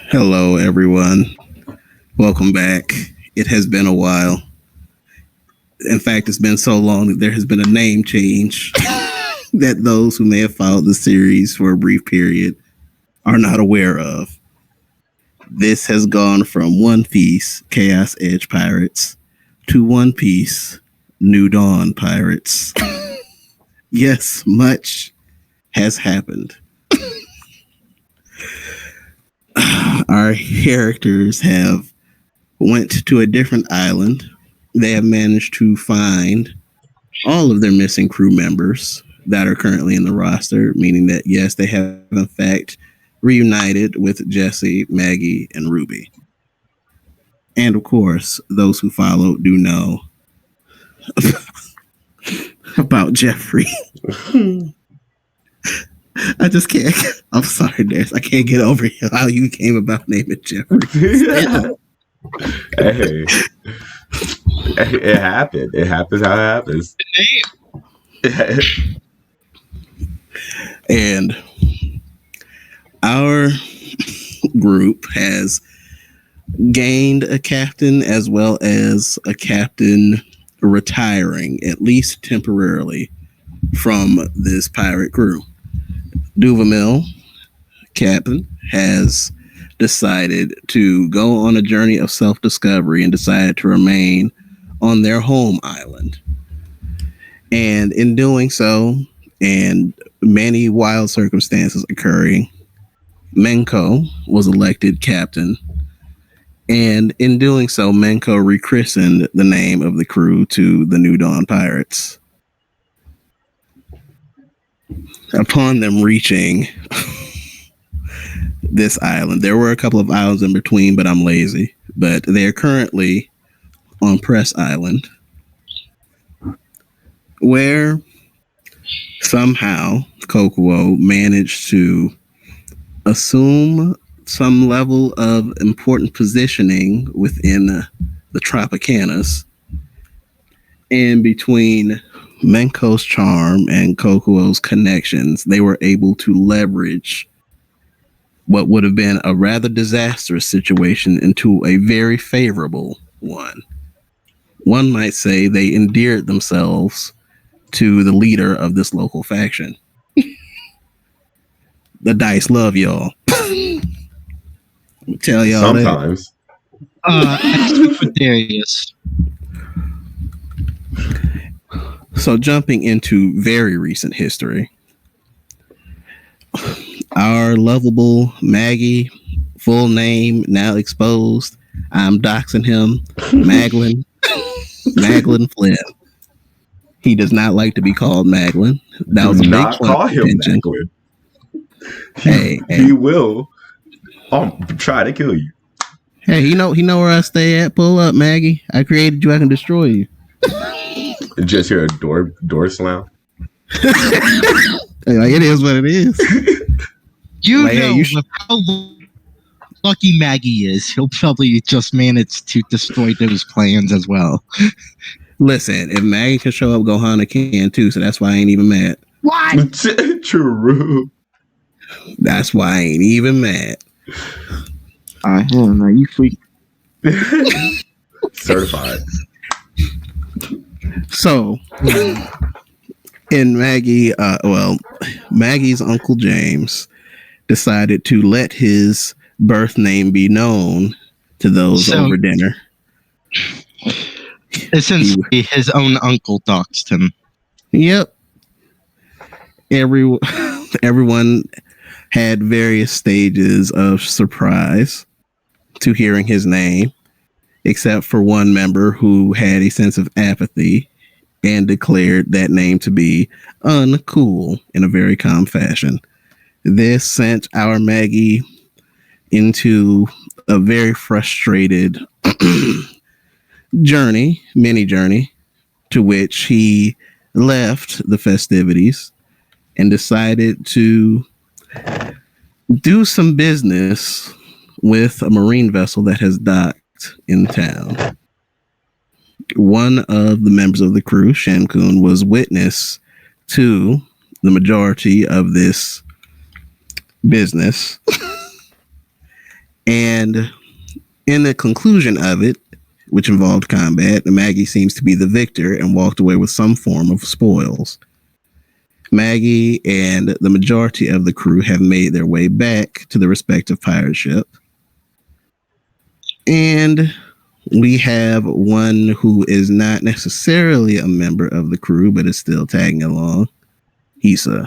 Hello, everyone. Welcome back. It has been a while. In fact, it's been so long that there has been a name change that those who may have followed the series for a brief period are not aware of. This has gone from One Piece Chaos Edge Pirates to One Piece New Dawn Pirates. Yes, much has happened. Our characters have went to a different island. They have managed to find all of their missing crew members that are currently in the roster, meaning that, yes, they have in fact reunited with Jesse, Maggie, and Ruby. And of course, those who follow do know about Jeffrey. I just can't. I'm sorry, Des. I can't get over how you came about naming Jeffrey. Hey, it happened. It happens how it happens. And our group has gained a captain as well as a captain retiring, at least temporarily, from this pirate crew. Duvamil, captain, has decided to go on a journey of self-discovery and decided to remain on their home island. And in doing so, and many wild circumstances occurring, Menko was elected captain. And in doing so, Menko rechristened the name of the crew to the New Dawn Pirates. Upon them reaching this island, there were a couple of islands in between, but I'm lazy. But they're currently on Press Island, where somehow Kokuo managed to assume some level of important positioning within the Tropicanas. And between Menko's charm and Kokuo's connections, they were able to leverage what would have been a rather disastrous situation into a very favorable one. One might say they endeared themselves to the leader of this local faction. The dice love y'all. Tell y'all Sometimes. For Darius. So jumping into very recent history, our lovable Maggie, full name now exposed. I'm doxing him. Maglin Flynn. He does not like to be called Maglin. That was a big point Call of him contention. Maglin. Hey. He will try to kill you. Hey, he know where I stay at. Pull up, Maggie. I created you. I can destroy you. Just hear a door slam. Like, it is what it is. With how lucky Maggie is, he'll probably just manage to destroy those plans as well. Listen, if Maggie can show up, Gohana can too, so that's why I ain't even mad. What? True. That's why I ain't even mad. Hell no, you freak. Certified. So, in Maggie's Uncle James decided to let his birth name be known to those over dinner. Essentially, his own uncle doxed him. Yep. Everyone had various stages of surprise to hearing his name, except for one member who had a sense of apathy and declared that name to be uncool in a very calm fashion. This sent our Maggie into a very frustrated mini journey, to which he left the festivities and decided to do some business with a marine vessel that has docked in town. One of the members of the crew, Shankun, was witness to the majority of this business And in the conclusion of it, which involved combat, Maggie seems to be the victor and walked away with some form of spoils. Maggie and the majority of the crew have made their way back to the respective pirate ship. And we have one who is not necessarily a member of the crew, but is still tagging along. Hisa.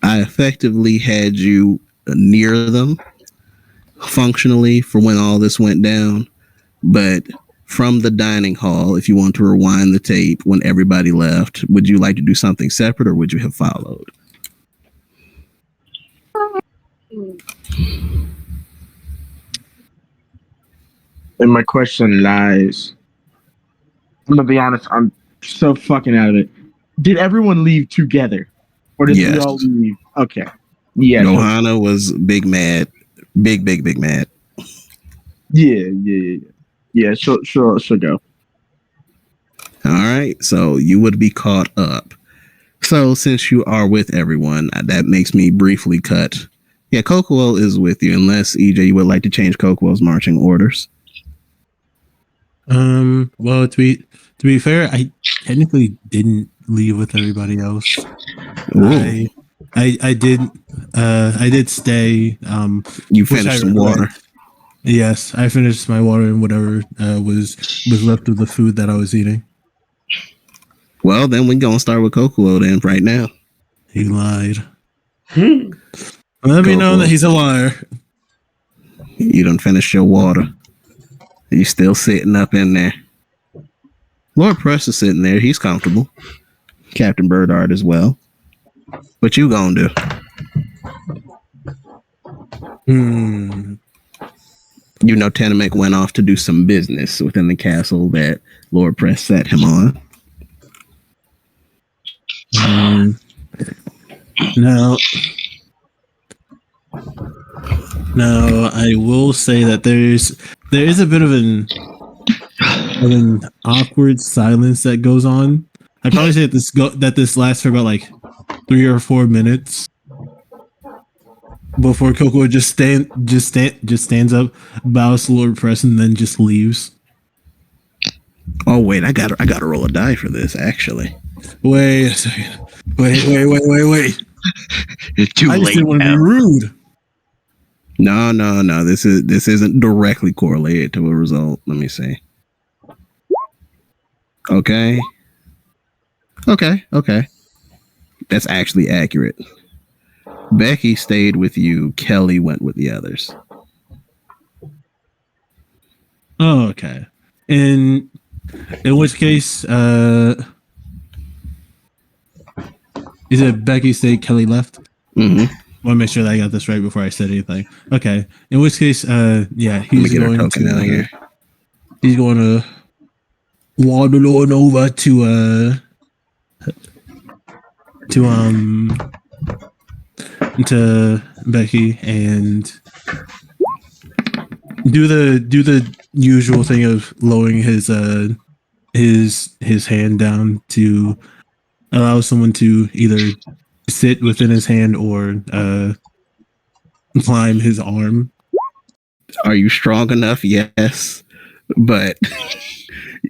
I effectively had you near them functionally for when all this went down, but from the dining hall, if you want to rewind the tape when everybody left, would you like to do something separate or would you have followed? And my question lies. I'm gonna be honest, I'm so fucking out of it. Did everyone leave together? Or did we all leave? Okay. Yeah. Johanna was big mad. Big mad. Yeah, she'll go. All right, so you would be caught up. So since you are with everyone, that makes me briefly cut. Yeah, Kokuo is with you, unless EJ, you would like to change Kokuo's marching orders. Well, to be fair, I technically didn't leave with everybody else. I did stay. You finished some water. Yes, I finished my water and whatever was left of the food that I was eating. Well, then we're gonna start with Kokuo then right now. He lied. Let me know that he's a liar. You done finished your water. He's still sitting up in there. Lord Press is sitting there. He's comfortable. Captain Birdart as well. What you gonna do? You know, Tenemek went off to do some business within the castle that Lord Press set him on. No, I will say that there is a bit of an awkward silence that goes on. I'd probably say that this lasts for about like 3 or 4 minutes before Kokuo just stands up, bows to Lord Press, and then just leaves. Oh wait, I gotta roll a die for this actually. Wait a second. Wait. It's too I just late. didn't want to be rude. No. This isn't directly correlated to a result. Let me see. Okay. That's actually accurate. Becky stayed with you. Kelly went with the others. Oh, okay. In which case, is it Becky stayed, Kelly left? Mm-hmm. Want to make sure that I got this right before I said anything. Okay. In which case, yeah, he's going to waddle on over to Becky and do the usual thing of lowering his hand down to allow someone to either sit within his hand or climb his arm. Are you strong enough? Yes, but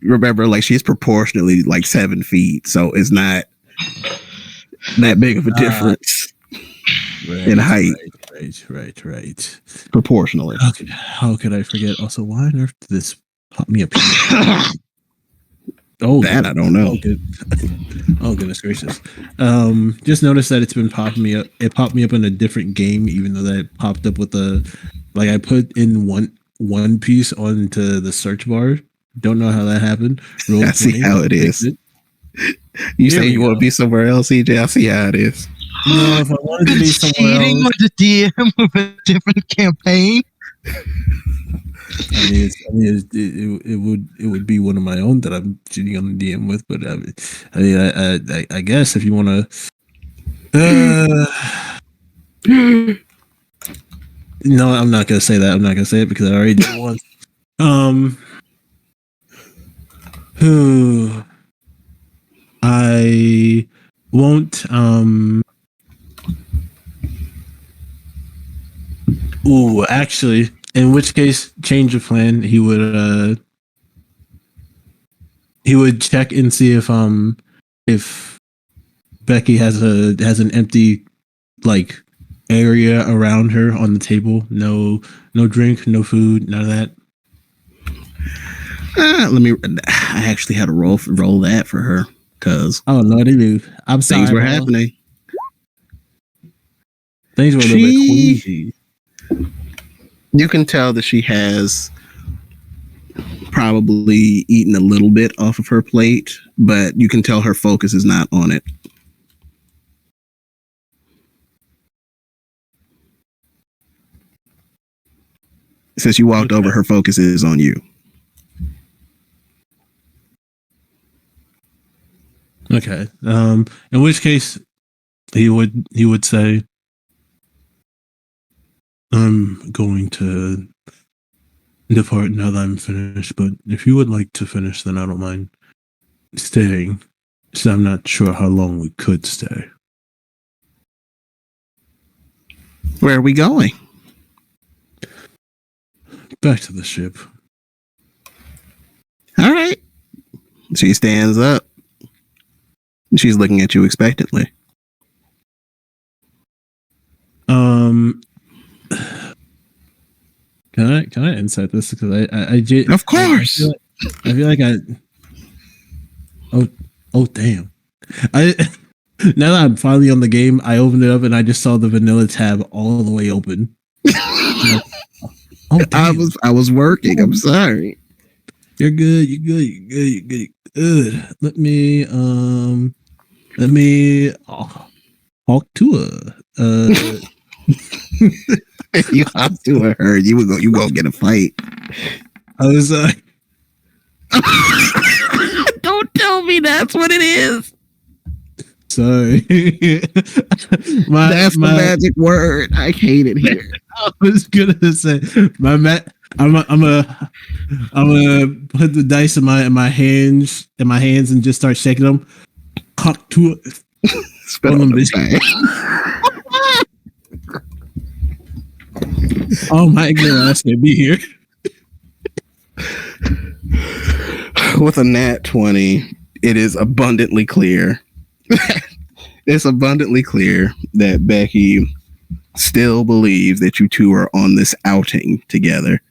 remember, like, she's proportionally like 7 feet, so it's not that big of a difference in height. Right. Proportionally. Okay. How could I forget? Also, why on earth did this pop me up? Oh, that I don't know. Oh, goodness gracious. Just noticed that it's been popping me up. It popped me up in a different game, even though that it popped up with I put in one piece onto the search bar. Don't know how that happened. I see how it is. You say you want to be somewhere else, EJ? I see how it is. No, if I wanted to be somewhere else, on the DM of a different campaign. it would be one of my own that I'm cheating on the DM with, but I guess if you want to. No, I'm not gonna say that. I'm not gonna say it because I already did once. I won't. Ooh, actually, in which case, change of plan. He would check and see if Becky has an empty like area around her on the table. No drink, no food, none of that. I actually had to roll that for her because Lordy, I'm sorry. Things were happening. Things were a little bit queasy. You can tell that she has probably eaten a little bit off of her plate, but you can tell her focus is not on it. Since you walked over, her focus is on you. Okay. In which case, he would say, "I'm going to depart now that I'm finished. But if you would like to finish, then I don't mind staying. So I'm not sure how long we could stay." Where are we going? Back to the ship. All right. She stands up. She's looking at you expectantly. Can I insight this because I Of course. I feel like oh damn. Now that I'm finally on the game, I opened it up and I just saw the vanilla tab all the way open. I was working. I'm sorry. You're good. You're good. Let me talk to her. If you hop to her, you gonna get a fight. I was like, don't tell me that's what it is. Sorry. That's the magic word. I hate it here. I was gonna say I'm gonna put the dice in my hands and just start shaking them. Talk to it. Spell them this way. Oh my goodness, they be here. With a nat 20, it is abundantly clear. It's abundantly clear that Becky still believes that you two are on this outing together,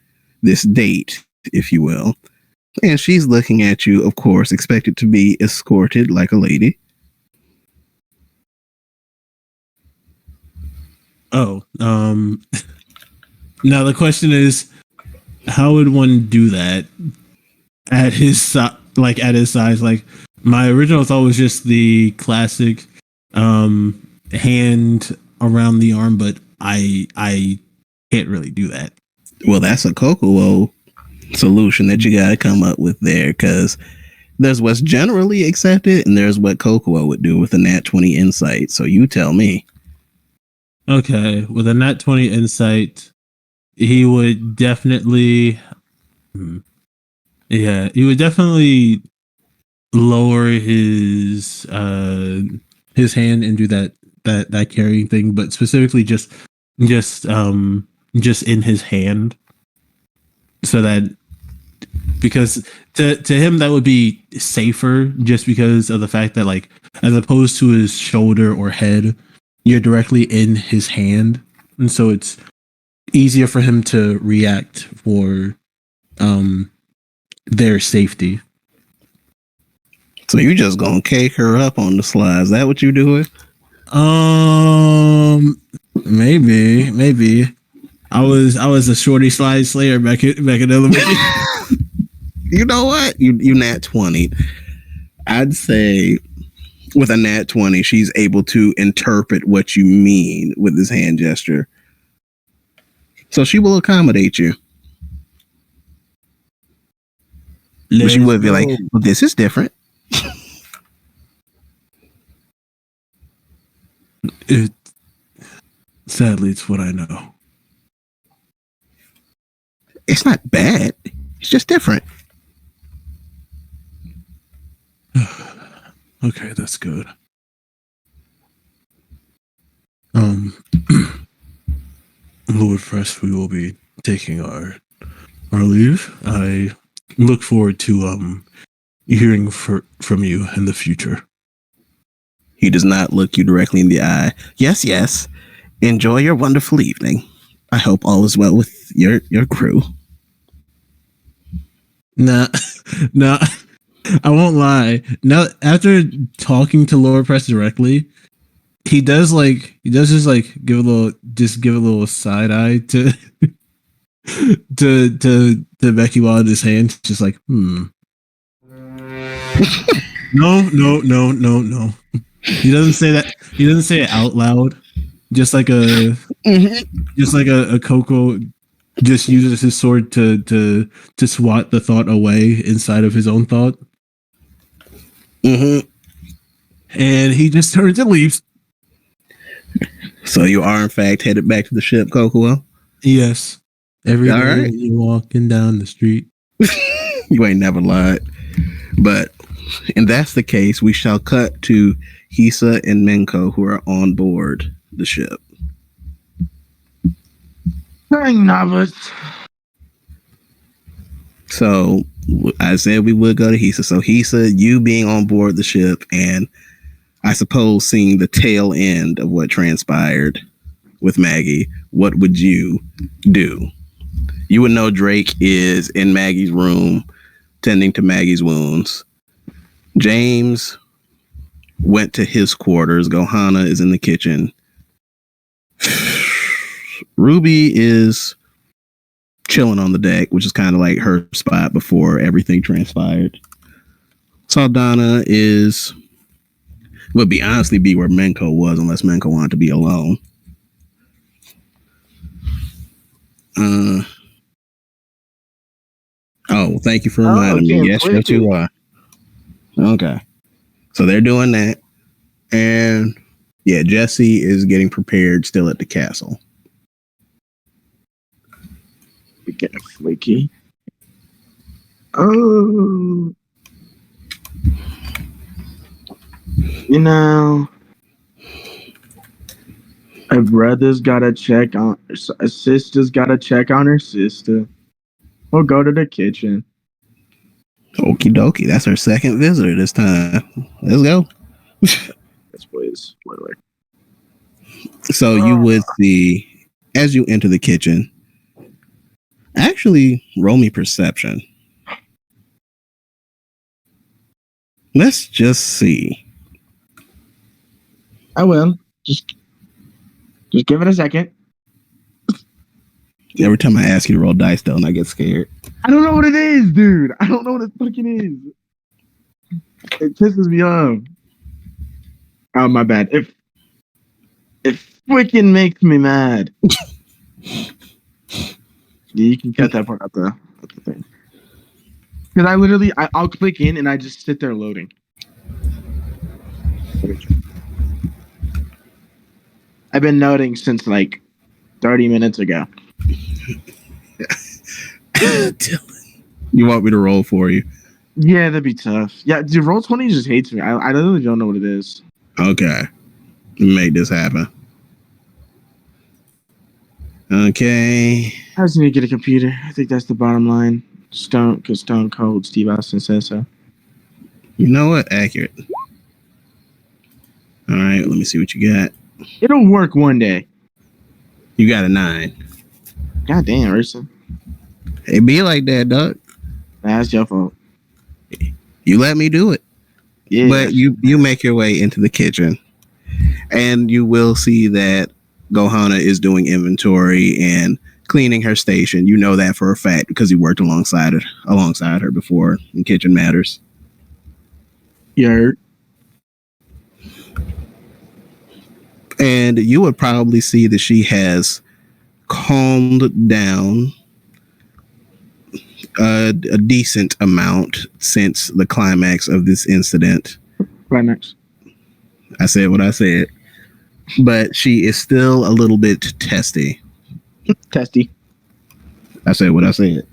this date, if you will. And she's looking at you, of course, expected to be escorted like a lady. Oh, now the question is, how would one do that at his size? Like my original thought was just the classic hand around the arm, but I can't really do that. Well, that's a Kokuo solution that you got to come up with there, because there's what's generally accepted and there's what Kokuo would do with a nat 20 insight. So you tell me. Okay, with a nat 20 insight, he would definitely lower his hand and do that carrying thing, but specifically just in his hand, so that, because to him that would be safer, just because of the fact that, like, as opposed to his shoulder or head, you're directly in his hand, and so it's easier for him to react for their safety. So you just gonna cake her up on the slide? Is that what you doing? Maybe. I was a shorty slide slayer back in elementary. You know what? You nat 20. I'd say with a nat 20, she's able to interpret what you mean with this hand gesture. So she will accommodate you. But she would be like, well, this is different. Sadly, it's what I know. It's not bad. It's just different. Okay, that's good. Lord Press, we will be taking our leave. I look forward to hearing from you in the future. He does not look you directly in the eye. Yes, yes. Enjoy your wonderful evening. I hope all is well with your crew. Nah, nah. I won't lie. Now, after talking to Lord Press directly, he does just like give a little side eye to to Becky while in his hand, just like no. He doesn't say that. He doesn't say it out loud. Just like a Coco just uses his sword to swat the thought away inside of his own thought. Mm-hmm. And he just turns and leaves. So you are in fact headed back to the ship, Kokuo? Yes. Every all day right. you're walking down the street. You ain't never lied. But and that's the case, we shall cut to Hisa and Menko, who are on board the ship. Dang, novice. So I said we would go to Hisa. So Hisa, you being on board the ship, and I suppose seeing the tail end of what transpired with Maggie, what would you do? You would know Drake is in Maggie's room tending to Maggie's wounds. James went to his quarters. Gohana is in the kitchen. Ruby is chilling on the deck, which is kind of like her spot before everything transpired. Saldana would be honestly be where Menko was, unless Menko wanted to be alone. Oh, thank you for reminding me. Yes, yes, you are. Okay. So they're doing that. And yeah, Jesse is getting prepared still at the castle. We get flaky. Oh. You know, a brother's gotta check on a sister's gotta check on her sister. We'll go to the kitchen. Okie dokie. That's her second visitor this time. Let's go. This boys. Wait. So you would see as you enter the kitchen. Actually, roll me perception. Let's just see. I will. Just give it a second. Every time I ask you to roll dice, though, and I get scared. I don't know what it is, dude. I don't know what it fucking is. It pisses me off. Oh, my bad. It freaking makes me mad. Yeah, you can cut that part out the thing. Because I'll click in and I just sit there loading. I've been noting since like 30 minutes ago. You want me to roll for you? Yeah, that'd be tough. Yeah, dude, Roll20 just hates me. I literally don't know what it is. Okay. Make this happen. Okay. I just need to get a computer. I think that's the bottom line. Because Stone Cold Steve Austin says so. You know what? Accurate. All right, let me see what you got. It'll work one day. You got a 9. God damn, Ursa. It be like that, Doug. That's your fault. You let me do it. Yeah. But you make your way into the kitchen, and you will see that Gohana is doing inventory and cleaning her station. You know that for a fact because he worked alongside her before in kitchen matters. Yeah. And you would probably see that she has calmed down a decent amount since the climax of this incident. Climax. I said what I said. But she is still a little bit testy. Testy. I said what I said.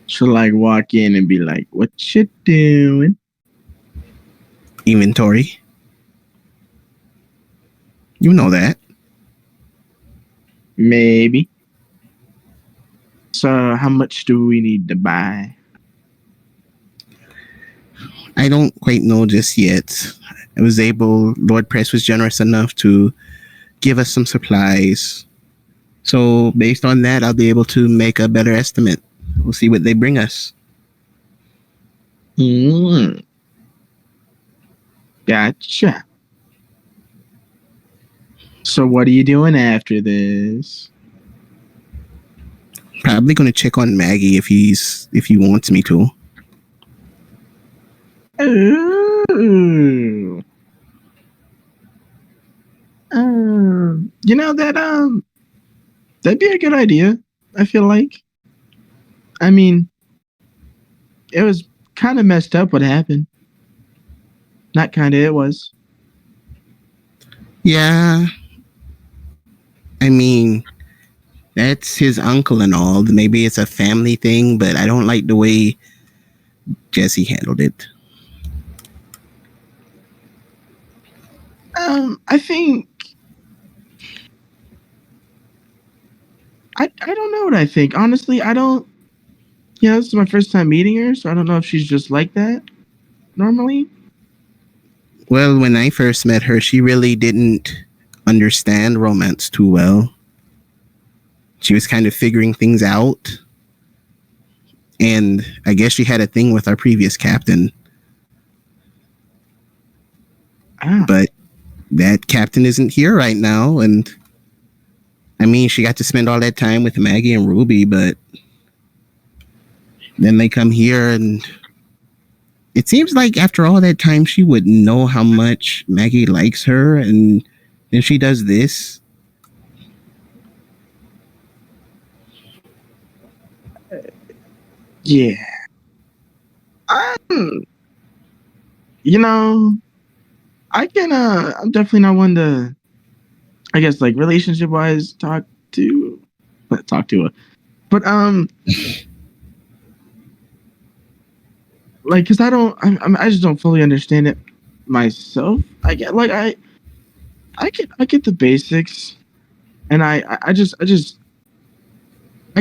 She'll like walk in and be like, "What you doing?" Inventory. You know that. Maybe. So, how much do we need to buy? I don't quite know just yet. Lord Press was generous enough to give us some supplies. So based on that, I'll be able to make a better estimate. We'll see what they bring us. Gotcha. So what are you doing after this? Probably going to check on Maggie if he wants me to. Ooh. You know that'd be a good idea. I feel like. I mean, it was kind of messed up what happened. Not kind of, it was. Yeah. I mean, that's his uncle and all. Maybe it's a family thing, but I don't like the way Jesse handled it. I think I don't know what I think. Honestly, I don't. Yeah, this is my first time meeting her, so I don't know if she's just like that normally. Well, when I first met her, she really didn't understand romance too well. She was kind of figuring things out. And I guess she had a thing with our previous captain. But that captain isn't here right now. And I mean, she got to spend all that time with Maggie and Ruby, but then they come here and it seems like after all that time, she would know how much Maggie likes her. And then she does this. Yeah. You know, I'm definitely not one to, I guess, like relationship wise talk to her. But like, cause I just don't fully understand it myself. I get the basics, and I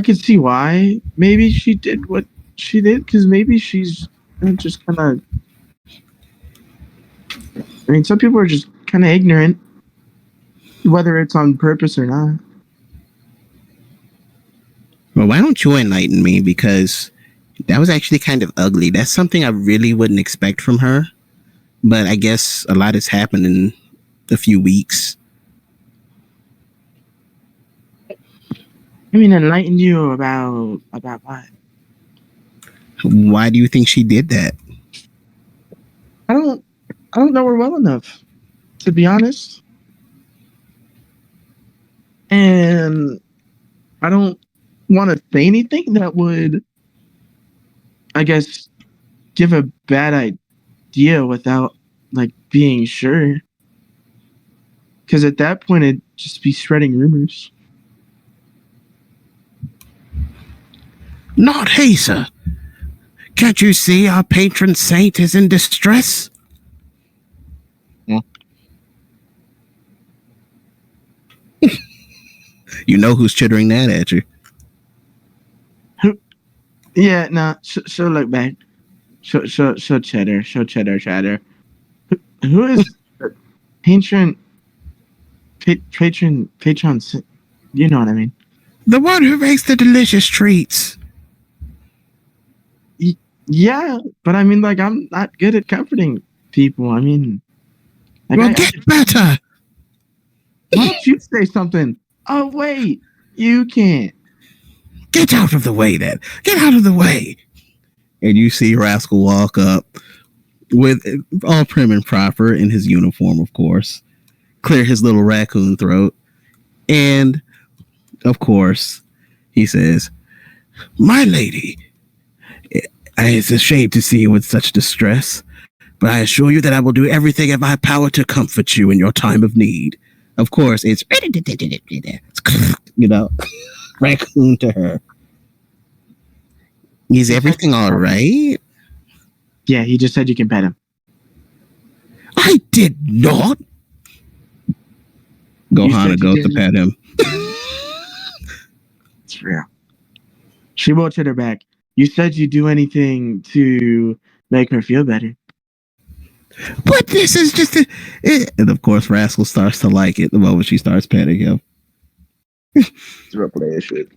could see why maybe she did what she did, because maybe she's just kind of. I mean, some people are just kind of ignorant, whether it's on purpose or not. Well, why don't you enlighten me? Because that was actually kind of ugly. That's something I really wouldn't expect from her. But I guess a lot has happened in a few weeks. I mean, enlighten you about what? Why do you think she did that? I don't know her well enough, to be honest. And I don't want to say anything that would, I guess, give a bad idea without like being sure. Because at that point, it'd just be spreading rumors. Not Hazer. Can't you see our patron saint is in distress? Yeah. You know who's chittering that at you. Yeah, no, she'll look back. She'll chatter. She'll chatter. Who is patron? Patron. You know what I mean? The one who makes the delicious treats. Yeah, but I mean, like, I'm not good at comforting people. I mean, like, well, get better. Why don't you say something? Oh, wait, you can't. Get out of the way, then. Get out of the way. And you see Rascal walk up with all prim and proper in his uniform, of course, clear his little raccoon throat. And, of course, he says, "My lady, it's a shame to see you in such distress, but I assure you that I will do everything in my power to comfort you in your time of need." Of course, it's, raccoon to her. Is everything all right? Yeah, he just said you can pet him. I did not. Gohana goes to pet him. It's real. She won't hit her back. You said you'd do anything to make her feel better. But this is just and of course Rascal starts to like it the moment she starts petting him. It's real player shit.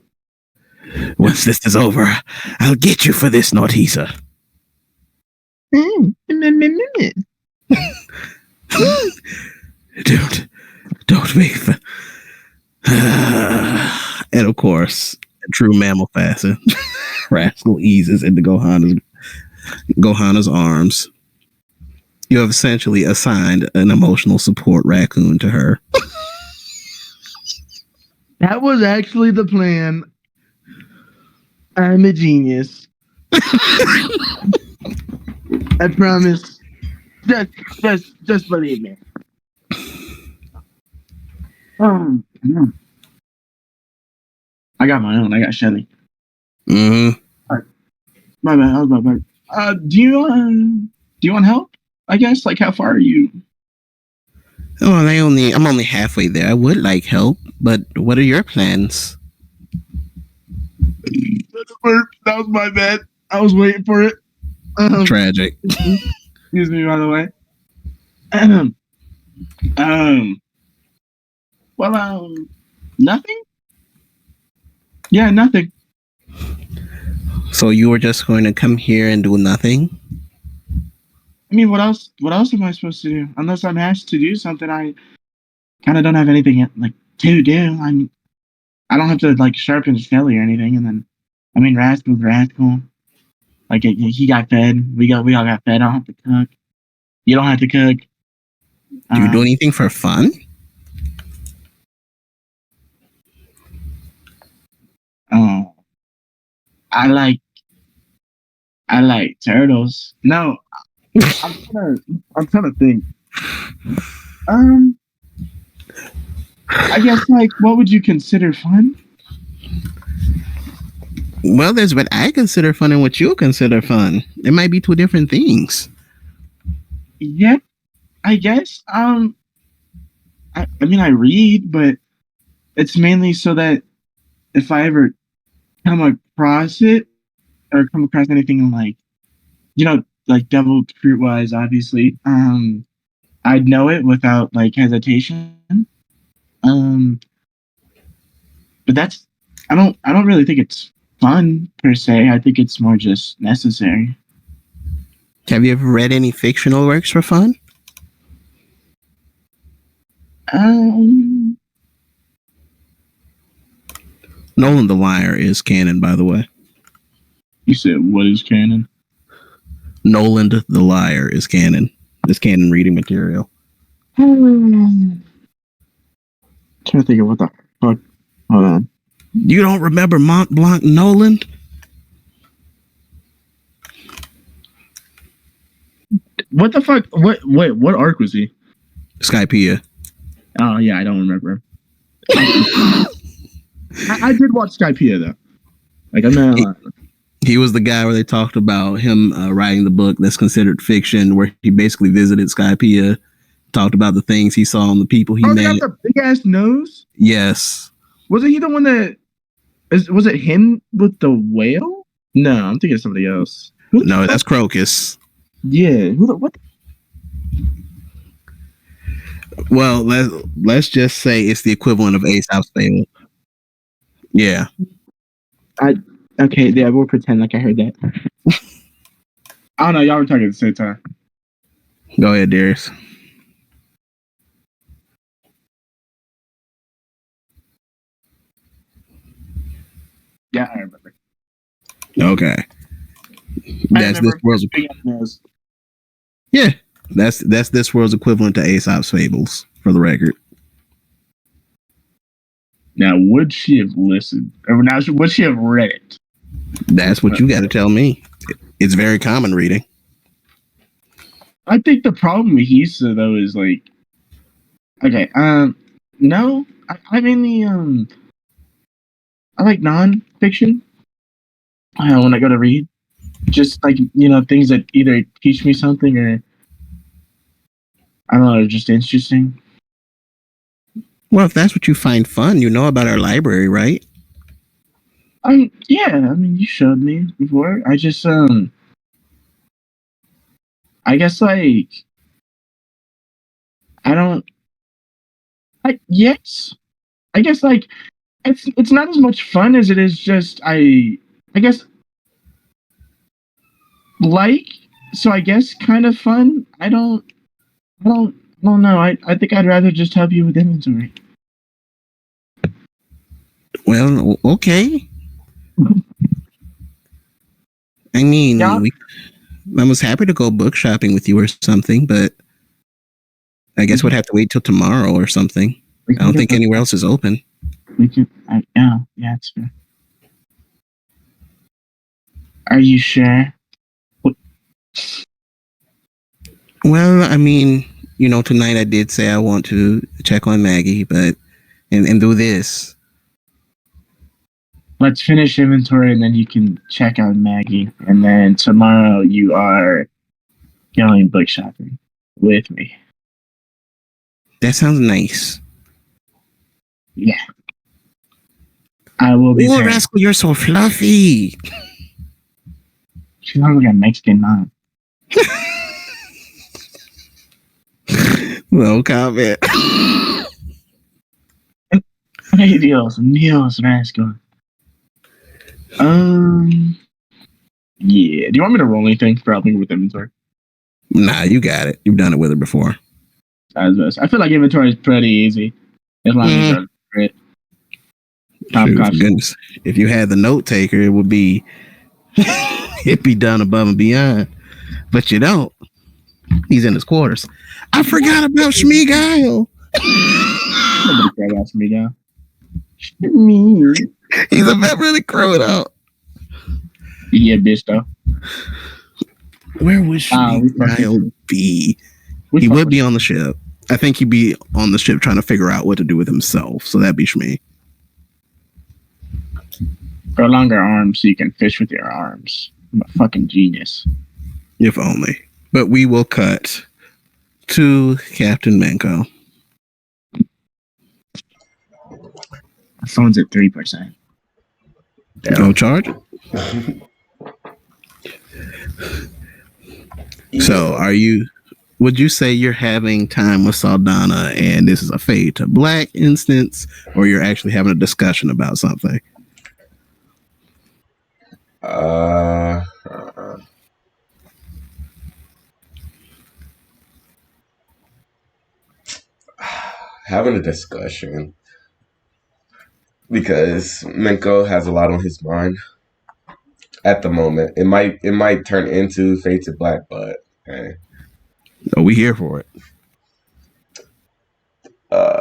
Once this is over, I'll get you for this, Nortisa. Don't leave. And of course, true mammal fashion, Rascal eases into Gohana's arms. You have essentially assigned an emotional support raccoon to her. That was actually the plan. I'm a genius. I promise. Just believe me. I got my own. I got Shelly. Mm-hmm. All right. My bad. Do you want help? I guess. Like, how far are you? Oh, I'm only halfway there. I would like help, but what are your plans? That was my bad. I was waiting for it. Tragic. Excuse me, by the way. Nothing? Yeah, nothing. So you were just going to come here and do nothing? I mean, what else am I supposed to do? Unless I'm asked to do something, I kind of don't have anything like to do. I don't have to like sharpen Shelly or anything. And then, I mean, Rascal's Rascal. Like he got fed. We all got fed. I don't have to cook. You don't have to cook. Do you do anything for fun? Oh, I like turtles. No, I'm trying to think. I guess like what would you consider fun? Well, there's what I consider fun and what you consider fun. It might be two different things. Yeah, I guess. I mean, I read, but it's mainly so that if I ever come across it or come across anything like, like deviled fruit wise, obviously, I'd know it without like hesitation. But that's I don't really think it's fun per se. I think it's more just necessary. Have you ever read any fictional works for fun? Nolan the Liar is canon, by the way. You said what is canon? Nolan the Liar is canon. It's canon reading material. I'm trying to think of what the fuck. Hold on. You don't remember Mont Blanc Nolan? What the fuck? What arc was he? Skypiea. Oh yeah, I don't remember him. I did watch Skypiea though. Like I'm not. He was the guy where they talked about him writing the book that's considered fiction, where he basically visited Skypiea, talked about the things he saw and the people he met. Got the big ass nose. Yes. Wasn't he the one that? Was it him with the whale? No, I'm thinking of somebody else. No, that's Crocus. Yeah. What? Well, let's just say it's the equivalent of Aesop's Fable. Yeah. Okay, yeah, we'll pretend like I heard that. I don't know, y'all were talking at the same time. Go ahead, Darius. Yeah, I remember. Okay. That's this world's. Yeah, that's this world's equivalent to Aesop's Fables, for the record. Now, would she have listened? Or now, would she have read it? That's what you got to tell me. It's very common reading. I think the problem with Hisa though is like, okay, no, I mainly I like non-fiction. when I go to read, just like things that either teach me something or I don't know, are just interesting. Well, if that's what you find fun, you know about our library, right? Yeah. I mean, you showed me before. I just I guess like I don't. Yes. I guess like it's not as much fun as it is just I guess like so I guess kind of fun. I don't know. I think I'd rather just help you with inventory. Well, okay. I mean, Yeah. I was happy to go book shopping with you or something, but I guess we'd have to wait till tomorrow or something. I don't think anywhere else is open. We can. Yeah, it's fair. Are you sure? Well, I mean, tonight I did say I want to check on Maggie, but and do this. Let's finish inventory and then you can check out Maggie. And then tomorrow you are going book shopping with me. That sounds nice. Yeah. I will be there. Rascal, you're so fluffy. She sounds like a Mexican mom. No comment. Hey, Dios, Rascal. Yeah. Do you want me to roll anything for helping with inventory? Nah, you got it. You've done it with her before. I feel like inventory is pretty easy. As long as you're it. Goodness. If you had the note taker, it would be it'd be done above and beyond. But you don't. He's in his quarters. I forgot about Schmeagile. Nobody cared about Schmeagile. He's a Beverly Crow. Yeah, bitch though. Where would Schmeagile be? He would be on the ship. I think he'd be on the ship trying to figure out what to do with himself. So that'd be Shmee. Grow longer arms so you can fish with your arms. I'm a fucking genius. If only. But we will cut to Captain Menko. My phone's at 3%. No charge? So would you say you're having time with Saldana and this is a fade to black instance, or you're actually having a discussion about something? Having a discussion because Menko has a lot on his mind at the moment. It might turn into Fade to Black, but hey. Oh, we here for it.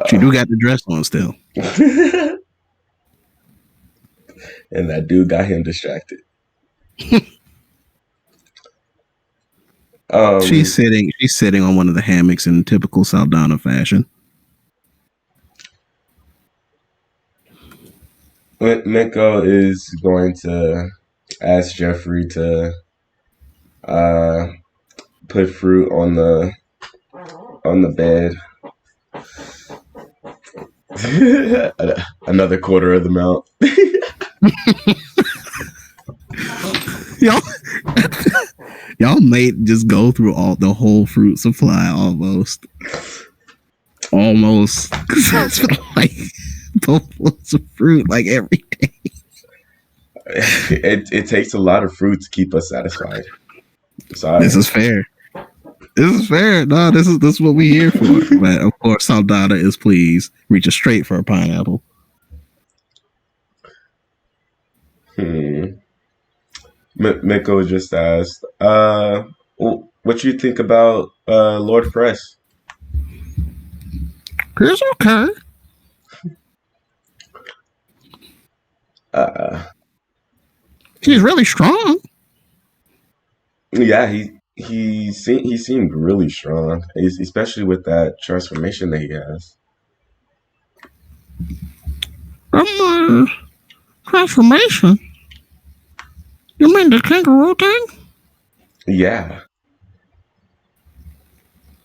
She do got the dress on still. And that dude got him distracted. She's sitting on one of the hammocks in typical Saldana fashion. Menko is going to ask Jeffrey to put fruit on the bed. Another quarter of the amount. Y'all made just go through the whole fruit supply almost. That's like bowls of fruit like every day. It takes a lot of fruit to keep us satisfied. Sorry. This is fair. No, this is what we here for. But of course, Saldana is pleased. Reaches straight for a pineapple. Menko just asked, what you think about Lord Press? It's okay. He's really strong. Yeah, he seemed really strong, especially with that transformation that he has. Transformation. You mean the kangaroo thing? Yeah.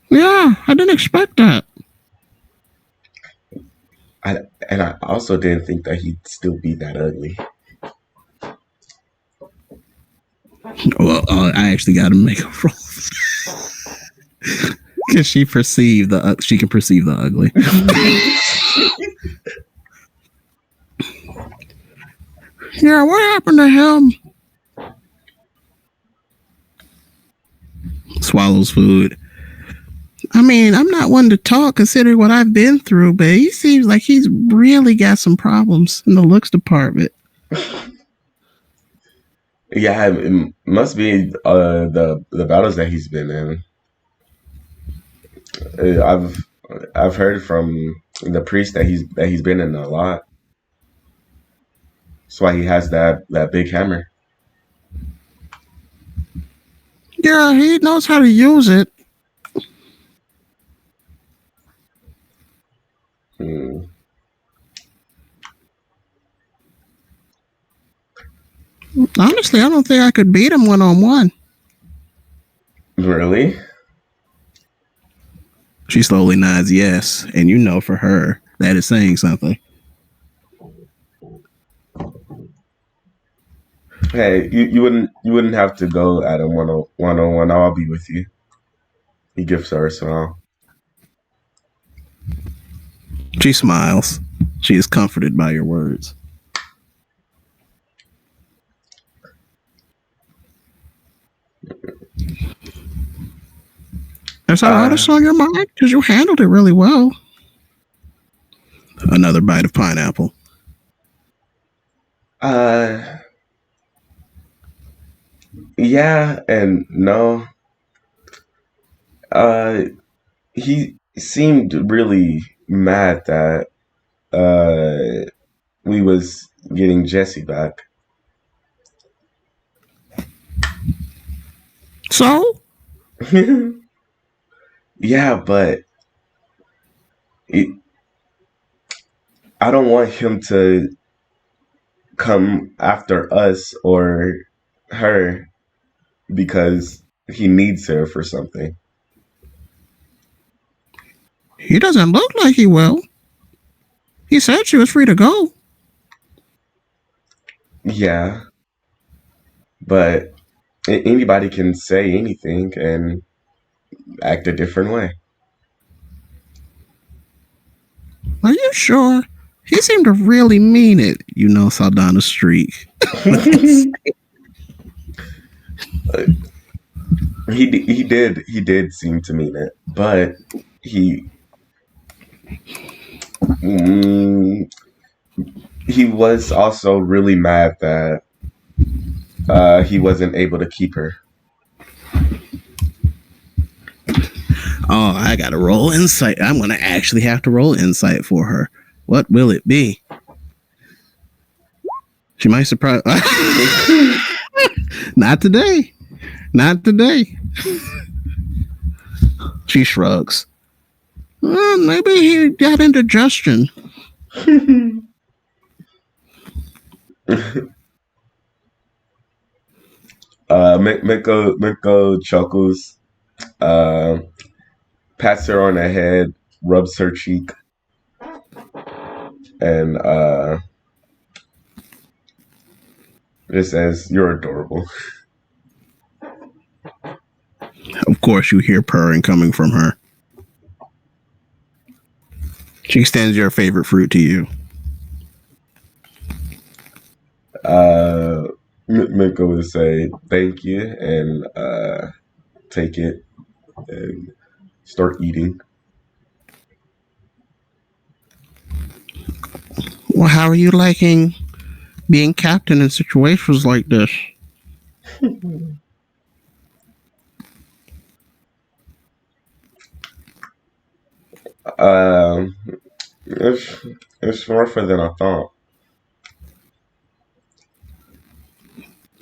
Yeah, I didn't expect that. I also didn't think that he'd still be that ugly. Well, I actually got to make a roll because she can perceive the ugly. Yeah, what happened to him? Swallows food. I mean, I'm not one to talk considering what I've been through, but he seems like he's really got some problems in the looks department. Yeah, it must be the battles that he's been in. I've heard from the priest that he's been in a lot. That's why he has that big hammer. Yeah, he knows how to use it. Honestly, I don't think I could beat him 1-on-1. Really? She slowly nods yes, and you know for her that is saying something. Hey, you wouldn't have to go at him 1-on-1. I'll be with you. He gives her a smile. She smiles. She is comforted by your words. Is that artist on your mind? Because you handled it really well. Another bite of pineapple. Yeah and no. He seemed really mad that we was getting Jesse back. So? Yeah, but I don't want him to come after us or her because he needs her for something. He doesn't look like he will. He said she was free to go. Yeah, but anybody can say anything and act a different way. Are you sure? He seemed to really mean it. You know Saldana's streak. He did seem to mean it, but he was also really mad that he wasn't able to keep her. Oh, I gotta roll insight. I'm gonna actually have to roll insight for her. What will it be? She might surprise. Not today. Not today. She shrugs. Maybe he got indigestion. Miko chuckles, pats her on the head, rubs her cheek, and just says, "You're adorable." Of course, you hear purring coming from her. She extends your favorite fruit to you. Miko would say thank you and take it and start eating. Well, how are you liking being captain in situations like this? It's rougher than I thought.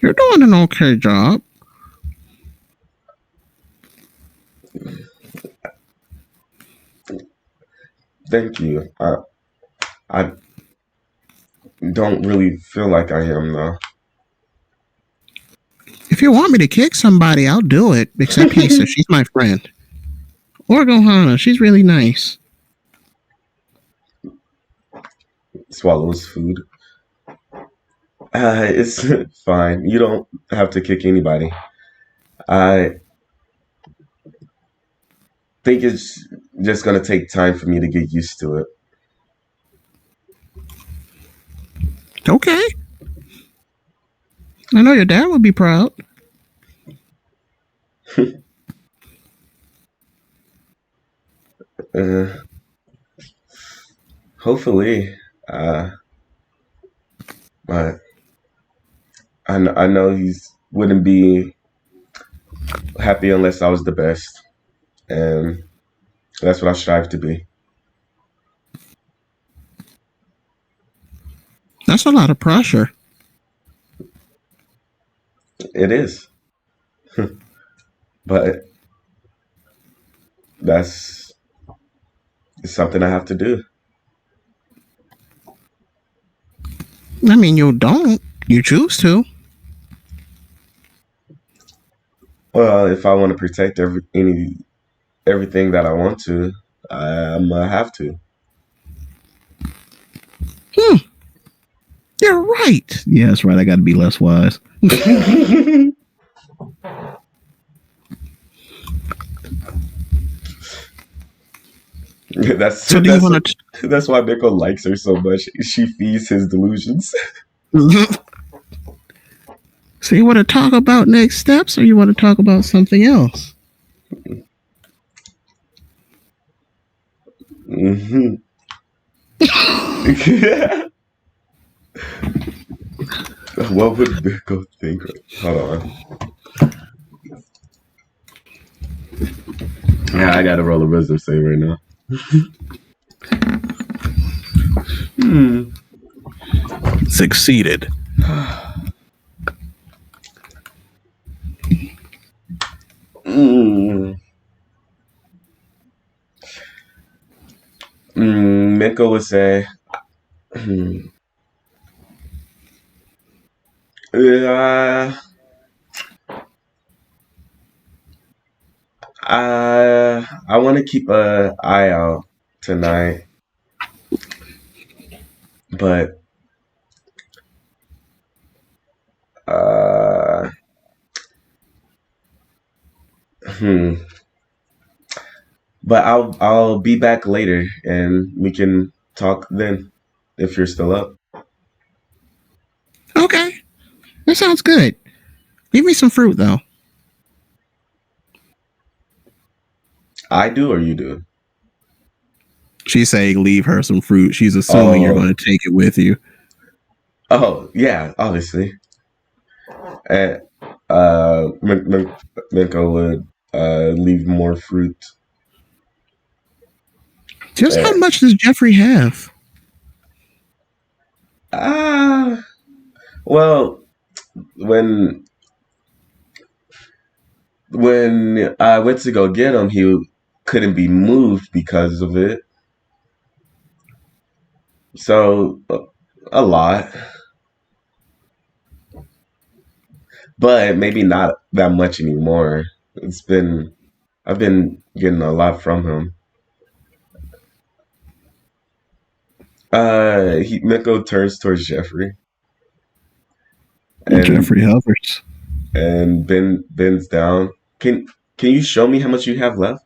You're doing an okay job. Thank you. I don't really feel like I am though. If you want me to kick somebody, I'll do it. Except Hisa, she's my friend. Or Gohana, she's really nice. Swallows food. It's fine. You don't have to kick anybody. I think it's just gonna take time for me to get used to it. Okay. I know your dad would be proud. Hopefully. But I know he's wouldn't be happy unless I was the best. And that's what I strive to be. That's a lot of pressure. It is. But that's something I have to do. I mean, you don't. You choose to. Well, if I want to protect everything that I want to, I'm gonna have to. You're right. Yeah, that's right. I got to be less wise. That's why Miko likes her so much. She feeds his delusions. So you want to talk about next steps, or you want to talk about something else? Mm-hmm. What would Miko think? Hold on. Yeah, I gotta roll a wisdom save right now. Succeeded. Miko would say, I want to keep an eye out tonight, but but I'll be back later and we can talk then if you're still up. Okay, that sounds good. Leave me some fruit though. I do or you do? She's saying leave her some fruit. She's assuming you're going to take it with you. Oh, yeah, obviously. And Miko would leave more fruit. Just how much does Jeffrey have? Well, when I went to go get him, he couldn't be moved because of it. So, a lot. But maybe not that much anymore. I've been getting a lot from him. Miko turns towards Jeffrey. And Jeffrey hovers. And bends down. Can you show me how much you have left?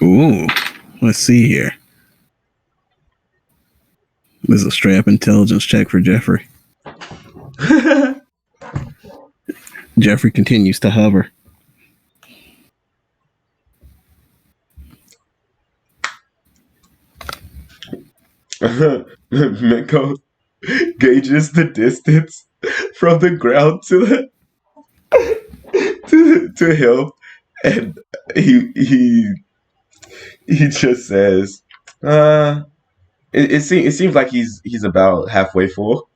Ooh, let's see here. This is a straight up intelligence check for Jeffrey. Jeffrey continues to hover. Miko gauges the distance from the ground to him, and he just says, "It seems like he's about halfway full."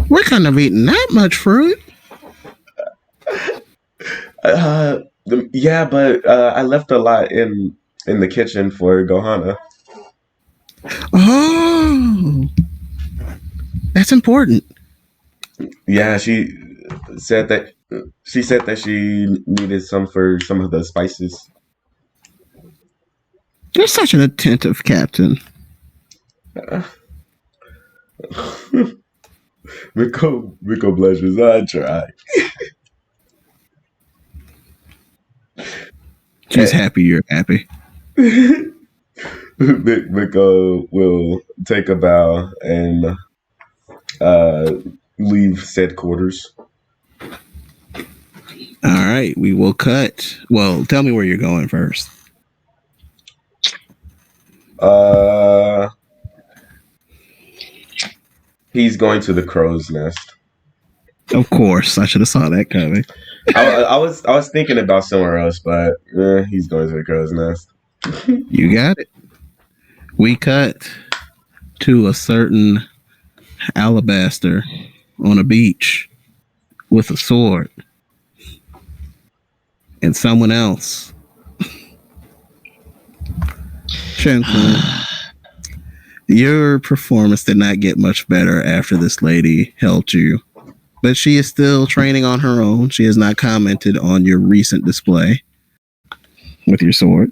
We couldn't have eaten that much fruit. Yeah, but I left a lot in the kitchen for Gohana. Oh, that's important. Yeah, said that she said that she needed some for some of the spices. You're such an attentive captain. Miko blushes. I try. She's happy you're happy. Miko will take a bow and leave said quarters. All right, we will cut. Well, tell me where you're going first. He's going to the crow's nest. Of course, I should have saw that coming. I was thinking about somewhere else, but he's going to the crow's nest. You got it. We cut to a certain alabaster on a beach with a sword, and someone else. Shenku, your performance did not get much better after this lady helped you, but she is still training on her own. She has not commented on your recent display with your sword.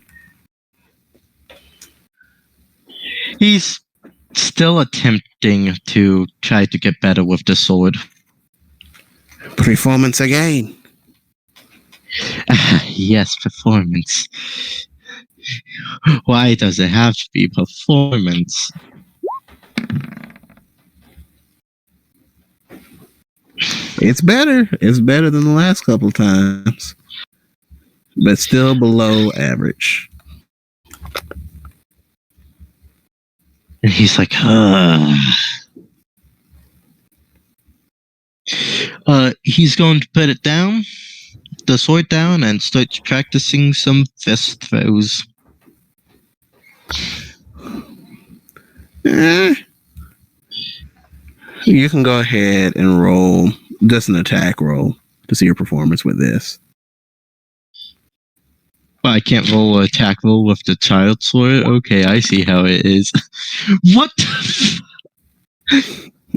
He's still attempting to try to get better with the sword. Performance again. Yes, performance. Why does it have to be performance? It's better. It's better than the last couple times, but still below average. And he's like, he's going to put it down, the sword down, and start practicing some fist throws. You can go ahead and roll just an attack roll to see your performance with this. Well, I can't roll an attack roll with the child sword? Okay, I see how it is. What?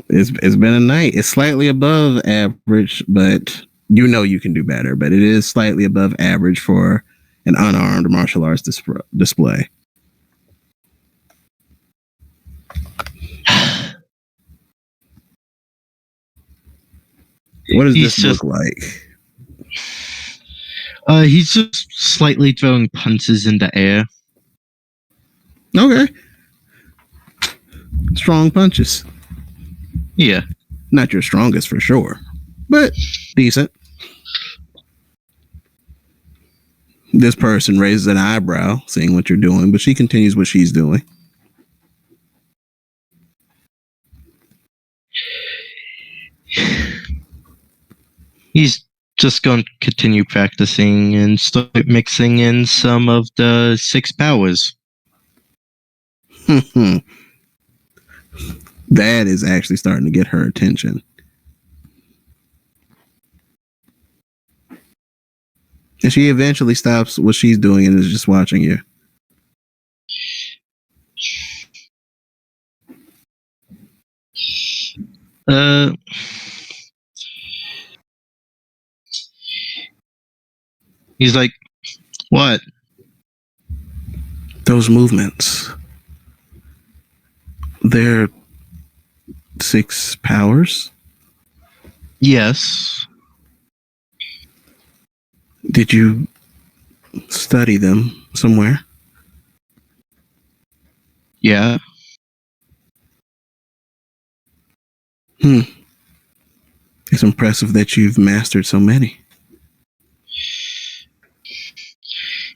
It's been a night. It's slightly above average, but you know you can do better. But it is slightly above average for an unarmed martial arts display. What does this look like? He's just slightly throwing punches in the air. Okay. Strong punches. Yeah. Not your strongest for sure, but decent. This person raises an eyebrow, seeing what you're doing, but she continues what she's doing. He's just going to continue practicing and start mixing in some of the 6 powers. That is actually starting to get her attention. And she eventually stops what she's doing and is just watching you. He's like, what? Those movements. They're 6 powers? Yes. Did you study them somewhere? Yeah. It's impressive that you've mastered so many.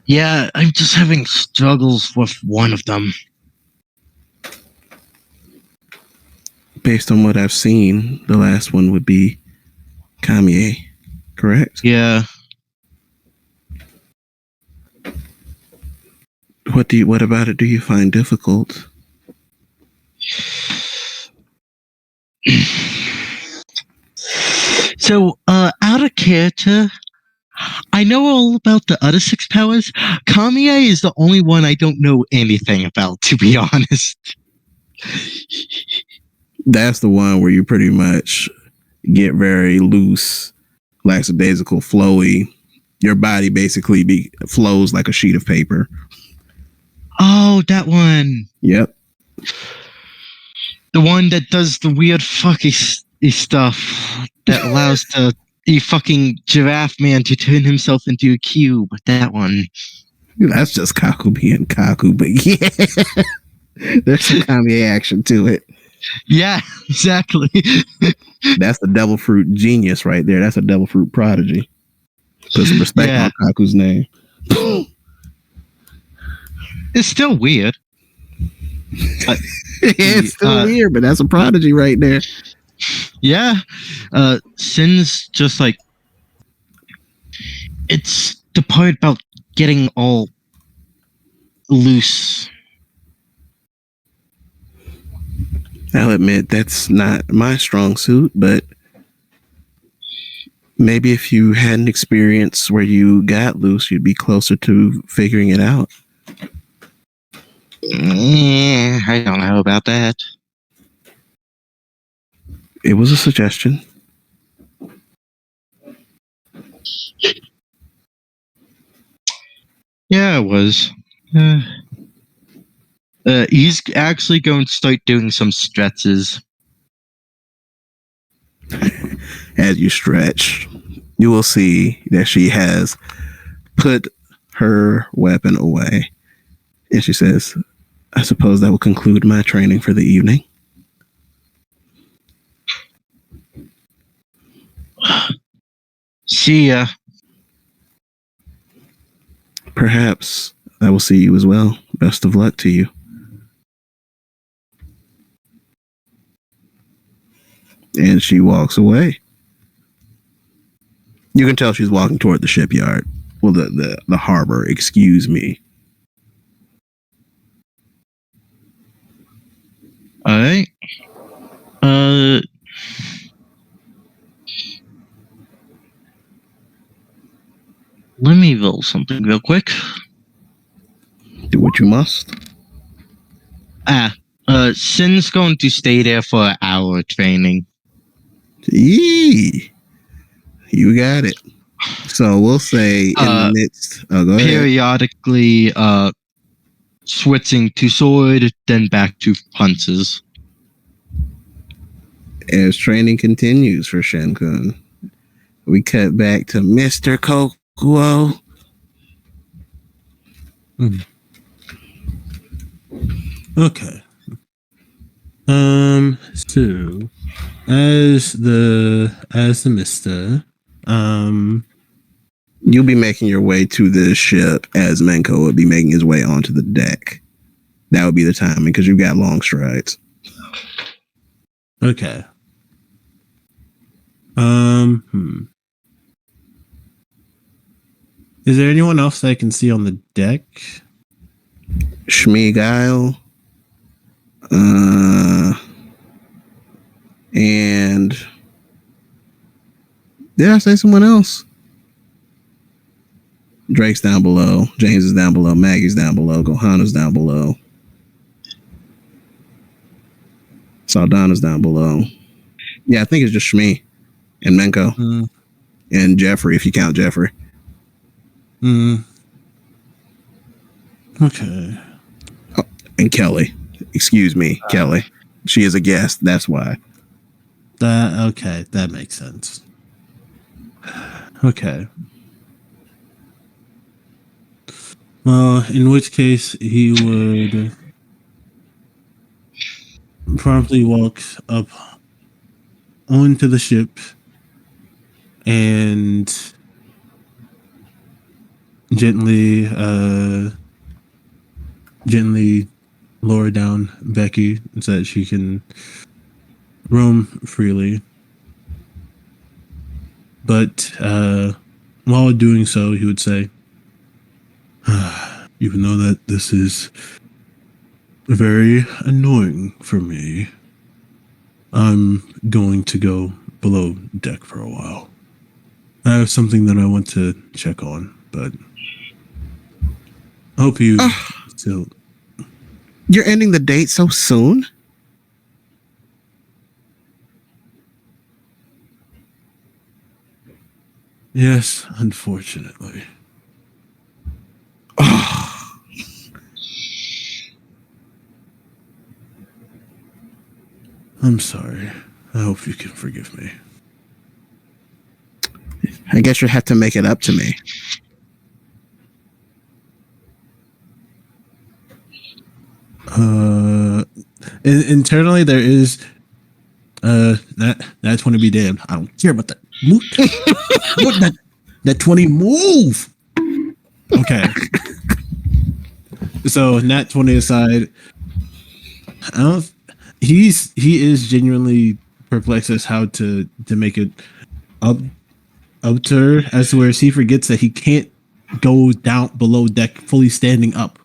Yeah, I'm just having struggles with one of them. Based on what I've seen, the last one would be Kamiye, correct? Yeah. What about it do you find difficult? So, out of character, I know all about the other 6 powers. Kamiye is the only one I don't know anything about, to be honest. That's the one where you pretty much, get very loose, lackadaisical, flowy. Your body basically flows like a sheet of paper. Oh, that one. Yep. The one that does the weird fucking stuff that allows the fucking giraffe man to turn himself into a cube. That one. That's just Kaku being Kaku, but yeah. There's some Kanye action to it. Yeah, exactly. That's the devil fruit genius right there. That's a devil fruit prodigy. Put some respect on Kaku's name. It's still weird. It's still weird, but that's a prodigy right there. Yeah. Sin's just like, it's the part about getting all loose. I'll admit that's not my strong suit, but maybe if you had an experience where you got loose, you'd be closer to figuring it out. I don't know about that. It was a suggestion. Yeah, it was. He's actually going to start doing some stretches. As you stretch, you will see that she has put her weapon away. And she says, I suppose that will conclude my training for the evening. See ya. Perhaps I will see you as well. Best of luck to you. And she walks away. You can tell she's walking toward the shipyard. Well, the harbor, excuse me. Alright. Let me roll something real quick. Do what you must. Sin's going to stay there for an hour training. Yee. You got it. So we'll say in the midst. Oh, go ahead. Periodically, switching to sword, then back to punches. As training continues for Shen-kun, we cut back to Mr. Kokuo. Okay. So as the Mister, you'll be making your way to the ship as Menko would be making his way onto the deck. That would be the timing because you've got long strides. Okay. Is there anyone else that I can see on the deck? Shmi Guile. And did I say someone else? Drake's down below. James is down below. Maggie's down below. Gohana's down below. Saldana's down below. Yeah, I think it's just Shmi and Menko and Jeffrey, if you count Jeffrey. Okay. Oh, and Kelly. Excuse me, Kelly. She is a guest. That's why. Okay, that makes sense. Okay. Well, in which case he would promptly walk up onto the ship and gently lower down Becky so that she can roam freely. But while doing so, he would say, even though that this is very annoying for me, I'm going to go below deck for a while. I have something that I want to check on, but I hope you still... You're ending the date so soon? Yes, unfortunately. I'm sorry. I hope you can forgive me. I guess you have to make it up to me. Internally there is that 20 be damned. I don't care about that. Move. What that 20 move. Okay. So Nat 20 aside, he is genuinely perplexed as how to make it up to her, as to where he forgets that he can't go down below deck fully standing up.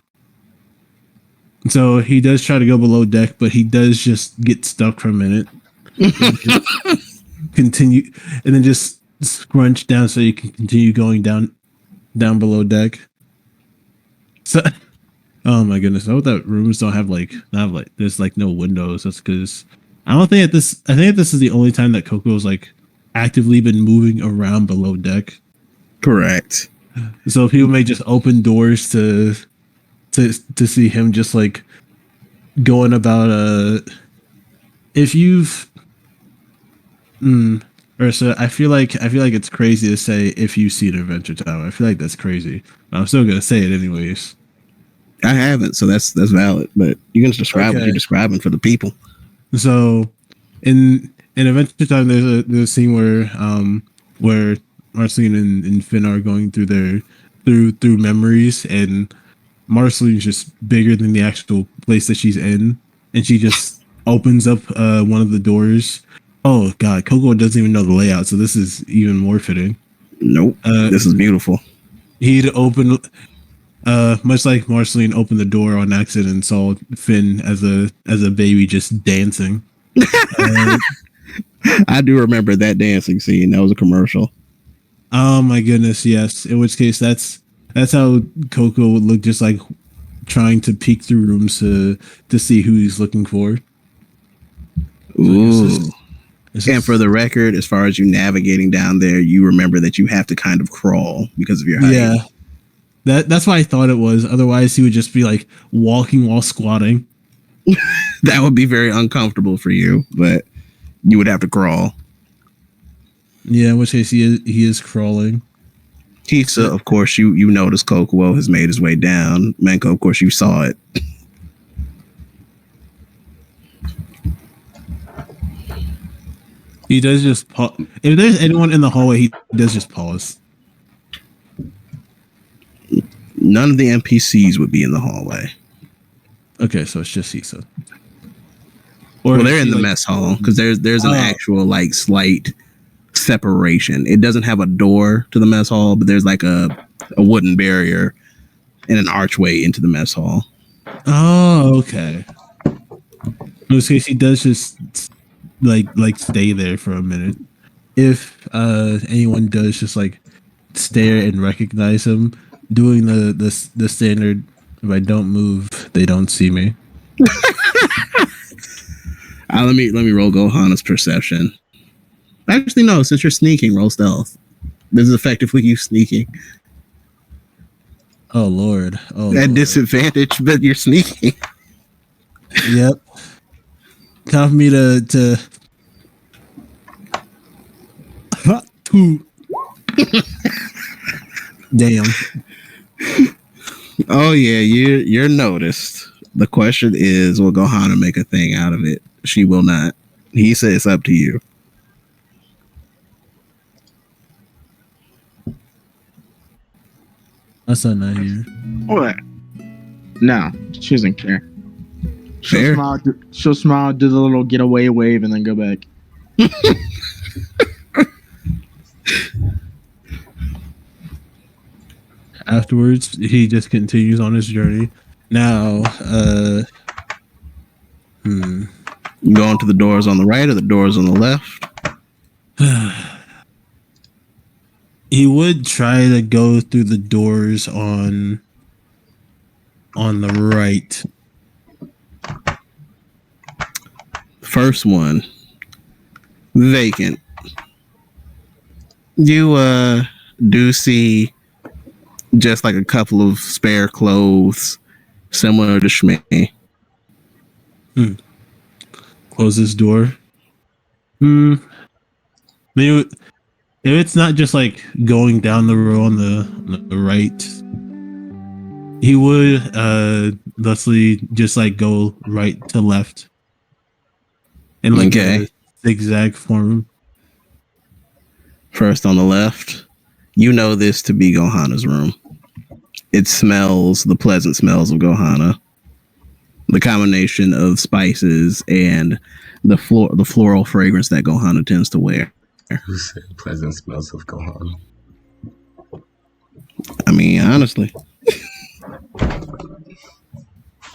So he does try to go below deck, but he does just get stuck for a minute. Continue, and then just scrunch down so you can continue going down below deck. So, oh my goodness! I hope that rooms don't have there's like no windows. That's because I think this is the only time that Coco's like actively been moving around below deck. Correct. So people may just open doors to see him just like going about if you've Ursa, I feel like it's crazy to say if you've seen Adventure Time. I feel like that's crazy. I'm still gonna say it anyways. I haven't, so that's valid. But you can describe what you're describing for the people. So in Adventure Time, there's a scene where Marceline and Finn are going through through memories, and Marceline's just bigger than the actual place that she's in, and she just opens up one of the doors. Oh god, Coco doesn't even know the layout, so this is even more fitting. Nope. This is beautiful. He'd open much like Marceline opened the door on accident and saw Finn as a baby just dancing. I do remember that dancing scene. That was a commercial. Oh my goodness, yes. In which case that's how Coco would look, just like trying to peek through rooms to see who he's looking for. Ooh. And for the record, as far as you navigating down there, you remember that you have to kind of crawl because of your height. Yeah. That's why I thought it was. Otherwise, he would just be like walking while squatting. That would be very uncomfortable for you, but you would have to crawl. Yeah, in which case he is crawling. Tisa, of course, you notice Kokuo has made his way down. Menko, of course, you saw it. He does just pause. If there's anyone in the hallway, he does just pause. None of the NPCs would be in the hallway. Okay, so it's just Tisa. Or well, they're in the mess hall because there's an actual like slight separation. It doesn't have a door to the mess hall, but there's like a wooden barrier and an archway into the mess hall. Oh, okay. In this case, he does just like stay there for a minute. If anyone does just like stare and recognize him, doing the standard, if I don't move, they don't see me. Let me roll Gohanna's perception. Actually, no. Since you're sneaking, roll stealth. This is effectively you sneaking. Oh Lord! Oh, at Lord. Disadvantage, but you're sneaking. Yep. Time for me to. Damn. Oh yeah, you're noticed. The question is, will Gohanna make a thing out of it? She will not. He says it's up to you. That's not here. What? No, she doesn't care. Fair. She'll smile, do the little getaway wave, and then go back. Afterwards, he just continues on his journey. Now, You going to the doors on the right or the doors on the left? He would try to go through the doors on the right. First one, vacant. You do see just like a couple of spare clothes similar to Shmi. Close this door. Maybe if it's not just like going down the row on the right, he would thusly just like go right to left in like a zigzag form. First on the left, you know this to be Gohana's room. It smells the pleasant smells of Gohana. The combination of spices and the floral fragrance that Gohana tends to wear. Who said pleasant smells of Gohana? I mean, honestly.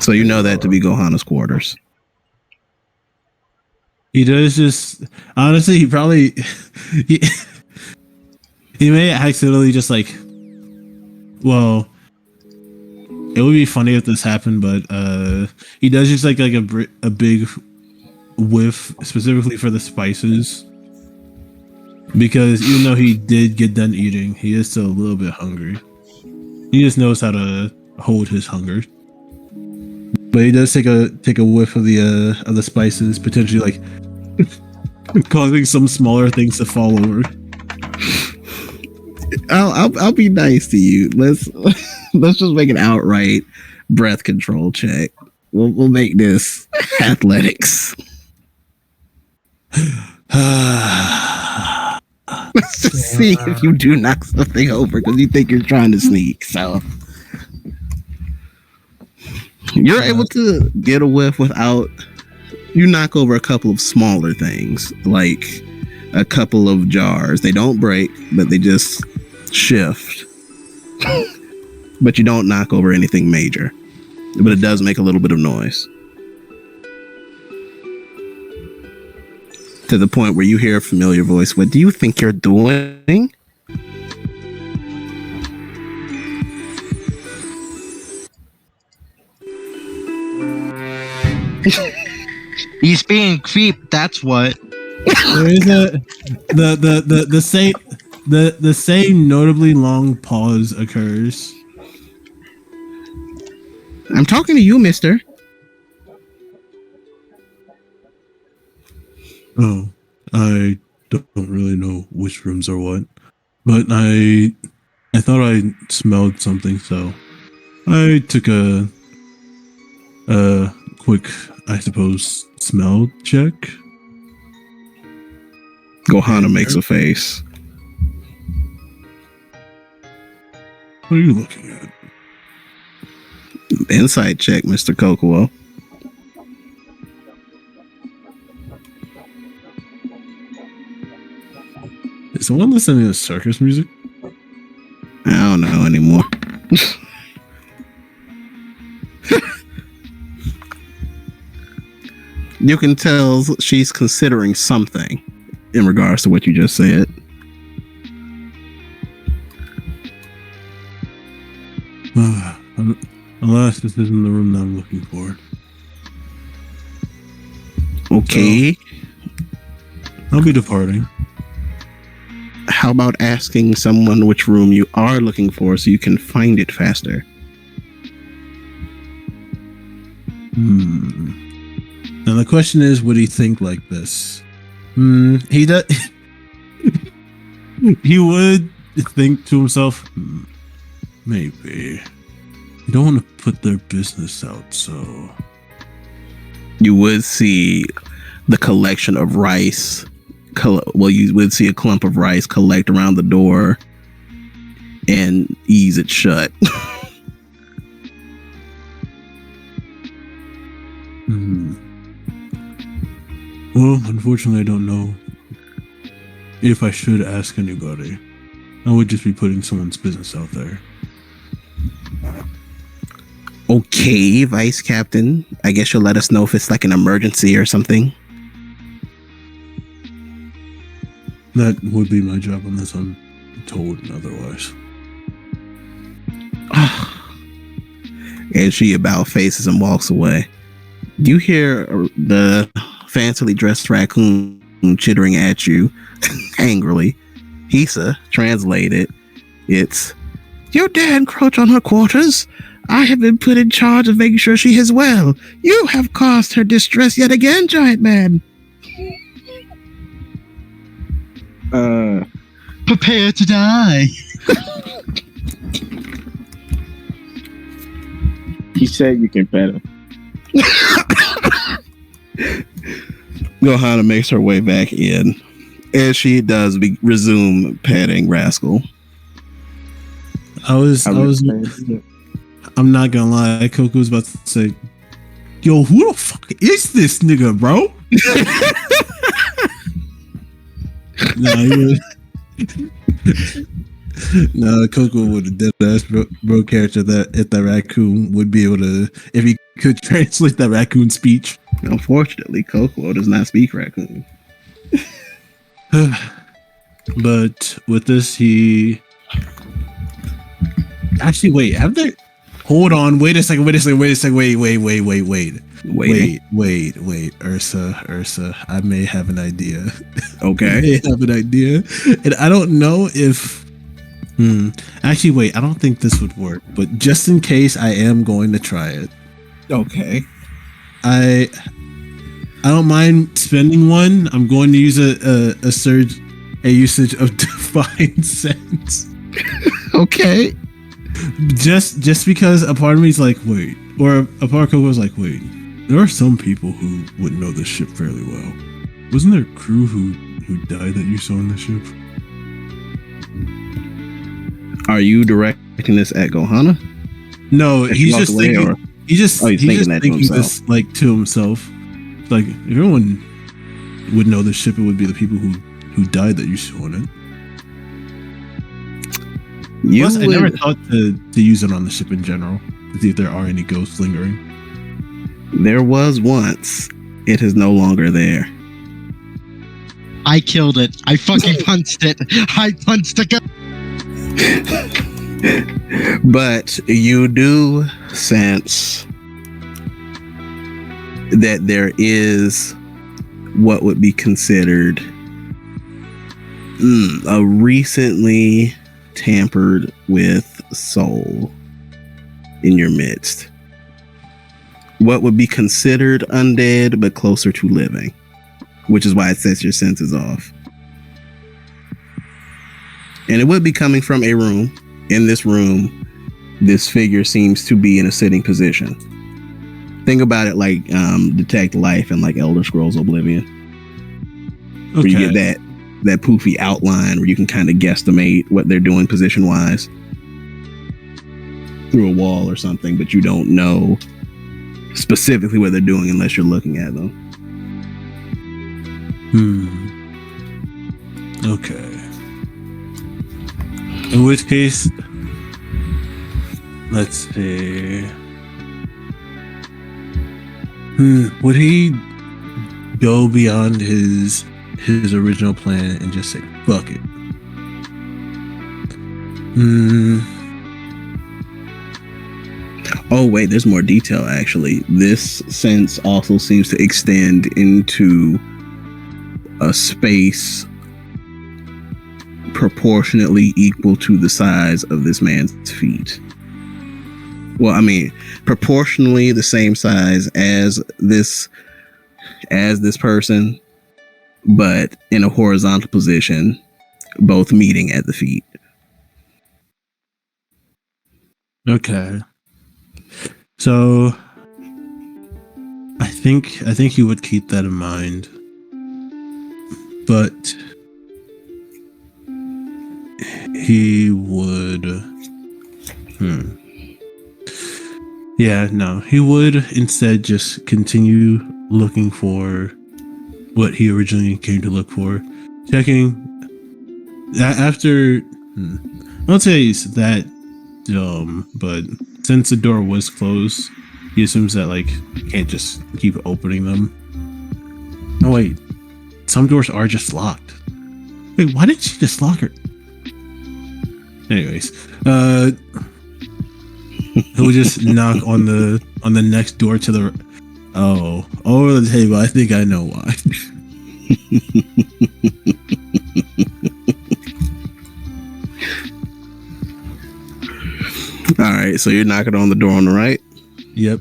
So you know that to be Gohana's quarters. He does just honestly. He probably he may accidentally just like. Well, it would be funny if this happened, but he does just like a big whiff specifically for the spices, because even though he did get done eating, he is still a little bit hungry. He just knows how to hold his hunger. But he does take a whiff of the spices, potentially like causing some smaller things to fall over. I'll be nice to you. Let's just make an outright breath control check. We'll make this athletics. Let's just see if you do knock something over because you think you're trying to sneak. So you're able to get a whiff without. You knock over a couple of smaller things, like a couple of jars. They don't break, but they just shift. But you don't knock over anything major. But it does make a little bit of noise. To the point where you hear a familiar voice. What do you think you're doing? He's being creeped, that's what. There is the same notably long pause occurs. I'm talking to you, mister. Oh, I don't really know which rooms are what, but I thought I smelled something, so I took a quick, I suppose, smell check. Gohana makes a face. What are you looking at? Insight check, Mr. Kokuo. Is someone listening to circus music? I don't know anymore. You can tell she's considering something in regards to what you just said. Alas, this isn't the room that I'm looking for. Okay. So, I'll be departing. How about asking someone which room you are looking for so you can find it faster? Now the question is, would he think like this? He does. He would think to himself, maybe. You don't want to put their business out, so. You would see the collection of rice. Well, you would see a clump of rice collect around the door and ease it shut. Well, unfortunately, I don't know if I should ask anybody. I would just be putting someone's business out there. Okay, Vice Captain. I guess you'll let us know if it's like an emergency or something. That would be my job unless I'm told otherwise. And she about faces and walks away. You hear the fancily dressed raccoon chittering at you angrily. Hisa, translated, It's, "You dare encroach on her quarters. I have been put in charge of making sure she is well. You have caused her distress yet again, Giant Man." Prepare to die. He said you can pet him. Gohanna makes her way back in, as she does resume petting Rascal. I'm not gonna lie, Coco was about to say, "Yo, who the fuck is this nigga, bro?" No, Coco would have dead ass bro character that if that raccoon would be able to, if he could translate that raccoon speech. Unfortunately, Coco does not speak raccoon. But with this, he actually hold on, wait a second, wait, Ursa, I may have an idea. Okay. And I don't know if actually wait, I don't think this would work, but just in case, I am going to try it. Okay. I don't mind spending one. I'm going to use a usage of Divine Sense. Okay. Just because a part of me is like, wait, or a part of Coco was like, wait, there are some people who would know this ship fairly well. Wasn't there a crew who died that you saw on the ship? Are you directing this at Gohanna? No, he's just thinking. He's just thinking this like to himself. Like, if everyone would know the ship, it would be the people who died that you saw on it. Plus, I never thought to use it on the ship in general to see if there are any ghosts lingering. There was once. It is no longer there. I killed it. I fucking punched it. I punched it. But you do sense that there is what would be considered a recently tampered with soul in your midst. What would be considered undead, but closer to living, which is why it sets your senses off. And it would be coming from a room. In this room, this figure seems to be in a sitting position. Think about it like Detect Life and like Elder Scrolls Oblivion. Okay. Where you get that poofy outline where you can kind of guesstimate what they're doing position-wise through a wall or something, but you don't know specifically what they're doing unless you're looking at them. Okay. In which case, let's see. Would he go beyond his original plan and just say, fuck it? Oh, wait, there's more detail, actually. This sense also seems to extend into a space proportionately equal to the size of this man's feet. Well, I mean, proportionally the same size as this person, but in a horizontal position, both meeting at the feet. Okay. So I think he would keep that in mind. But he would yeah, no. He would instead just continue looking for what he originally came to look for. Checking after I don't say he's that dumb, but since the door was closed, he assumes that like you can't just keep opening them. Oh wait, some doors are just locked. Wait, why didn't she just lock her? Anyways, he'll just knock on the next door to the over the table. I think I know why. All right, so you're knocking on the door on the right. Yep.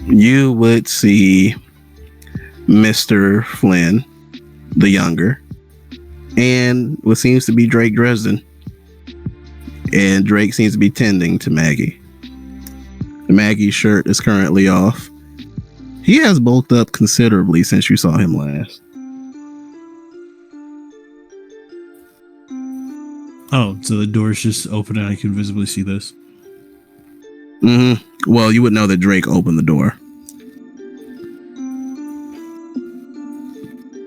You would see Mr. Flynn, the younger, and what seems to be Drake Dresden. And Drake seems to be tending to Maggie. Maggie's shirt is currently off. He has bulked up considerably since you saw him last. Oh, so the door's just open and I can visibly see this. Mm-hmm. Well, you would know that Drake opened the door.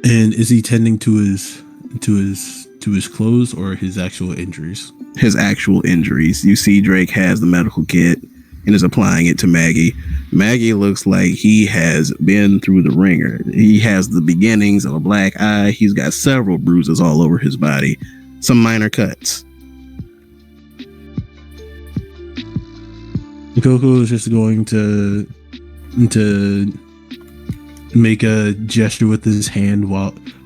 And is he tending to his clothes or his actual injuries? His actual injuries. You see Drake has the medical kit and is applying it to Maggie. Maggie looks like he has been through the ringer. He has the beginnings of a black eye. He's got several bruises all over his body. Some minor cuts. Coco is just going to make a gesture with his hand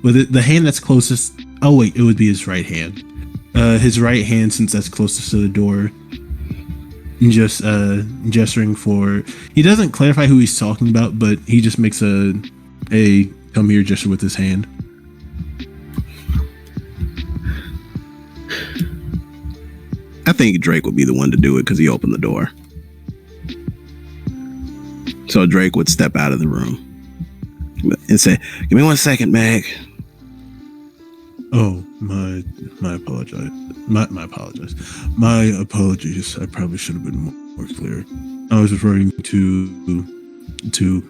the hand that's closest. Oh wait, it would be his right hand. His right hand, since that's closest to the door. Just gesturing for. He doesn't clarify who he's talking about, but he just makes a come here gesture with his hand. I think Drake would be the one to do it because he opened the door. So Drake would step out of the room and say, "Give me 1 second, Mag." Oh, my apologize. My apologies. I probably should have been more clear. I was referring to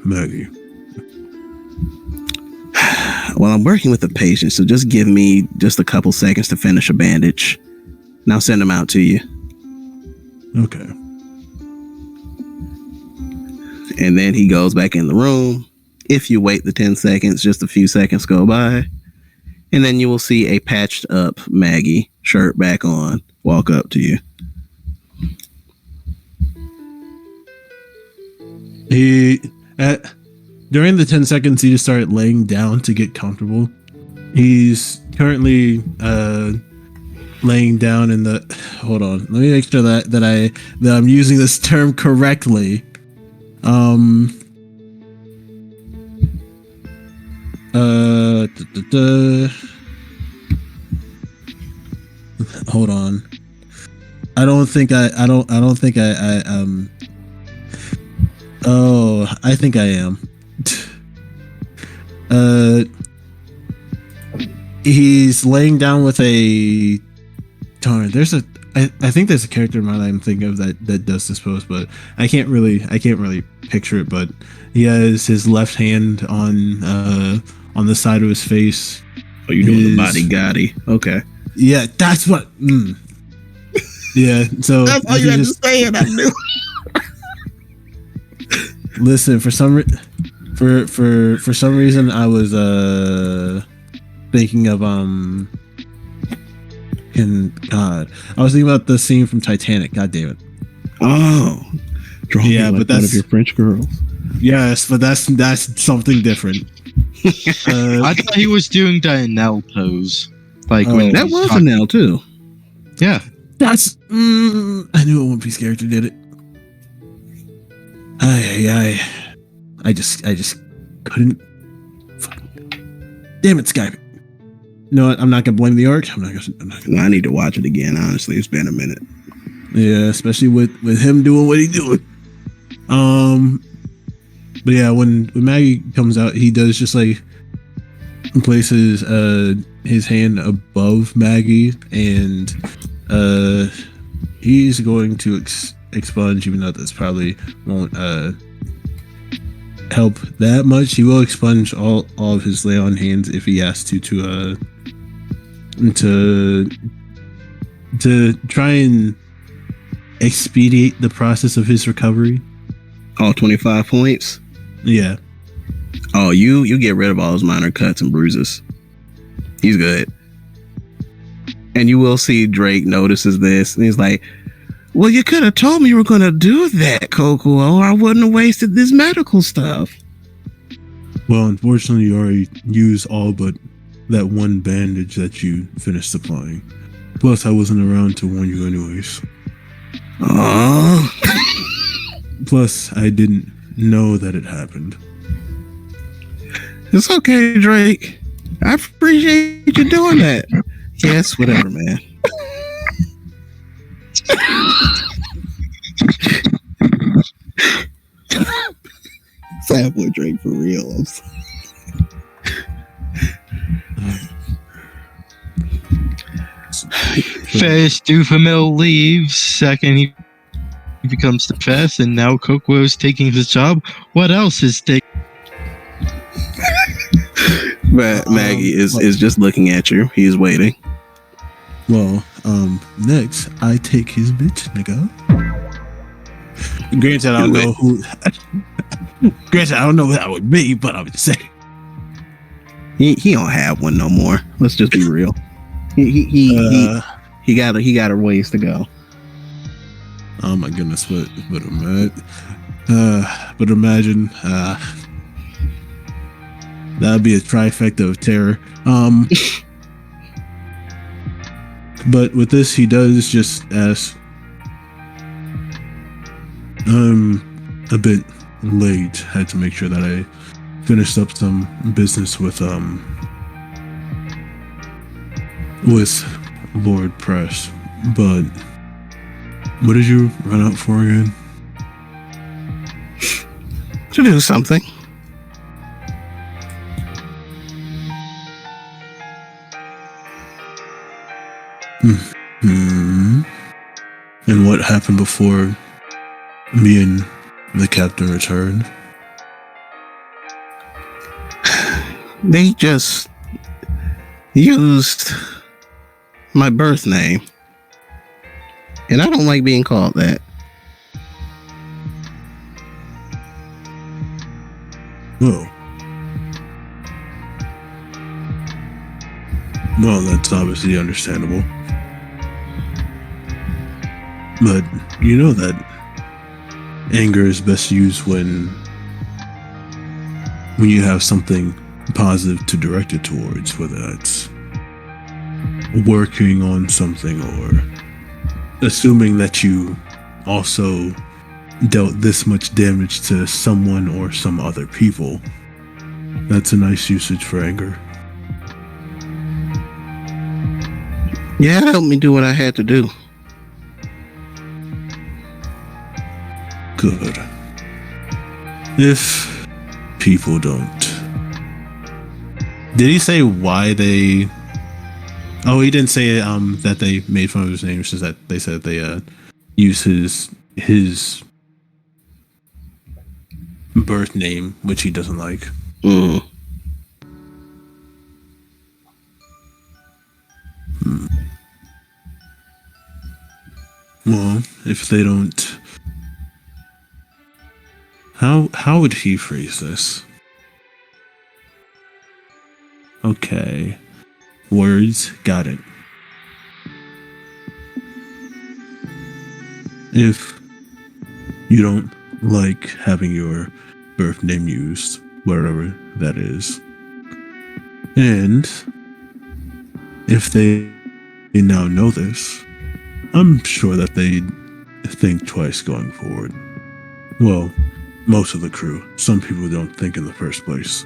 Maggie. Well, I'm working with a patient, so just give me just a couple seconds to finish a bandage, and I'll send them out to you. Okay. And then he goes back in the room. If you wait the 10 seconds, just a few seconds go by. And then you will see a patched up Maggie, shirt back on, walk up to you. During the 10 seconds, he just started laying down to get comfortable. He's currently laying down in the. Hold on, let me make sure that I'm using this term correctly. Hold on. I think I am. He's laying down with a darn. I think there's a character in mind I'm thinking of that does this pose, but I can't really picture it. But he has his left hand on the side of his face. Oh, you're doing the body Gotti. Okay. Yeah, that's what. Yeah, so that's all you had to say, and I knew. Listen, for some reason, I was thinking of I was thinking about the scene from Titanic. God damn it! Oh, yeah, like but that's one of your French girls. Yes, but that's something different. I thought he was doing the Nell pose, like when that was a Nell too. Yeah, that's. I knew a One Piece character did it. I just couldn't. Damn it, Skype. No, I'm not gonna blame the art. I'm not gonna. I need to watch it again. Honestly, it's been a minute. Yeah, especially with him doing what he's doing. But yeah, when Maggie comes out, he does just like places his hand above Maggie, and he's going to expunge, even though this probably won't help that much. He will expunge all of his lay on hands if he has to try and expedite the process of his recovery. All 25 points. Yeah. Oh, you get rid of all those minor cuts and bruises. He's good. And you will see Drake notices this, and he's like, "Well, you could have told me you were going to do that, Coco, or I wouldn't have wasted this medical stuff." Well, unfortunately, you already used all but that one bandage that you finished supplying. Plus, I wasn't around to warn you anyways. Oh. Plus, I didn't know that it happened. It's okay, Drake. I appreciate you doing that. Yes, whatever, man. Sad boy Drake for real. I'm sorry. First, Dufamil leaves. Second, he becomes the best, and now Koko's taking his job. What else is taking? But Maggie is just looking at you. He's waiting. Well, next, I take his bitch, nigga. Granted, I don't know who. Granted, I don't know who that would be, but I would say he don't have one no more. Let's just be real. He got a ways to go. Oh my goodness, but imagine that'd be a trifecta of terror. But with this, he does just ask, I'm a bit late. Had to make sure that I finished up some business with Lord Press. But what did you run out for again? To do something. And what happened before me and the captain returned? They just used my birth name. And I don't like being called that. Oh. Well, that's obviously understandable. But you know that anger is best used when you have something positive to direct it towards, whether that's working on something or assuming that you also dealt this much damage to someone or some other people. That's a nice usage for anger. Yeah, it helped me do what I had to do. Good. If people don't. Did he say why they... Oh, he didn't say that they made fun of his name. It's just that they said they use his birth name, which he doesn't like. Well, if they don't... How would he phrase this? Okay. Words, got it. If you don't like having your birth name used, wherever that is, and if they now know this, I'm sure that they'd think twice going forward. Well, most of the crew. Some people don't think in the first place.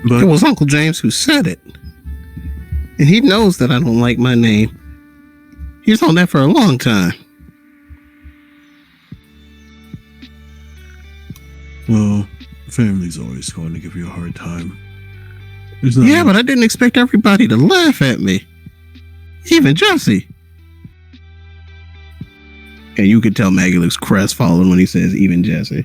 But it was Uncle James who said it. And he knows that I don't like my name. He's known that for a long time. Well, family's always going to give you a hard time. Yeah, but I didn't expect everybody to laugh at me. Even Jesse. And you could tell Maggie looks crestfallen when he says even Jesse.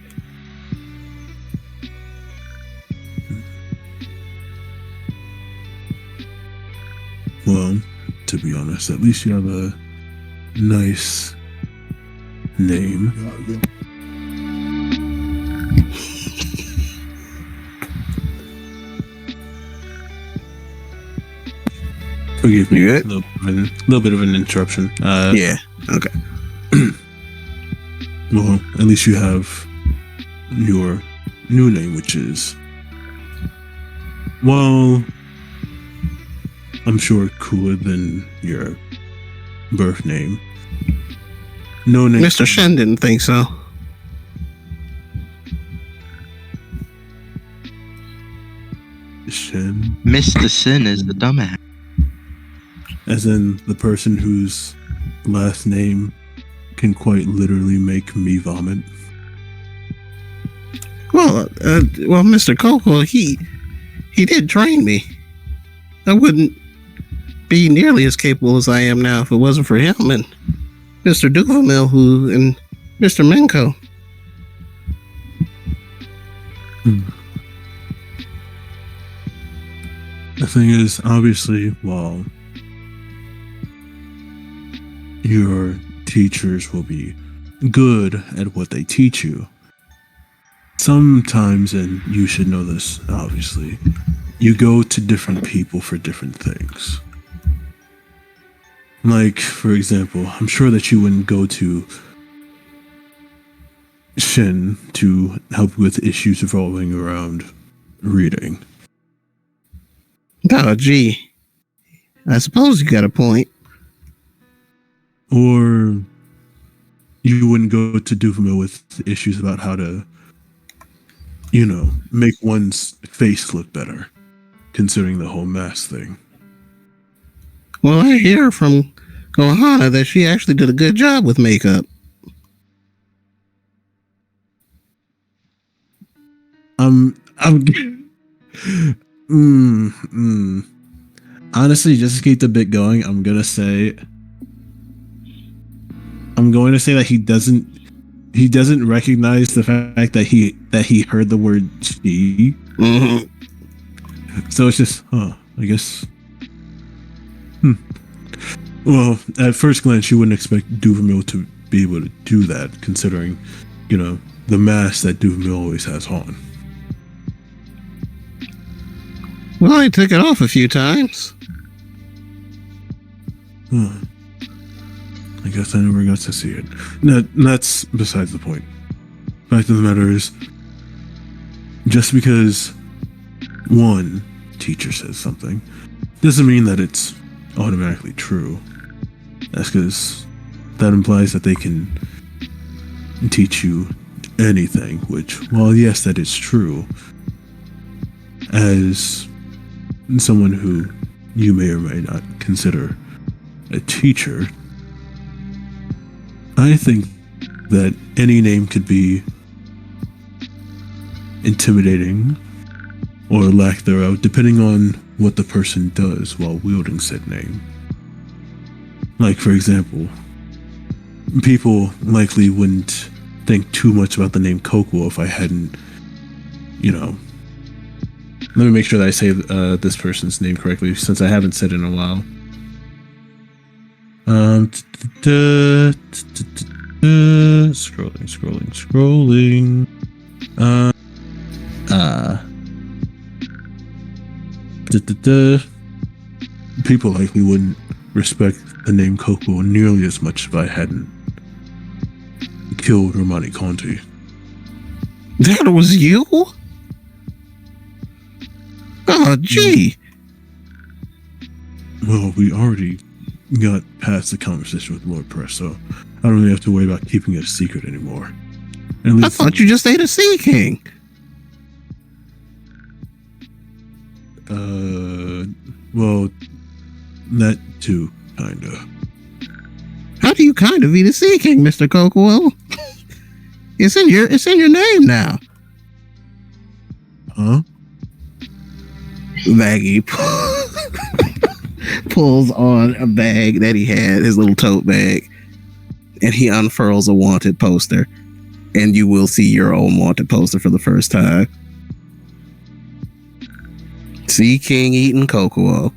Well, to be honest, at least you have a nice name. Forgive me, a little bit of an interruption. Yeah, okay. Well, at least you have your new name, which is... Well... I'm sure, cooler than your birth name. No name. Mr. Shen didn't think so. Shen? Mr. Sin is the dumbass. As in the person whose last name can quite literally make me vomit. Well, Mr. Coco, he did train me. I wouldn't be nearly as capable as I am now if it wasn't for him and Mr. Duvermill and Mr. Menko. The thing is, obviously, while your teachers will be good at what they teach you, sometimes, and you should know this, obviously, you go to different people for different things. Like, for example, I'm sure that you wouldn't go to Shen to help with issues revolving around reading. Oh, gee. I suppose you got a point. Or you wouldn't go to Duvermill with issues about how to, make one's face look better, considering the whole mask thing. Well, I hear from Gohana that she actually did a good job with makeup. Honestly, just to keep the bit going, I'm going to say that he doesn't recognize the fact that he heard the word she. Mm-hmm. So it's just, I guess. Well, at first glance, you wouldn't expect Duvermill to be able to do that, considering, the mask that Duvermill always has on. Well, I took it off a few times. I guess I never got to see it. That's besides the point. Fact of the matter is, just because one teacher says something doesn't mean that it's automatically true. That's because that implies that they can teach you anything, which, while yes, that is true, as someone who you may or may not consider a teacher, I think that any name could be intimidating or lack thereof, depending on what the person does while wielding said name. Like, for example, people likely wouldn't think too much about the name Kokuo if I hadn't, let me make sure that I say this person's name correctly, since I haven't said it in a while. Scrolling. People likely wouldn't respect the name Kokuo nearly as much if I hadn't killed Romani Conti. That was you? Oh, gee. Well, we already got past the conversation with Lord Press, so I don't really have to worry about keeping it a secret anymore. At least, I thought you just ate a Sea King. Well, that too, kinda. How do you kind of eat a Sea King, Mr. Kokuo? It's in your name now. Huh? Maggie pulls on a bag that he had, his little tote bag, and he unfurls a wanted poster, and you will see your own wanted poster for the first time. Sea King eating Kokuo.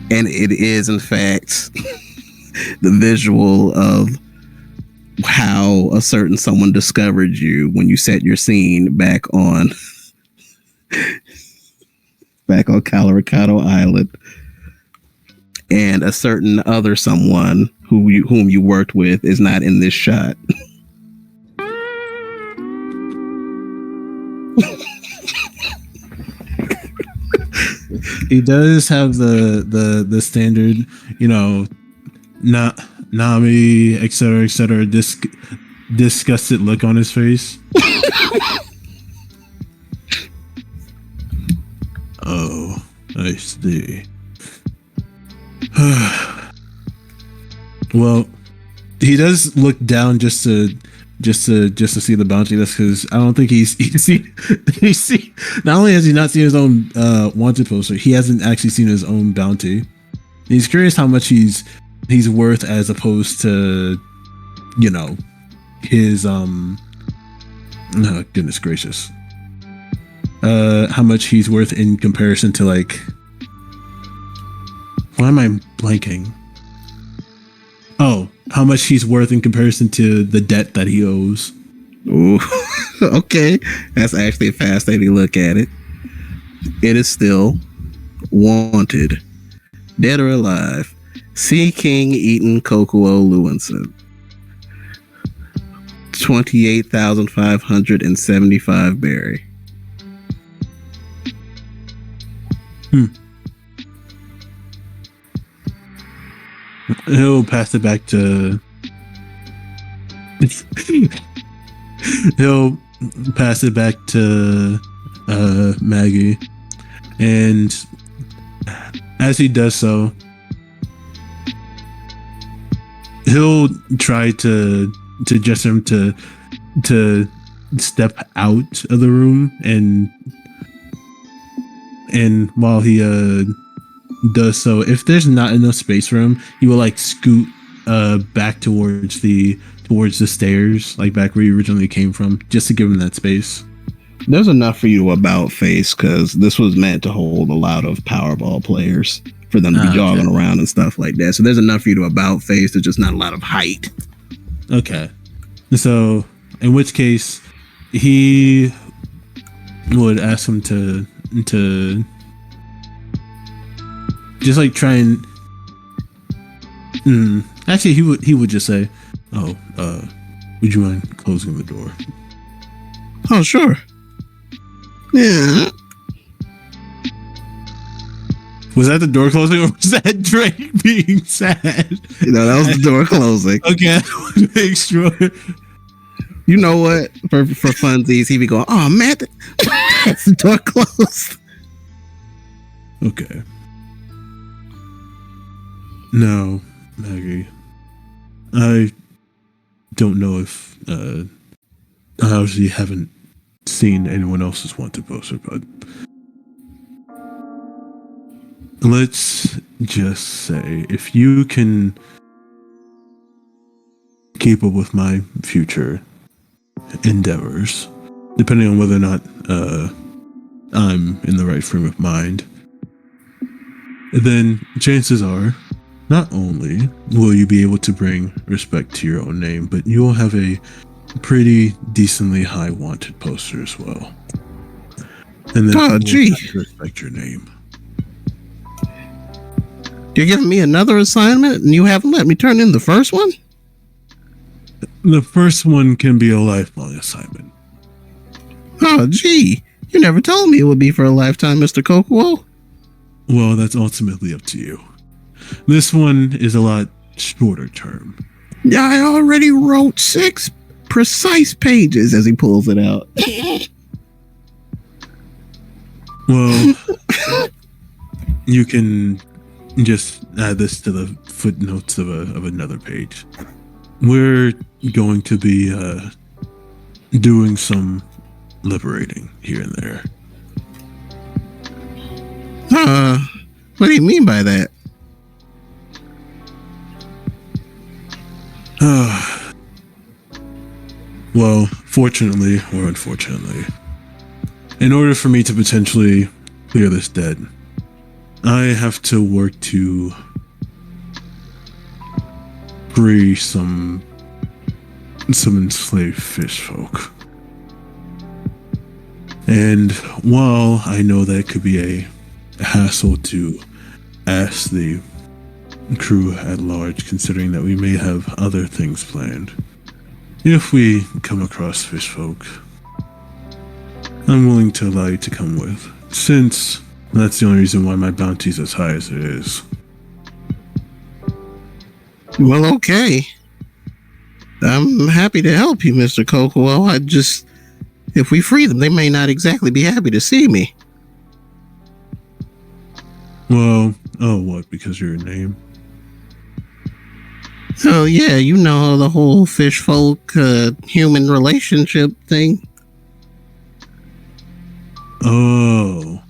And it is, in fact, the visual of how a certain someone discovered you when you set your scene back on Kalarikado Island, and a certain other someone whom you worked with is not in this shot. he does have the standard, you know, not Nami, etc., disgusted look on his face. Oh, I see. Well, he does look down just to see the bounty. That's because I don't think he's seen. Not only has he not seen his own wanted poster, he hasn't actually seen his own bounty. He's curious how much he's worth as opposed to, you know, his oh, goodness gracious, how much he's worth in comparison to, like, why am I blanking? Oh, how much he's worth in comparison to the debt that he owes. Ooh, okay. That's actually a fascinating look at it. It is still wanted, dead or alive, Sea King Eaton Kokuo Lewinson. 28,575 berry. He'll pass it back to. He'll pass it back to Maggie, and as he does so, he'll try to gesture him to step out of the room, and while he does so, if there's not enough space for him, he will like scoot back towards the stairs, like back where he originally came from, just to give him that space. There's enough for you to about face, because this was meant to hold a lot of Powerball players for them to be jogging around and stuff like that. So there's enough for you to about face. There's just not a lot of height. Okay. So in which case he would ask him to just like try and actually he would just say, "Oh, would you mind closing the door?" Oh, sure. Yeah. Was that the door closing, or was that Drake being sad? No, that was the door closing. Okay, make sure. You know what? For funsies, he'd be going, "Oh man, that's the door closed." Okay. No, Maggie. I don't know if I obviously haven't seen anyone else's wanted poster, but let's just say if you can keep up with my future endeavors, depending on whether or not I'm in the right frame of mind, then chances are not only will you be able to bring respect to your own name, but you will have a pretty decently high wanted poster as well. And then respect your name. You're giving me another assignment and you haven't let me turn in the first one? The first one can be a lifelong assignment. Oh, gee. You never told me it would be for a lifetime, Mr. Kokuo. Well, that's ultimately up to you. This one is a lot shorter term. Yeah, I already wrote 6 precise pages as he pulls it out. Well, you can just add this to the footnotes of another page. We're going to be doing some liberating here and there. What do you mean by that? Well, fortunately or unfortunately, in order for me to potentially clear this debt, I have to work to free some enslaved fish folk. And while I know that could be a hassle to ask the crew at large, considering that we may have other things planned, if we come across fish folk, I'm willing to allow you to come with, since That's the only reason why my bounty's as high as it is. Well, okay. I'm happy to help you, Mr. Kokuo. If we free them, they may not exactly be happy to see me. Well, oh, what? Because of your name? Oh, yeah, you know the whole fish folk human relationship thing. Oh.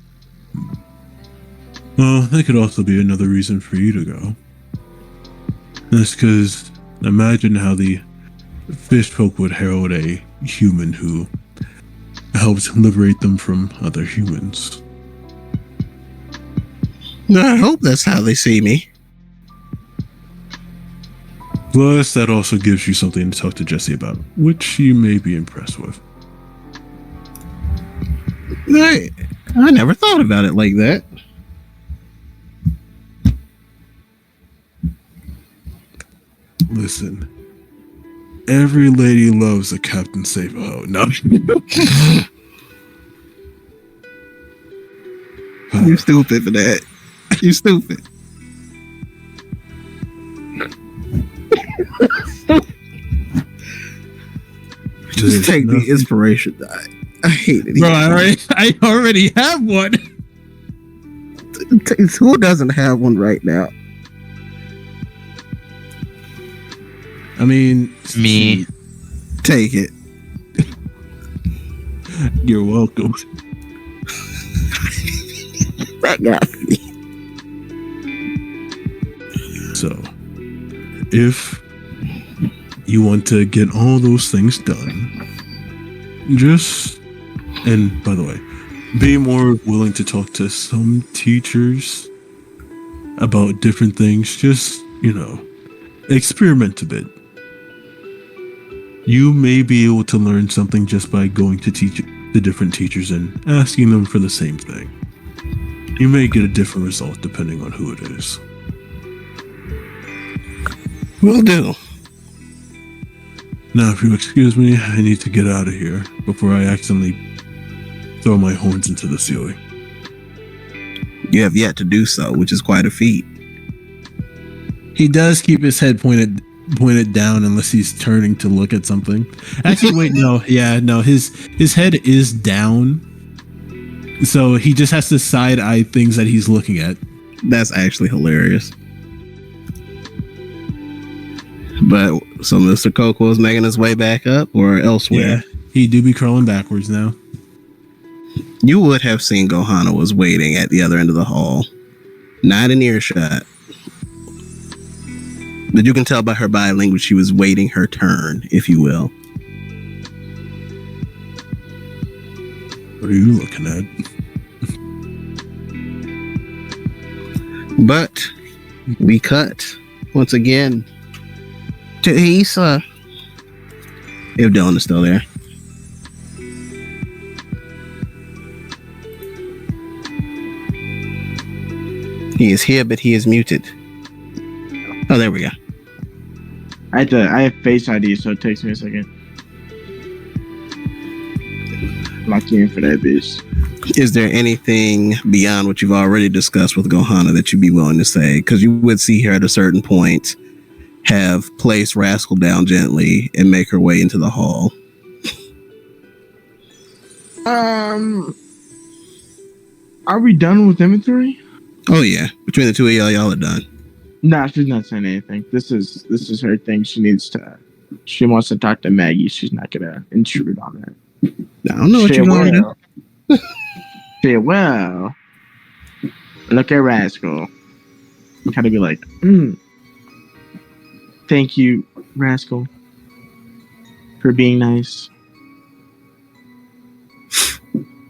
Well, that could also be another reason for you to go. That's because imagine how the fish folk would herald a human who helps liberate them from other humans. I hope that's how they see me. Plus, that also gives you something to talk to Jesse about, which you may be impressed with. I never thought about it like that. Listen, every lady loves a Captain Save-A-Ho. No. You stupid for that. You stupid. Just take the inspiration. I hate it. Bro, I already have one. Who doesn't have one right now? I mean, Me. Take it. You're welcome. That got me. So, if you want to get all those things done, and by the way, be more willing to talk to some teachers about different things. Just, experiment a bit. You may be able to learn something just by going to the different teachers and asking them for the same thing. You may get a different result depending on who it is. Will do. Now, if you excuse me, I need to get out of here before I accidentally throw my horns into the ceiling. You have yet to do so, which is quite a feat. He does keep his head pointed down unless he's turning to look at something. Actually, wait, no. Yeah, no, his head is down. So he just has to side eye things that he's looking at. That's actually hilarious. But so Mr. Kokuo is making his way back up or elsewhere? Yeah, he do be crawling backwards now. You would have seen Gohana was waiting at the other end of the hall. Not in earshot. But you can tell by her body language she was waiting her turn, if you will. What are you looking at? But we cut once again to Issa. If Dylan is still there. He is here, but he is muted. Oh, there we go. I have Face ID, so it takes me a second. Lock you in for that bitch. Is there anything beyond what you've already discussed with Gohana that you'd be willing to say? Because you would see her at a certain point have placed Rascal down gently and make her way into the hall. Are we done with inventory? Oh yeah, between the two of y'all are done. Nah, she's not saying anything. This is her thing. She wants to talk to Maggie. She's not gonna intrude on that. I don't know what you're going to do. Farewell. Look at Rascal. Kind of be like, thank you, Rascal, for being nice.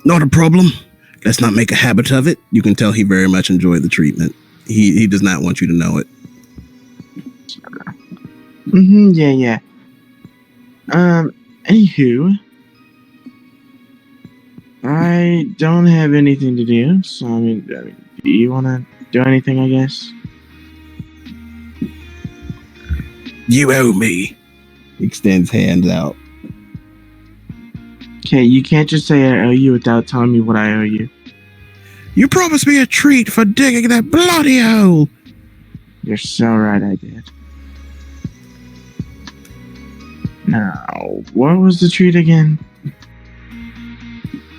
Not a problem. Let's not make a habit of it. You can tell he very much enjoyed the treatment. He does not want you to know it. Yeah. Anywho, I don't have anything to do, so I mean, do you want to do anything, I guess? You owe me. He extends hands out. Okay, you can't just say I owe you without telling me what I owe you. You promised me a treat for digging that bloody hole. You're so right, I did. Now, what was the treat again?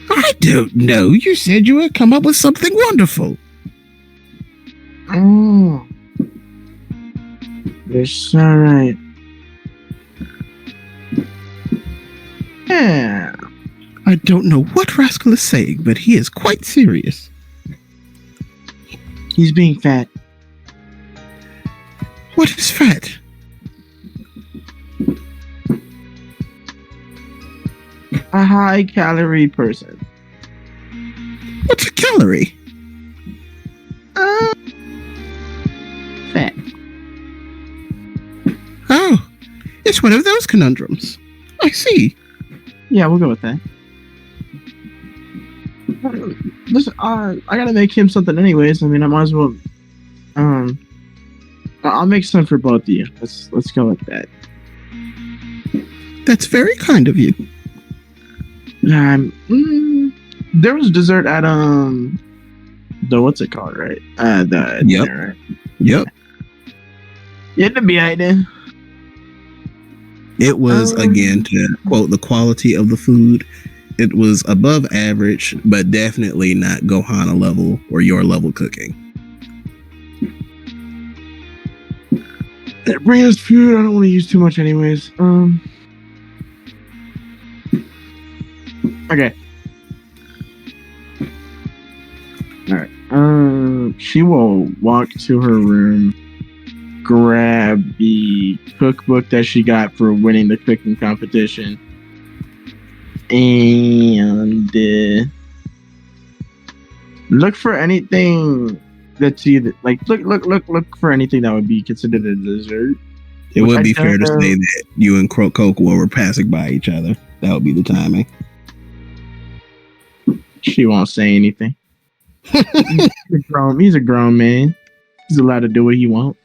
I don't know. You said you would come up with something wonderful. Oh. You're so right. Yeah. I don't know what Rascal is saying, but he is quite serious. He's being fat. What is fat? A high-calorie person. What's a calorie? Fat. Oh, it's one of those conundrums. I see. Yeah, we'll go with that. Listen, I gotta make him something anyways. I mean, I might as well. I'll make some for both of you. Let's go with that. That's very kind of you. There was dessert at the what's it called, right? The Yep. dinner, right? Yep. Yeah, to be right there. It was, again, to quote the quality of the food, it was above average, but definitely not Gohana level or your level cooking. That brand food, I don't want to use too much anyways. Okay. Alright. She will walk to her room, grab the cookbook that she got for winning the cooking competition, and look for anything that's either like look for anything that would be considered a dessert. It would be fair to say that you and Coco were passing by each other. That would be the timing. She won't say anything. He's a grown man. He's allowed to do what he wants.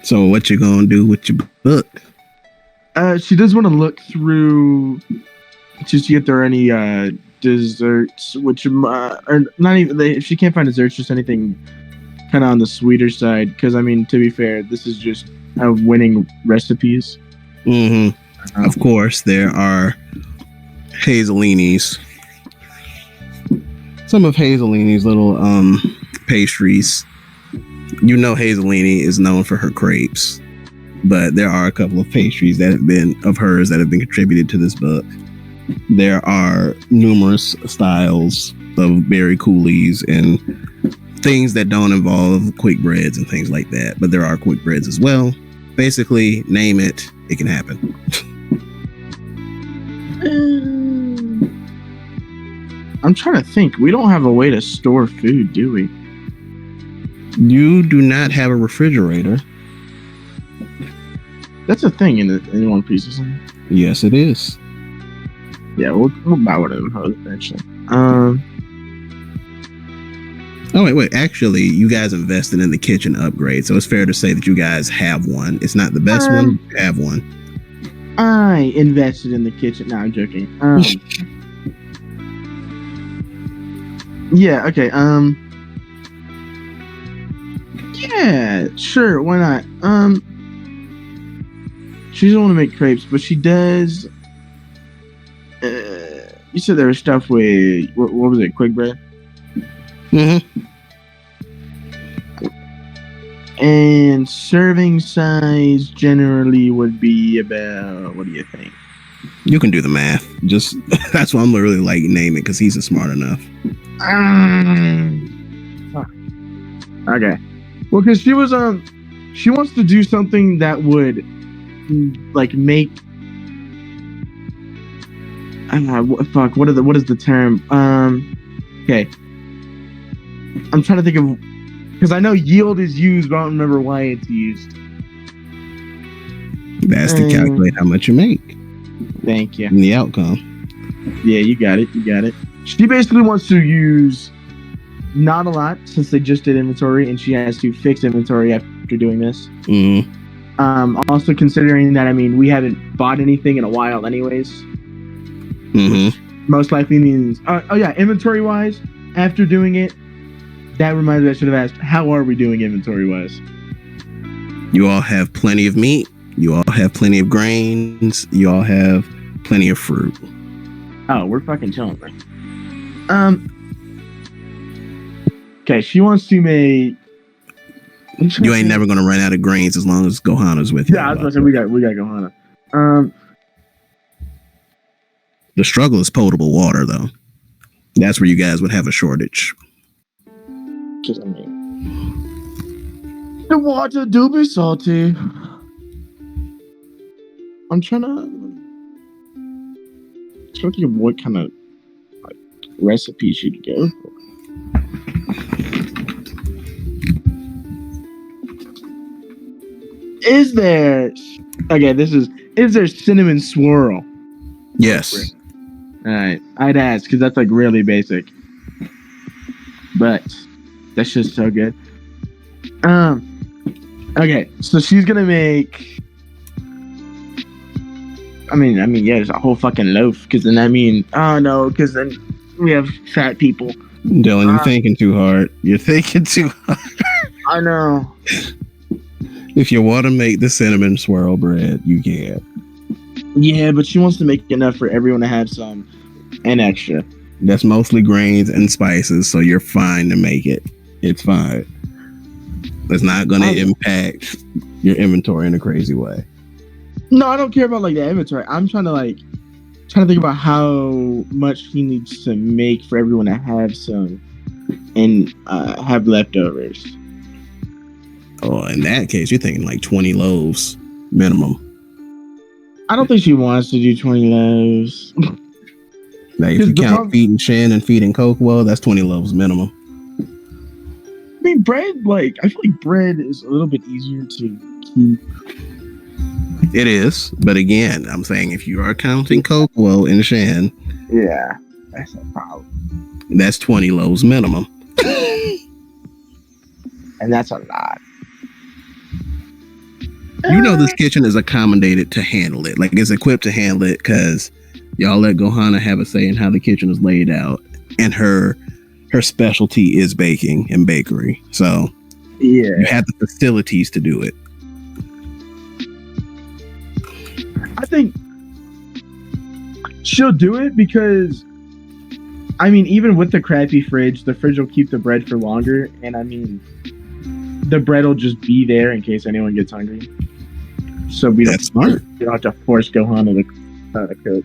So what you gonna do with your book? She does want to look through to see if there are any desserts, which are not even. If she can't find desserts, just anything kind of on the sweeter side. Because I mean, to be fair, this is just winning recipes. Mm-hmm. Of course, there are Hazelini's. Some of Hazelini's little pastries. You know, Hazelini is known for her crepes, but there are a couple of pastries that have been of hers that have been contributed to this book. There are numerous styles of berry coulis and things that don't involve quick breads and things like that, but there are quick breads as well. Basically, name it, it can happen. I'm trying to think. We don't have a way to store food, do we? You do not have a refrigerator. That's a thing in One Piece, isn't it? Yes, it is. Yeah, we'll buy one of them eventually. Oh, wait. Actually, you guys invested in the kitchen upgrade, so it's fair to say that you guys have one. It's not the best one, but you have one. I invested in the kitchen. No, I'm joking. Yeah, okay. Yeah, sure, why not? She doesn't want to make crepes, but she does. You said there was stuff with what was it? Quick bread. Mm-hmm. And serving size generally would be about. What do you think? You can do the math. Just that's why I'm really like naming because he's smart enough. Okay. Well, because she was she wants to do something that would like make what is the term? Okay. I'm trying to think of because I know yield is used, but I don't remember why it's used. That's to calculate how much you make. Thank you. And the outcome. Yeah, you got it. She basically wants to use not a lot since they just did inventory, and she has to fix inventory after doing this. Mm-hmm. Also considering that, I mean, we haven't bought anything in a while anyways. Mm-hmm. most likely means. Oh yeah, inventory wise. After doing it, that reminds me. I should have asked, how are we doing inventory wise? You all have plenty of meat. You all have plenty of grains. You all have plenty of fruit. Oh, we're fucking chilling, man. Okay, she wants to make. You ain't never gonna run out of grains as long as Gohana's with you. Yeah, I was gonna say we got Gohana. The struggle is potable water, though. That's where you guys would have a shortage. Just, I mean, the water do be salty. I'm trying to think of what kind of recipe she'd go for. Is there cinnamon swirl? Yes. All right, I'd ask because that's like really basic, but that's just so good. Okay, so she's gonna make. I mean, yeah, it's a whole fucking loaf. Because then because then we have fat people. Dylan, you're thinking too hard. You're thinking too hard. I know. If you want to make the cinnamon swirl bread, you can. Yeah, but she wants to make enough for everyone to have some and extra. That's mostly grains and spices, so you're fine to make it. It's fine. It's not going to impact your inventory in a crazy way. No, I don't care about like the inventory. I'm trying to think about how much he needs to make for everyone to have some and have leftovers. Oh, in that case, you're thinking like 20 loaves minimum. I don't think she wants to do 20 loaves. Now, if you count feeding Shen and feeding Kokwell, that's 20 loaves minimum. I mean, bread, I feel like bread is a little bit easier to keep. It is, but again, I'm saying if you are counting Kokwell and Shen, yeah, that's a problem. That's 20 loaves minimum. And that's a lot. You know this kitchen is accommodated to handle it. Like, it's equipped to handle it because y'all let Gohana have a say in how the kitchen is laid out. And her specialty is baking and bakery. So yeah, you have the facilities to do it. I think she'll do it because, I mean, even with the crappy fridge, the fridge will keep the bread for longer. And I mean, the bread will just be there in case anyone gets hungry. So That's smart. You don't have to force Gohana to cook.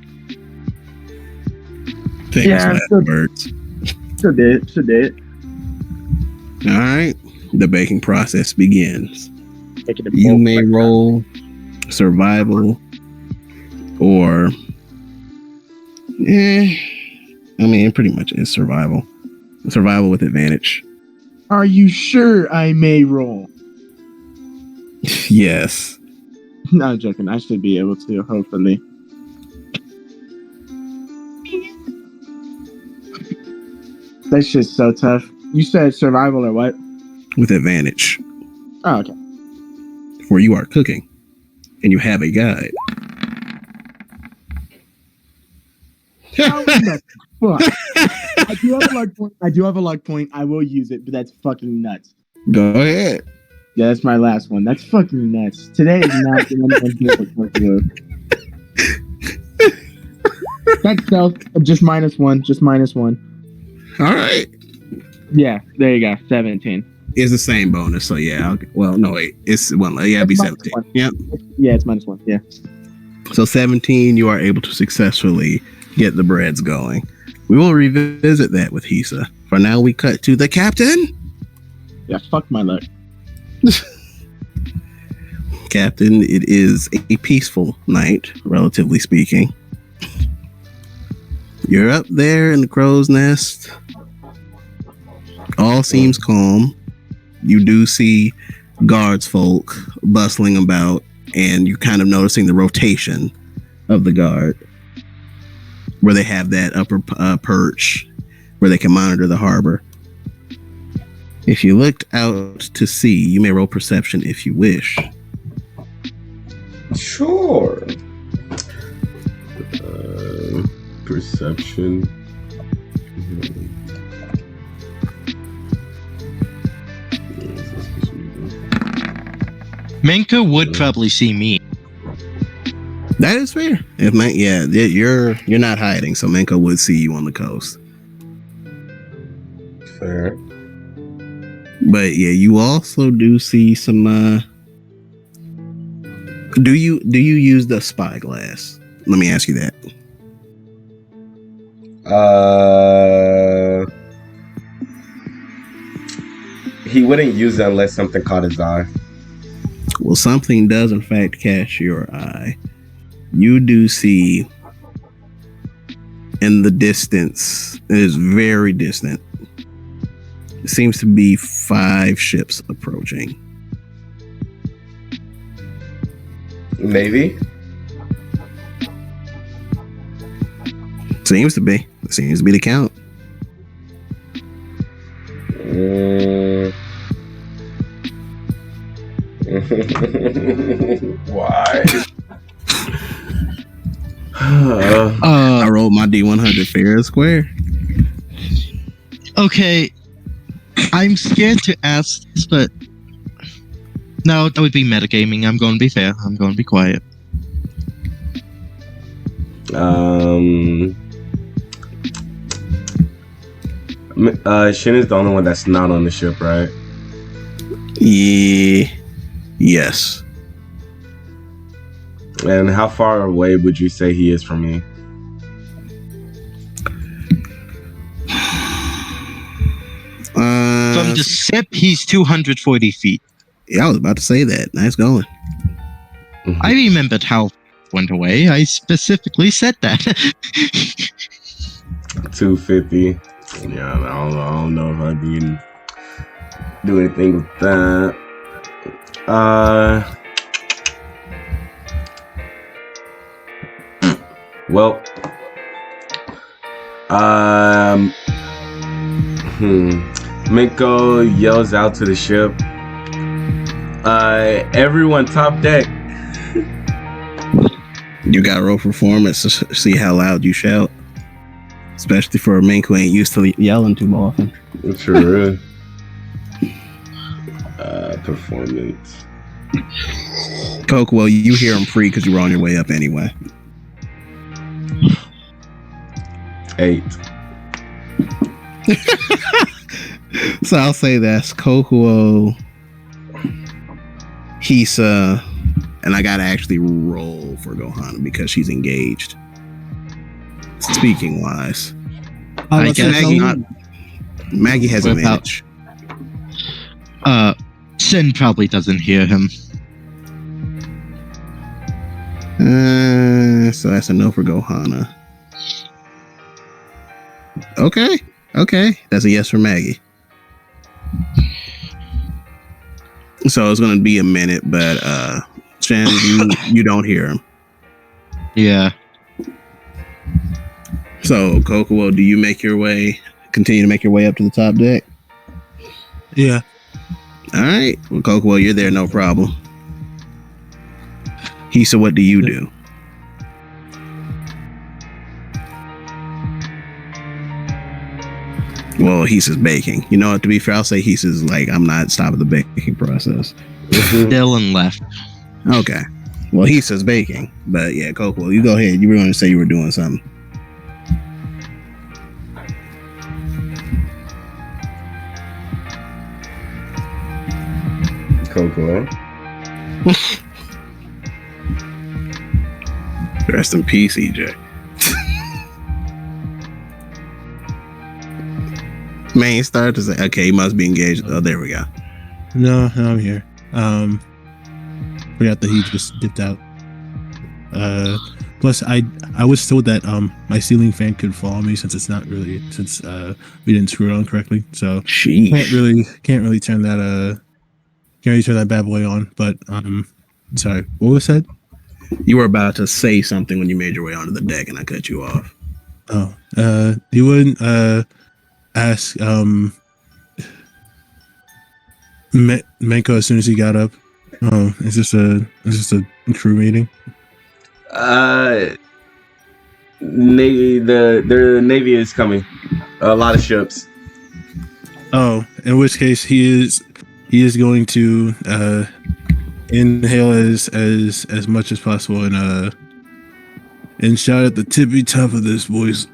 Famous last words. Should did. All right. The baking process begins. Making it You bulk may roll survival or I mean, it pretty much is survival. Survival with advantage. Are you sure I may roll? Yes. No, I'm joking. I should be able to, hopefully. That's just so tough. You said survival or what? With advantage. Oh, okay. For you are cooking. And you have a guide. Fuck. I do have a luck point. I will use it, but that's fucking nuts. Go ahead. Yeah, that's my last one. That's fucking nuts. Today is not the one. That's stealth. Just -1. Just -1. All right. Yeah, there you go. 17. It's the same bonus, so yeah. Well, no, wait. It's one. Yeah, it'd be 17. Yep. Yeah, it's -1. Yeah. So 17, you are able to successfully get the breads going. We will revisit that with Hisa. For now, we cut to the captain. Yeah, fuck my luck. Captain, it is a peaceful night, relatively speaking. You're up there in the crow's nest. All seems calm. You do see guards folk bustling about, and you're kind of noticing the rotation of the guard, where they have that upper perch where they can monitor the harbor. If you looked out to sea, you may roll perception if you wish. Sure. Perception. Menko would probably see me. That is fair. If you're not hiding, so Menko would see you on the coast. Fair. But yeah, you also do see some. Do you use the spyglass? Let me ask you that. He wouldn't use it unless something caught his eye. Well, something does in fact catch your eye. You do see in the distance, it is very distant. It seems to be 5 ships approaching. Navy? Seems to be. It seems to be the count. Why? I rolled my D100 fair and square. Okay, I'm scared to ask this, but no, that would be metagaming. I'm going to be fair. I'm going to be quiet. Shin is the only one that's not on the ship, right? Yeah. Yes. And how far away would you say he is from me? From the ship, he's 240 feet. Yeah, I was about to say that. Nice going. I remembered how it went away. I specifically said that. 250. Yeah, I don't know if I can do anything with that. Well, Minko yells out to the ship. Everyone top deck. You got to roll performance to see how loud you shout. Especially for a mink who ain't used to yelling too often. Sure. Performance. Coke, well, you hear him free because you were on your way up anyway. 8. So I'll say that's Kokuo, Hisa, and I gotta actually roll for Gohana because she's engaged. Speaking wise, I guess Maggie has an Without- advantage. Shin probably doesn't hear him. So that's a no for Gohana. Okay, that's a yes for Maggie. So it's gonna be a minute, but Shan, you don't hear him. Yeah. So Kokuo, do you continue to make your way up to the top deck? Yeah. All right. Well, Kokuo, you're there, no problem. Hisa, what do you do? Well, Hisa's baking. You know what? To be fair, I'll say Hisa's like, I'm not stopping the baking process. Dylan left. Okay. Well, Hisa's baking. But yeah, Kokuo, you go ahead. You were going to say you were doing something. Coco. Rest in peace, EJ. Man, he started to say, okay, he must be engaged. Oh, there we go. No, I'm here. Forgot that he just dipped out. Plus, I was told that my ceiling fan could follow me since we didn't screw it on correctly. So Sheesh. can't really turn that bad boy on. But sorry, what was said? You were about to say something when you made your way onto the deck, and I cut you off. Oh, you wouldn't ask Menko as soon as he got up. Oh, is this a crew meeting? the Navy is coming. A lot of ships. Oh, in which case he is going to inhale as much as possible and shout at the tippy top of this voice.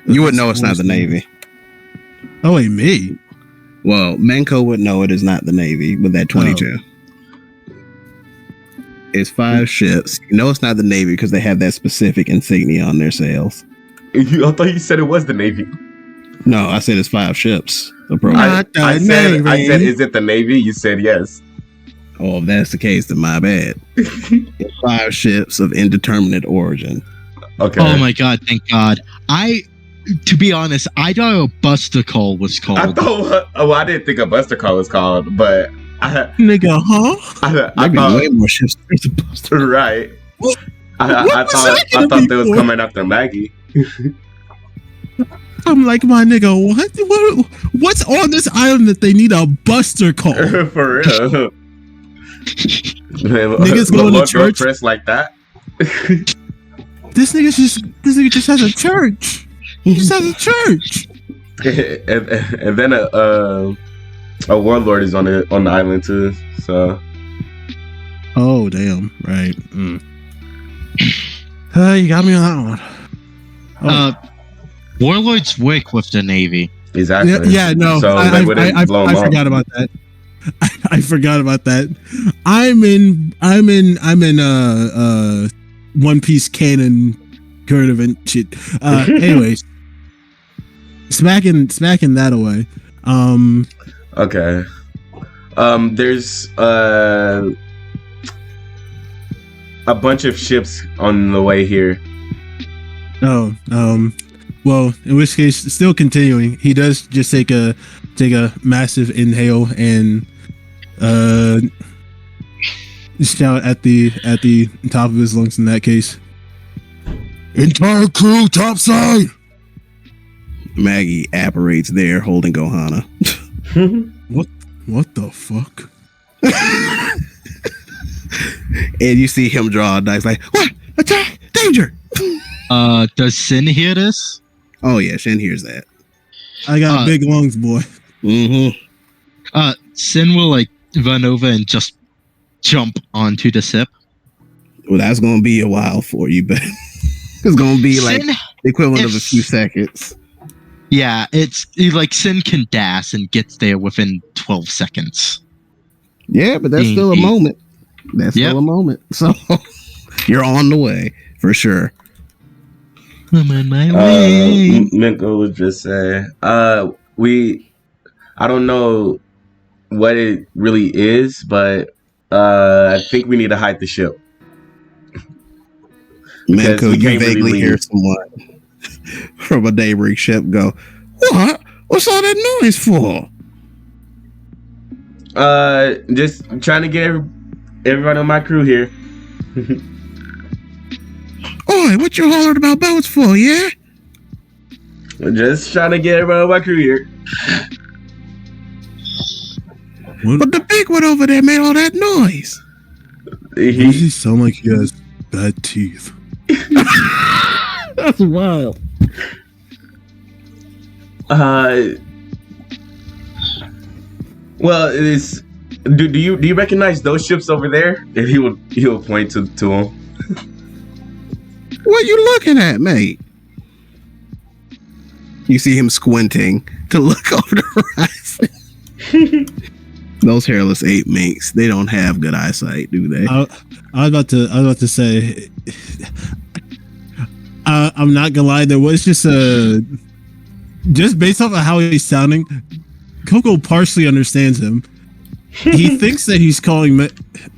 You would know it's not the Navy. Oh, wait, me? Well, Manco would know it is not the Navy with that 22. It's 5 ships. You know it's not the Navy because they have that specific insignia on their sails. I thought you said it was the Navy. No, I said it's 5 ships. I said, is it the Navy? You said yes. Oh, if that's the case, then my bad. It's 5 ships of indeterminate origin. Okay. Oh my god, thank God. To be honest, I thought a Buster Call was called. I didn't think a Buster Call was called, but nigga, huh? I thought way more ships than Buster. Right. I thought they was coming after Maggie. I'm like, my nigga, what's on this island that they need a Buster Call? For real. Niggas going to church press like that. This nigga just has a church. He just has a church. and then a warlord is on the island too. So. Oh damn! Right. You got me on that one. Warlords work with the Navy. Exactly. Yeah. No. So I forgot about that. I forgot about that. I'm in One Piece canon current event shit. Anyways, smacking that away. Okay. There's a bunch of ships on the way here. Oh. Well, in which case, still continuing, he does just take a massive inhale and shout at the top of his lungs. In that case, entire crew topside. Maggie apparates there, holding Gohana. What the fuck? And you see him draw a dice like, what? Attack! Danger! Does Sin hear this? Oh yeah, Shin hears that. I got big lungs, boy. Mm-hmm. Sin will like run over and just jump onto the ship. Well, that's gonna be a while for you, but it's gonna be like the equivalent of a few seconds. Yeah, it's like Sin can dash and gets there within 12 seconds. Yeah, but that's still a moment. That's still a moment. So you're on the way for sure. I'm on my way. Minko would just say, I don't know what it really is, but I think we need to hide the ship. Minko, you vaguely hear someone from a neighboring ship go, what? What's all that noise for? Just trying to get everyone on my crew here. Oi, what you hollering about boats for, yeah? Just trying to get everyone on my crew here. But the big one over there made all that noise. Does he sound like he has bad teeth? That's wild. Well, it is. Do you recognize those ships over there? And he will point to them. What you looking at, mate? You see him squinting to look over the horizon. Those hairless ape minks, they don't have good eyesight, do they? I was about to say, I'm not gonna lie, there was just based off of how he's sounding, Coco partially understands him. He thinks that he's calling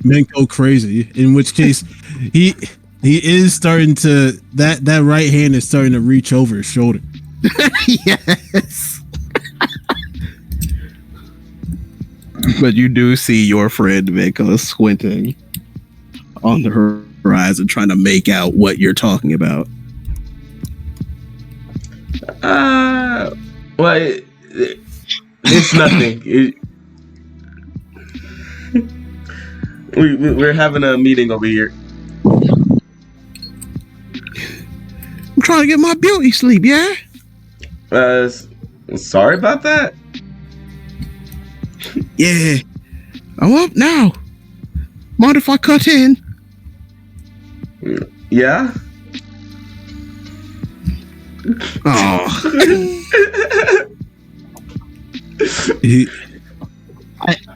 Menko crazy, in which case he is starting to that right hand is starting to reach over his shoulder. Yes. But you do see your friend Menko squinting on the horizon, trying to make out what you're talking about. Well, it's nothing. We're having a meeting over here. trying to get my beauty sleep, yeah? Sorry about that. Yeah. I'm up now. Mind if I cut in? Yeah. Oh.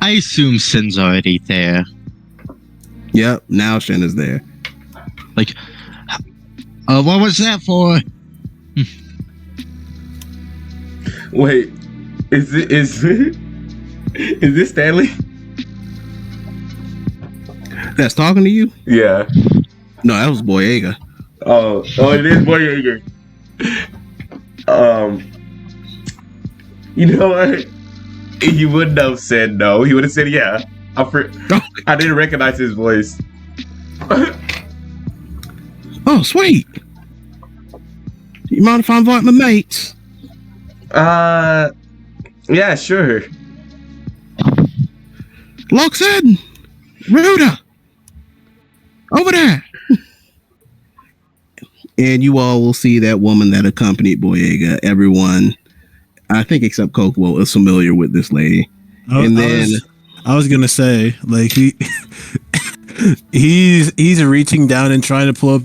I assume Sin's already there. Yep, now Shin is there. Like, what was that for? Wait, is this Stanley? That's talking to you? Yeah. No, that was Boyega. Oh, it is Boyega. You know what? He wouldn't have said no. He would have said yeah. I didn't recognize his voice. Oh, sweet. You mind if I invite my mates? Yeah, sure. Loxin! Ruda! Over there! And you all will see that woman that accompanied Boyega. Everyone, I think except Kokuo, is familiar with this lady. I was gonna say, like, he's reaching down and trying to pull up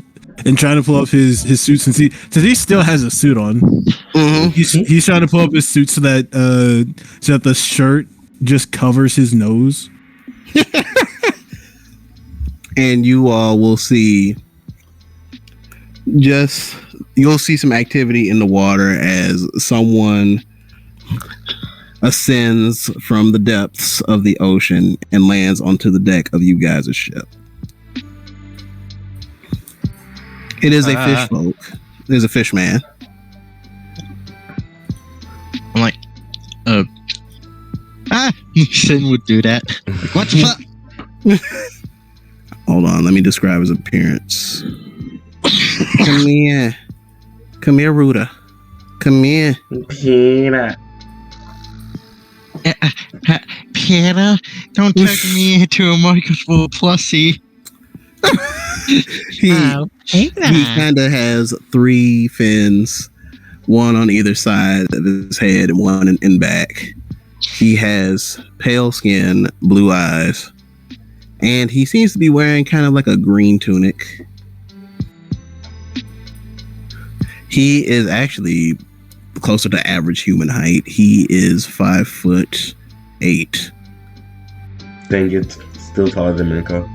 his suit since he still has a suit on. Mm-hmm. He's trying to pull up his suit so that the shirt just covers his nose. And you all will see you'll see some activity in the water as someone ascends from the depths of the ocean and lands onto the deck of you guys' ship. It is a fish folk. There's a fish man. I'm like, Sin would do that. What the fuck? Hold on, let me describe his appearance. Come here. Come here, Ruda. Come here. Peanut. Peter, don't turn me into a microphone plushie. He kind of has 3 fins, one on either side of his head and one in back. He has pale skin, blue eyes, and he seems to be wearing kind of like a green tunic. He is actually closer to average human height. He is 5'8". Dang it, still taller than Minko.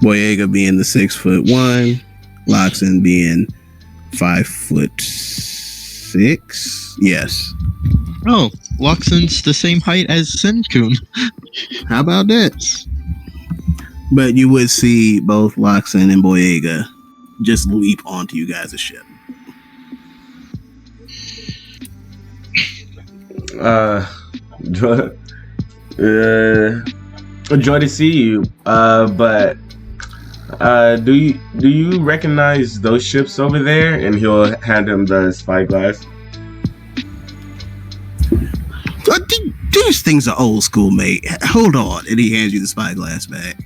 Boyega being the 6'1", Loxin being 5'6". Yes. Oh, Loxin's the same height as Sin-kun. How about that? But you would see both Loxin and Boyega just leap onto you guys' ship. Joy to see you. But do you recognize those ships over there? And he'll hand him the spyglass. These things are old school, mate. Hold on. And he hands you the spyglass back.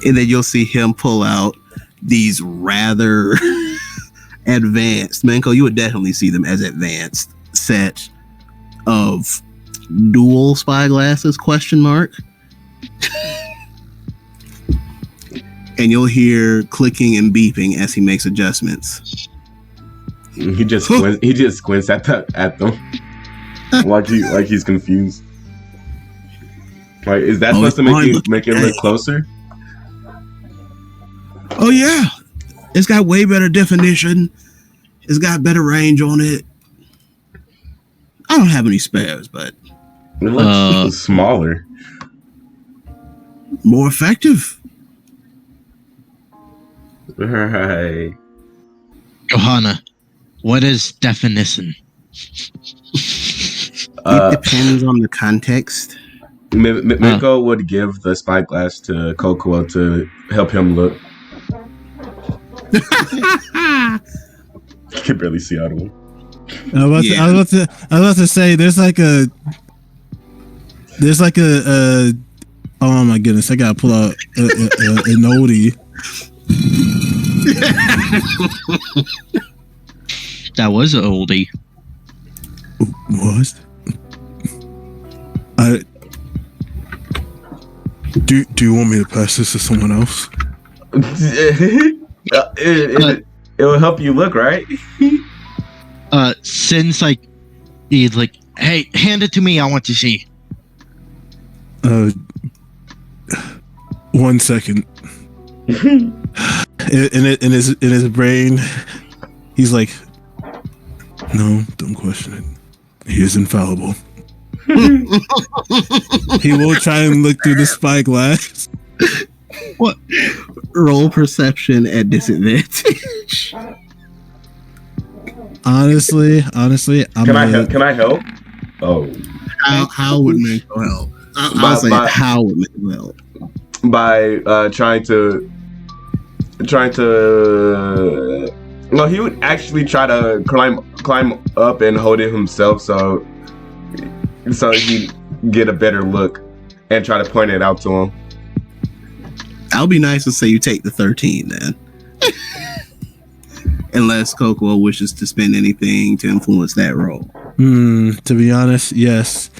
And then you'll see him pull out these rather advanced, Minko, you would definitely see them as advanced set of dual spyglasses, ? And you'll hear clicking and beeping as he makes adjustments. He just squints at them like he's confused. Like, is that supposed to make it look closer? Oh yeah, it's got way better definition. It's got better range on it. I don't have any spares, but it looks smaller, more effective. Right. Johanna, what is definition? It depends on the context. Minko would give the spyglass to Kokuo to help him look. I can barely see out of him. I was about to say there's like a Oh my goodness! I gotta pull out an oldie. That was an oldie. What? Do you want me to pass this to someone else? It will help you look, right? Sin's like, he's like, hey, hand it to me. I want to see. 1 second. in his brain, he's like, no, don't question it. He is infallible. He will try and look through the spyglass. What? Roll perception at disadvantage. Honestly, Can I help? Oh, How would Manko help? I'll say how would Manko help? by trying to. No, he would actually try to climb up and hold it himself, so he get a better look and try to point it out to him. I'll be nice and say you take the 13 then. Unless Kokuo wishes to spend anything to influence that roll. To be honest, yes.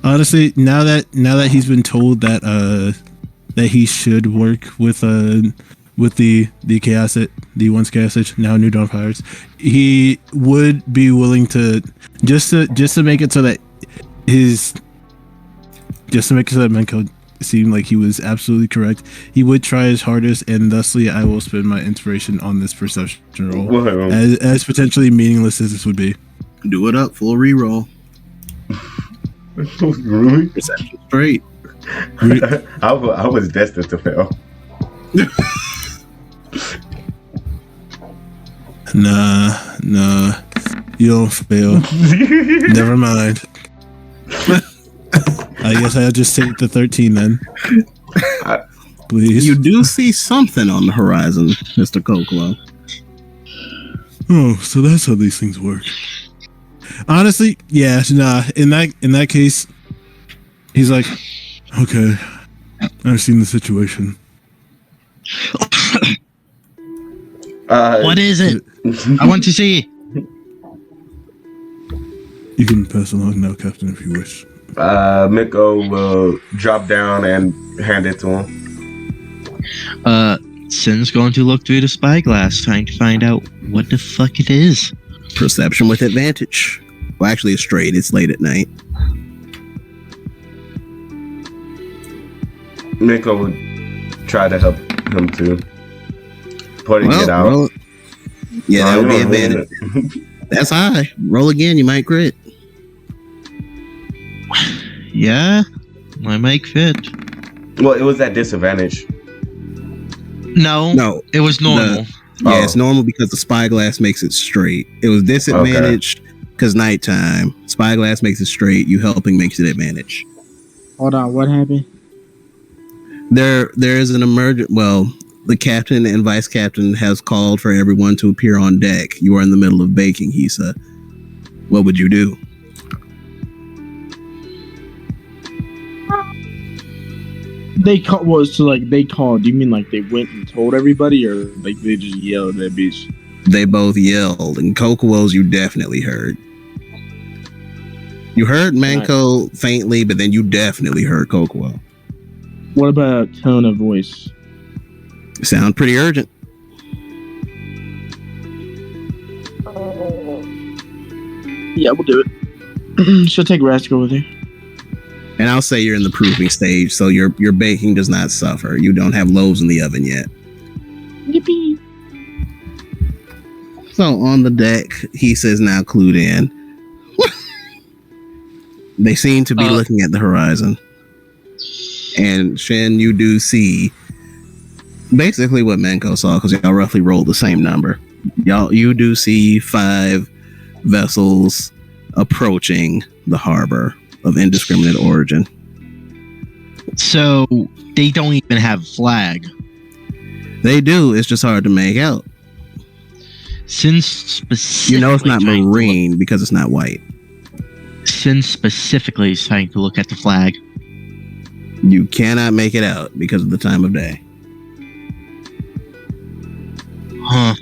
Honestly, now that he's been told that that he should work with the chaos, the once chaos Edge, now New Dawn Pirates, he would be willing to just to make it so that Menko seemed like he was absolutely correct. He would try his hardest, and thusly I will spend my inspiration on this perception roll, as potentially meaningless as this would be. Do it up, full reroll. Really? Perception straight. I was destined to fail. Nah, you don't fail. Never mind. I guess I'll just take the 13 then. Please. You do see something on the horizon, Mr. Kokuo. Oh, so that's how these things work. Honestly, yeah, nah. In that case, he's like, okay, I've seen the situation. What is it? I want to see. You can pass along now, Captain, if you wish. Miko will drop down and hand it to him. Sin's going to look through the spyglass, trying to find out what the fuck it is. Perception with advantage. Well, actually, it's straight. It's late at night. Miko would try to help him too. Pointing it out. Roll. Yeah, that would be advantage. That's high. Roll again. You might crit. Yeah, I might fit. Well, it was at disadvantage. No, it was normal. It's normal because the spyglass makes it straight. It was disadvantaged because nighttime. Spyglass makes it straight. You helping makes it advantage. Hold on, what happened? There is an emergent. Well, the captain and vice captain has called for everyone to appear on deck. You are in the middle of baking, Hisa. What would you do? They called. They called. Do you mean like they went and told everybody, or like they just yelled at beach? They both yelled, and Kokuo's you definitely heard. You heard Manko faintly, but then you definitely heard Kokuo. What about tone of voice? Sound pretty urgent. Yeah, we'll do it. She'll take Rascal with her. And I'll say you're in the proving stage, so your baking does not suffer. You don't have loaves in the oven yet. Yippee! So on the deck, he says now clued in. They seem to be looking at the horizon. And Shen, you do see basically what Manko saw, because y'all roughly rolled the same number. You do see 5 vessels approaching the harbor of indiscriminate origin. So they don't even have a flag. They do. It's just hard to make out. Since specifically, you know it's not marine because it's not white. Sin specifically is trying to look at the flag. You cannot make it out because of the time of day. Huh.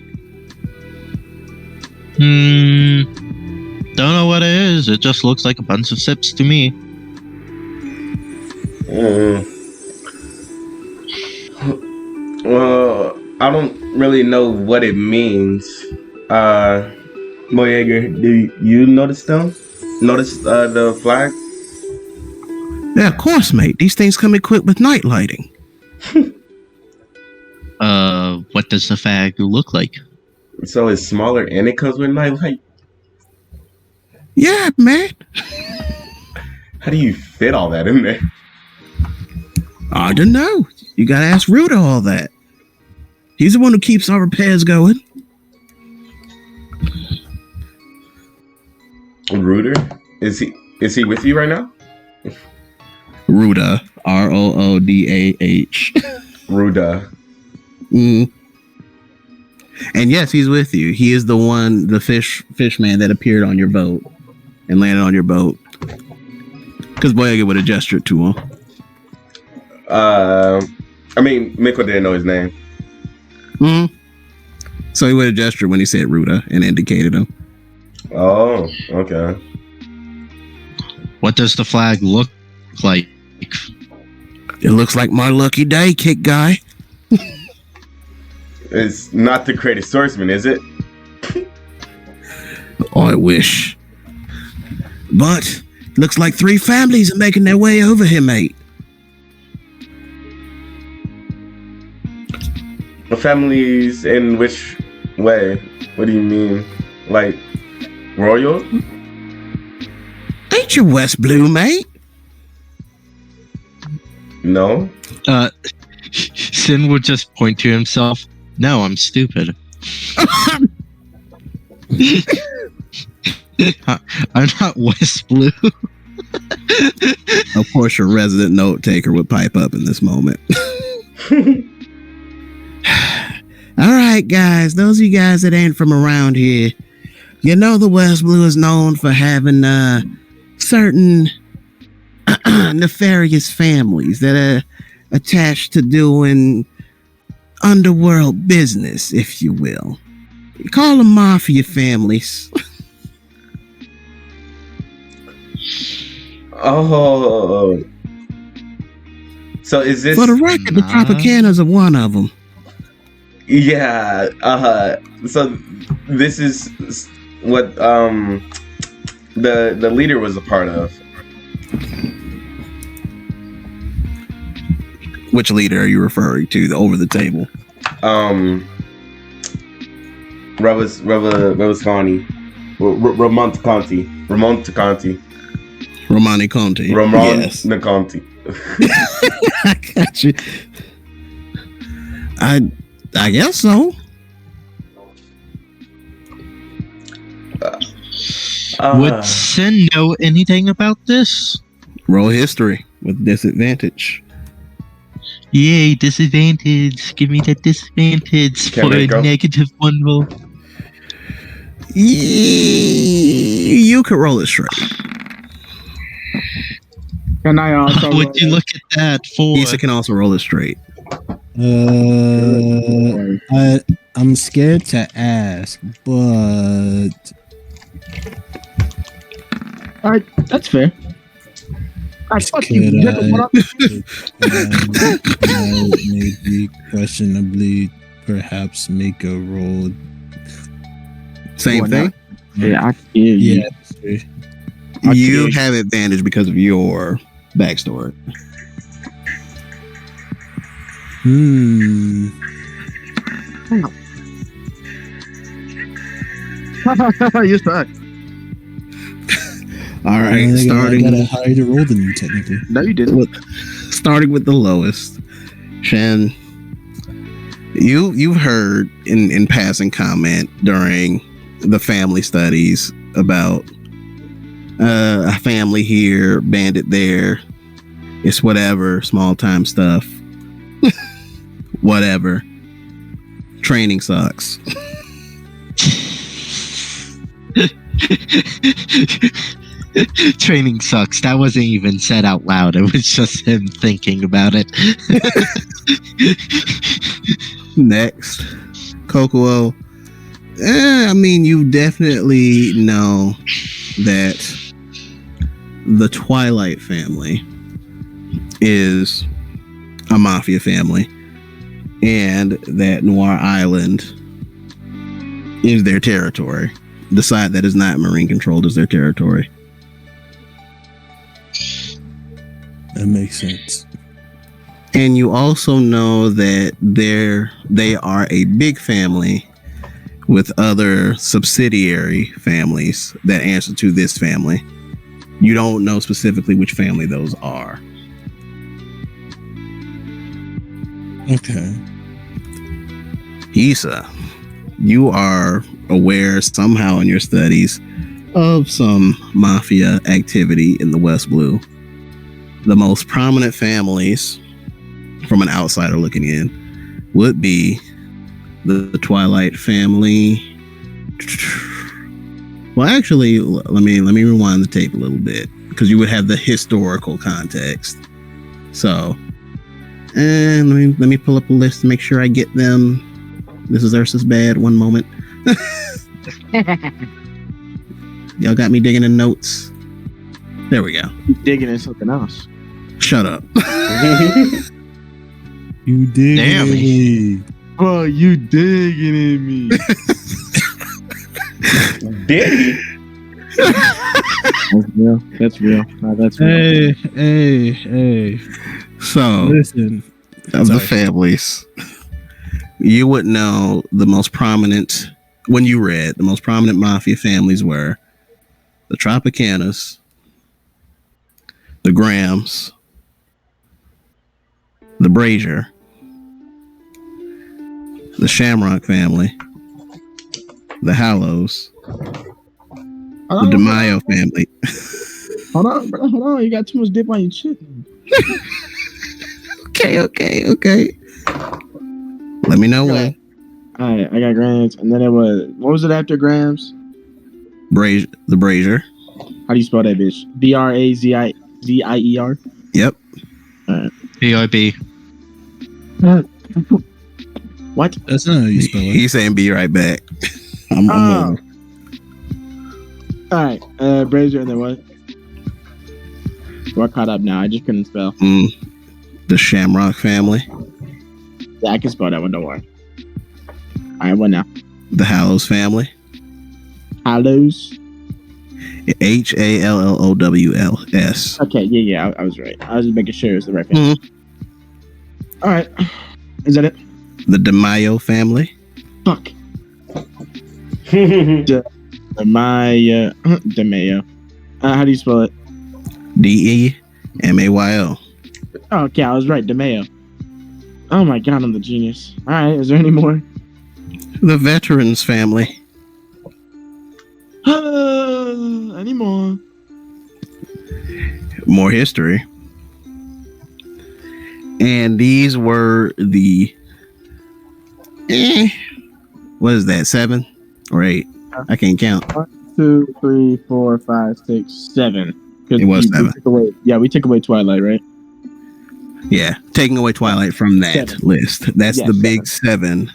Don't know what it is. It just looks like a bunch of sips to me. Well, I don't really know what it means. Boyega, do you notice them? Notice the flag? Yeah, of course, mate. These things come equipped with night lighting. What does the flag look like? So it's smaller and it comes with nightlight? Yeah, man. How do you fit all that in there? I don't know. You gotta ask Ruda all that. He's the one who keeps our repairs going. Rooter? Is he with you right now? Ruda. Roodah. Ruda. And yes, he's with you. He is the one, the fish man that appeared on your boat and landed on your boat. Because Boyega would have gestured to him. I mean, Mikko didn't know his name. So he would have gestured when he said Ruda and indicated him. Oh, okay. What does the flag look like? It looks like my lucky day, kick guy. It's not the greatest swordsman, is it? Oh, I wish. But looks like 3 families are making their way over here, mate. Families in which way? What do you mean? Like royal? Ain't you West Blue, mate? No. Sin would just point to himself. No, I'm stupid. I'm not West Blue. Of course, your resident note taker would pipe up in this moment. All right, guys. Those of you guys that ain't from around here, you know the West Blue is known for having certain nefarious families that are attached to doing underworld business, if you will. You call them mafia families. Oh. So is this... For the record, the Tropicanas are one of them. Yeah. So this is what the leader was a part of. Which leader are you referring to? The over the table. Raviscani. Ramontaconti. Romani Conti. Yes. Naconti. I got you. I guess so. Would Sin know anything about this? Roll history with disadvantage. Yay, disadvantage. Give me that disadvantage for a -1 roll. You could roll it straight. Can I also? Would you look at that for? Issa can also roll it straight. I'm scared to ask, but All right, that's fair. Fuck you. Maybe questionably, perhaps make a roll. Same thing. Yeah, I can hear you. Yeah. You have advantage because of your backstory. You suck. All right, I starting. got a higher roll than you technically. No, you didn't. Starting with the lowest, Shen. You've heard in passing comment during the family studies about a family here, bandit there. It's whatever, small time stuff. Whatever. Training sucks. Training sucks. That wasn't even said out loud. It was just him thinking about it. Next, Kokuo. I mean, you definitely know that the Twilight family is a mafia family, and that Noir Island is their territory. The side that is not marine controlled is their territory. That makes sense. And you also know that they are a big family with other subsidiary families that answer to this family. You don't know specifically which family those are. Okay. Issa, you are aware somehow in your studies of some mafia activity in the West Blue. The most prominent families, from an outsider looking in, would be the Twilight family. Well, actually, let me rewind the tape a little bit, because you would have the historical context. So, and let me pull up a list to make sure I get them. This is Ursa's bad. One moment. Y'all got me digging in notes. There we go. Digging in something else. Shut up. You did. Damn me. Bro, you digging in me. Did That's real. That's real. No, that's real. Hey. So, Listen. of the Sorry. families, you would know the most prominent, when you read, the most prominent mafia families were the Tropicanas, the Grahams, the Brazier, the Shamrock family, the Hallows, the DeMaio family. Hold on, bro. Hold on. You got too much dip on your chicken. Okay. Let me know when. All right, I got Grams, and then it was, what was it after Grams? The Brazier. How do you spell that bitch? BRAZIER. Yep. B.I.B. What? That's not how you spell it. He's saying be right back. I'm moving. All right, Brazier, and then what? We're caught up now. I just couldn't spell. The Shamrock family, Yeah, I can spell that one. Don't worry. All right, what now? the Hallows family, Hallows. HALLOWLS. Okay, yeah, I was right. I was just making sure it's the right thing. All right, is that it? The DeMaio family, Fuck. DeMayo. How do you spell it? DEMAYO. Oh, okay, I was right. DeMayo. Oh my god, I'm the genius. All right, is there any more? The Veterans family, Any more? more history. And these were the what is that, 7 or 8? I can't count. 2, 3, 4, 5, 6, 7. It was 7. We took away Twilight, right? Yeah, taking away Twilight from that 7. list. That's Yeah, the big 7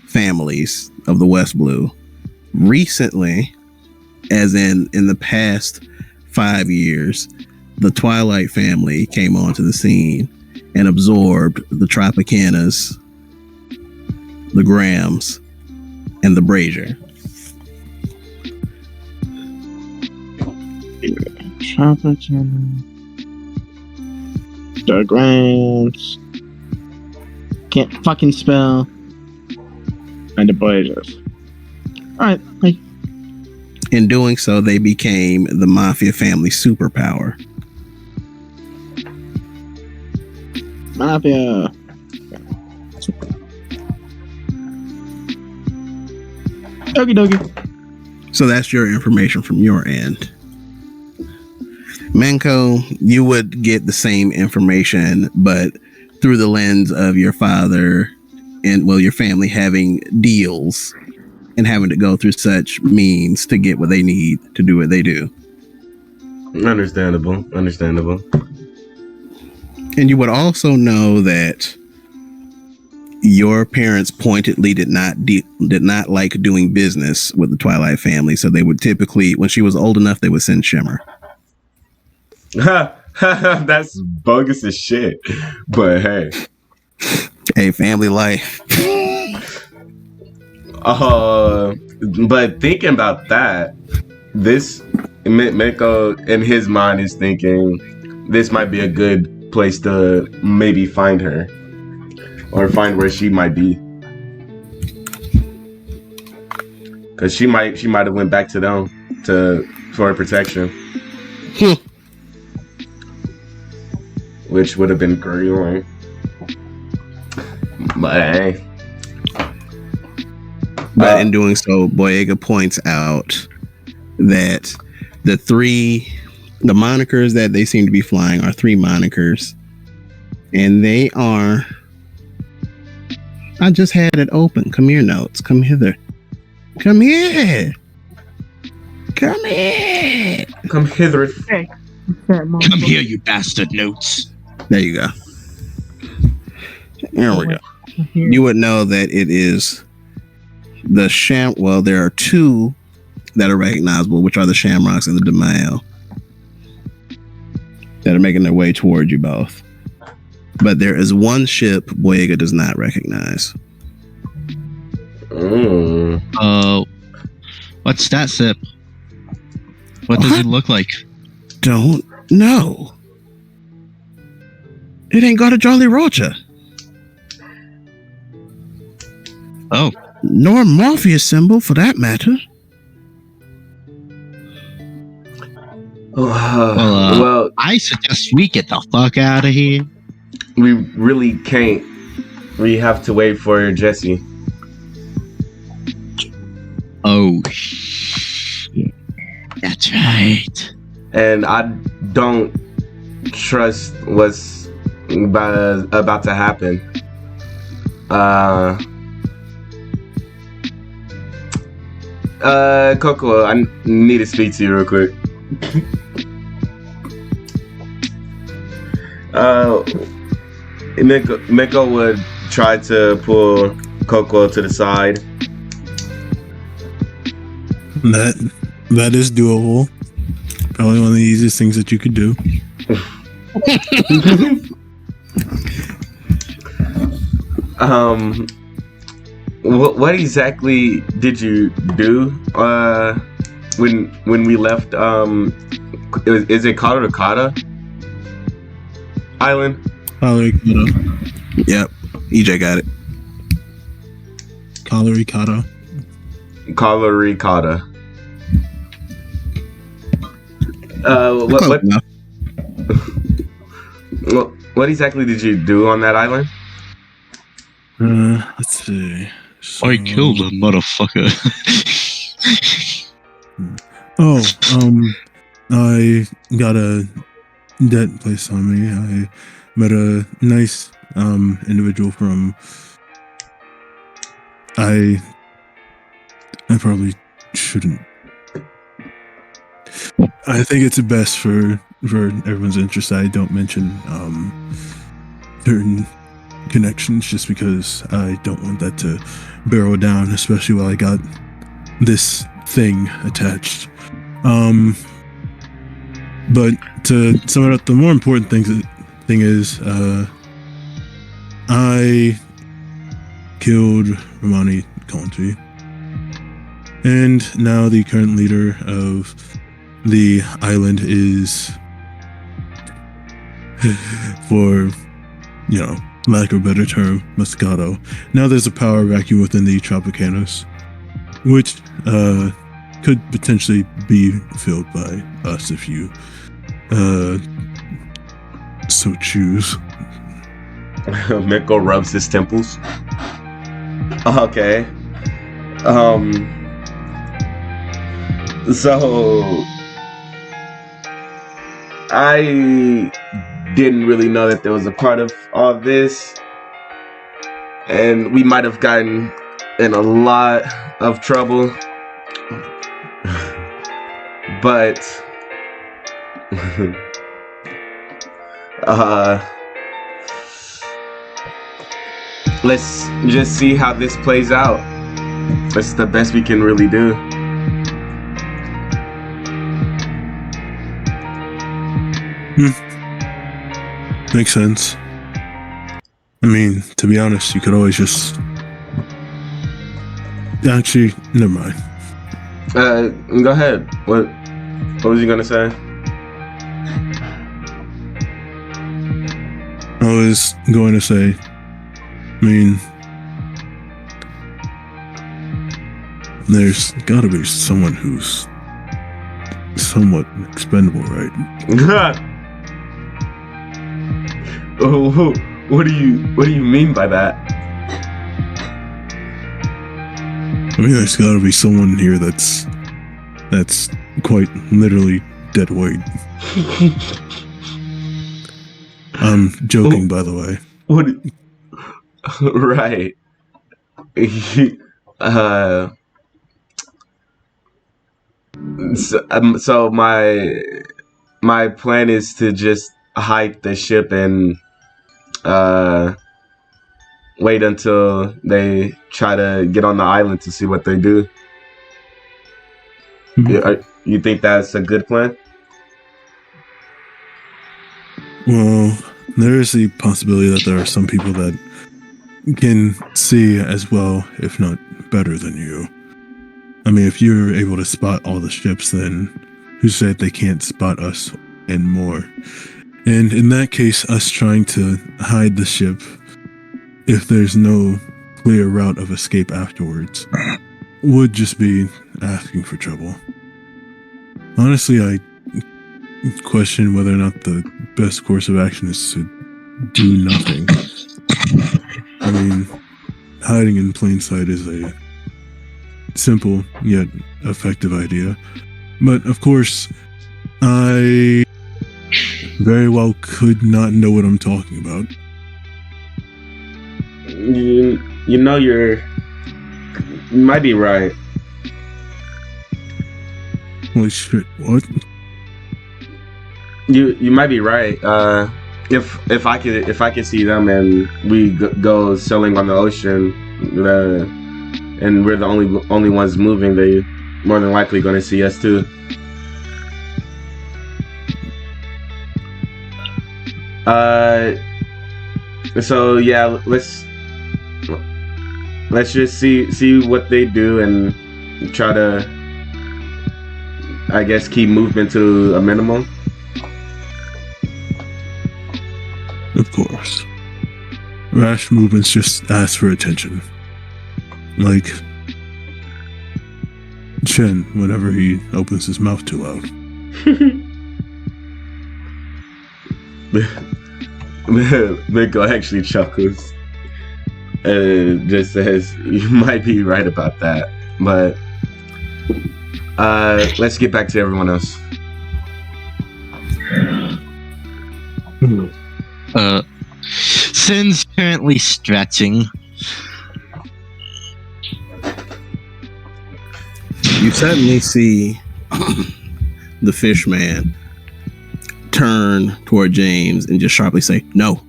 families of the West Blue. Recently, as in the past 5 years, the Twilight family came onto the scene and absorbed the Tropicanas, the Grahams, and the Brazier. Tropicana. The Grams. Can't fucking spell. And the Blazers. Alright, hey. In doing so, they became the Mafia family superpower. Mafia. Okie dokie. So that's your information from your end. Manko, you would get the same information, but through the lens of your father and, well, your family having deals and having to go through such means to get what they need to do what they do. Understandable. And you would also know that your parents pointedly did not like doing business with the Twilight family, so they would typically, when she was old enough, they would send Shimmer. That's bogus as shit. But hey, family life. But thinking about that, this Miko in his mind is thinking this might be a good place to maybe find her or find where she might be, because she might have went back to them for protection, which would have been great. But hey. But in doing so, Boyega points out that the monikers that they seem to be flying are 3 monikers. And they are... I just had it open. Come here, Notes. Come hither. Come here. Come here. Come hither. Come here, you bastard, Notes. There you go. There we go. You would know that it is the well, there are 2 that are recognizable, which are the Shamrocks and the Demaio, that are making their way toward you both. But there is one ship Boyega does not recognize. What's that ship? What does it look like? Don't know. It ain't got a Jolly Roger. Oh. Nor a Morpheus symbol, for that matter. Well, I suggest we get the fuck out of here. We really can't. We have to wait for Jesse. Oh, shit. That's right. And I don't trust what's about to happen. Coco, I need to speak to you real quick. Miko would try to pull Coco to the side. That is doable. Probably one of the easiest things that you could do. What exactly did you do when we left? Is it Katakata Island? Yep, EJ got it. Kalarikata. What exactly did you do on that island? Let's see. So, I killed a motherfucker. I got a debt placed on me. I met a nice individual from. I probably shouldn't. I think it's best for everyone's interest I don't mention certain connections, just because I don't want that to barrel down, especially while I got this thing attached. But to sum it up, the more important thing is I killed Romani Conti, and now the current leader of the island is, for lack of a better term, Moscato. Now there's a power vacuum within the Tropicanos, which could potentially be filled by us if you so choose. Miko rubs his temples. Okay. So I didn't really know that there was a part of all this, and we might have gotten in a lot of trouble, but Let's just see how this plays out. That's the best we can really do. Makes sense. I mean, to be honest, you could always just... Actually, never mind. Go ahead. What was you gonna say? I was going to say, I mean, there's gotta be someone who's somewhat expendable, right? Oh, what do you mean by that? I mean, there's gotta be someone here that's quite literally dead weight. I'm joking, by the way. What? Right. So my plan is to just hike the ship and wait until they try to get on the island to see what they do. You think that's a good plan? Well, there is the possibility that there are some people that can see as well, if not better than you. I mean, if you're able to spot all the ships, then who said they can't spot us and more? And in that case, us trying to hide the ship, if there's no clear route of escape afterwards, would just be asking for trouble. Honestly, I question whether or not the best course of action is to do nothing. I mean, hiding in plain sight is a simple yet effective idea. But of course, I very well could not know what I'm talking about. You know you might be right. Holy shit! What? You might be right. If I could see them and we go sailing on the ocean, and we're the only ones moving, they more than likely going to see us too. So yeah, let's just see what they do and try to, I guess, keep movement to a minimum. Of course. Rash movements just ask for attention. Like Chen whenever he opens his mouth too loud. Miko actually chuckles and just says, "You might be right about that, but let's get back to everyone else." Sin's currently stretching. You suddenly see the fish man turn toward James and just sharply say, "No."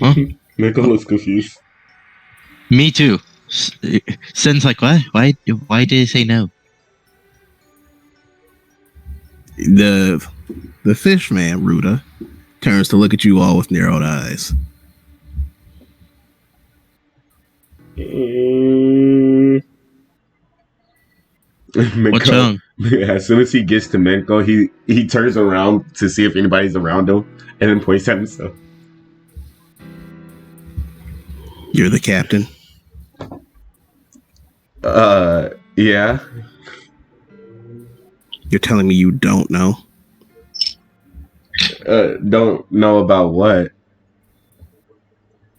Huh? Miko looks confused. Me too. Sin's like, what? Why did he say no? The fish man, Ruta, turns to look at you all with narrowed eyes. What's wrong? As soon as he gets to Miko, he turns around to see if anybody's around him and then points at himself. You're the captain? Yeah. You're telling me you don't know? Don't know about what?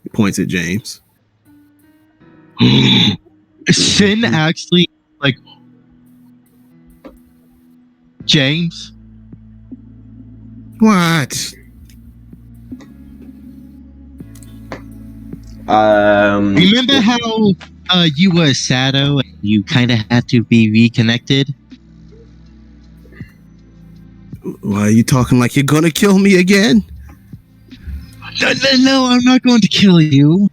He points at James. Sin actually, like, James? What? Remember how you were Sato and you kind of had to be reconnected? Why are you talking like you're gonna kill me again? No, I'm not going to kill you.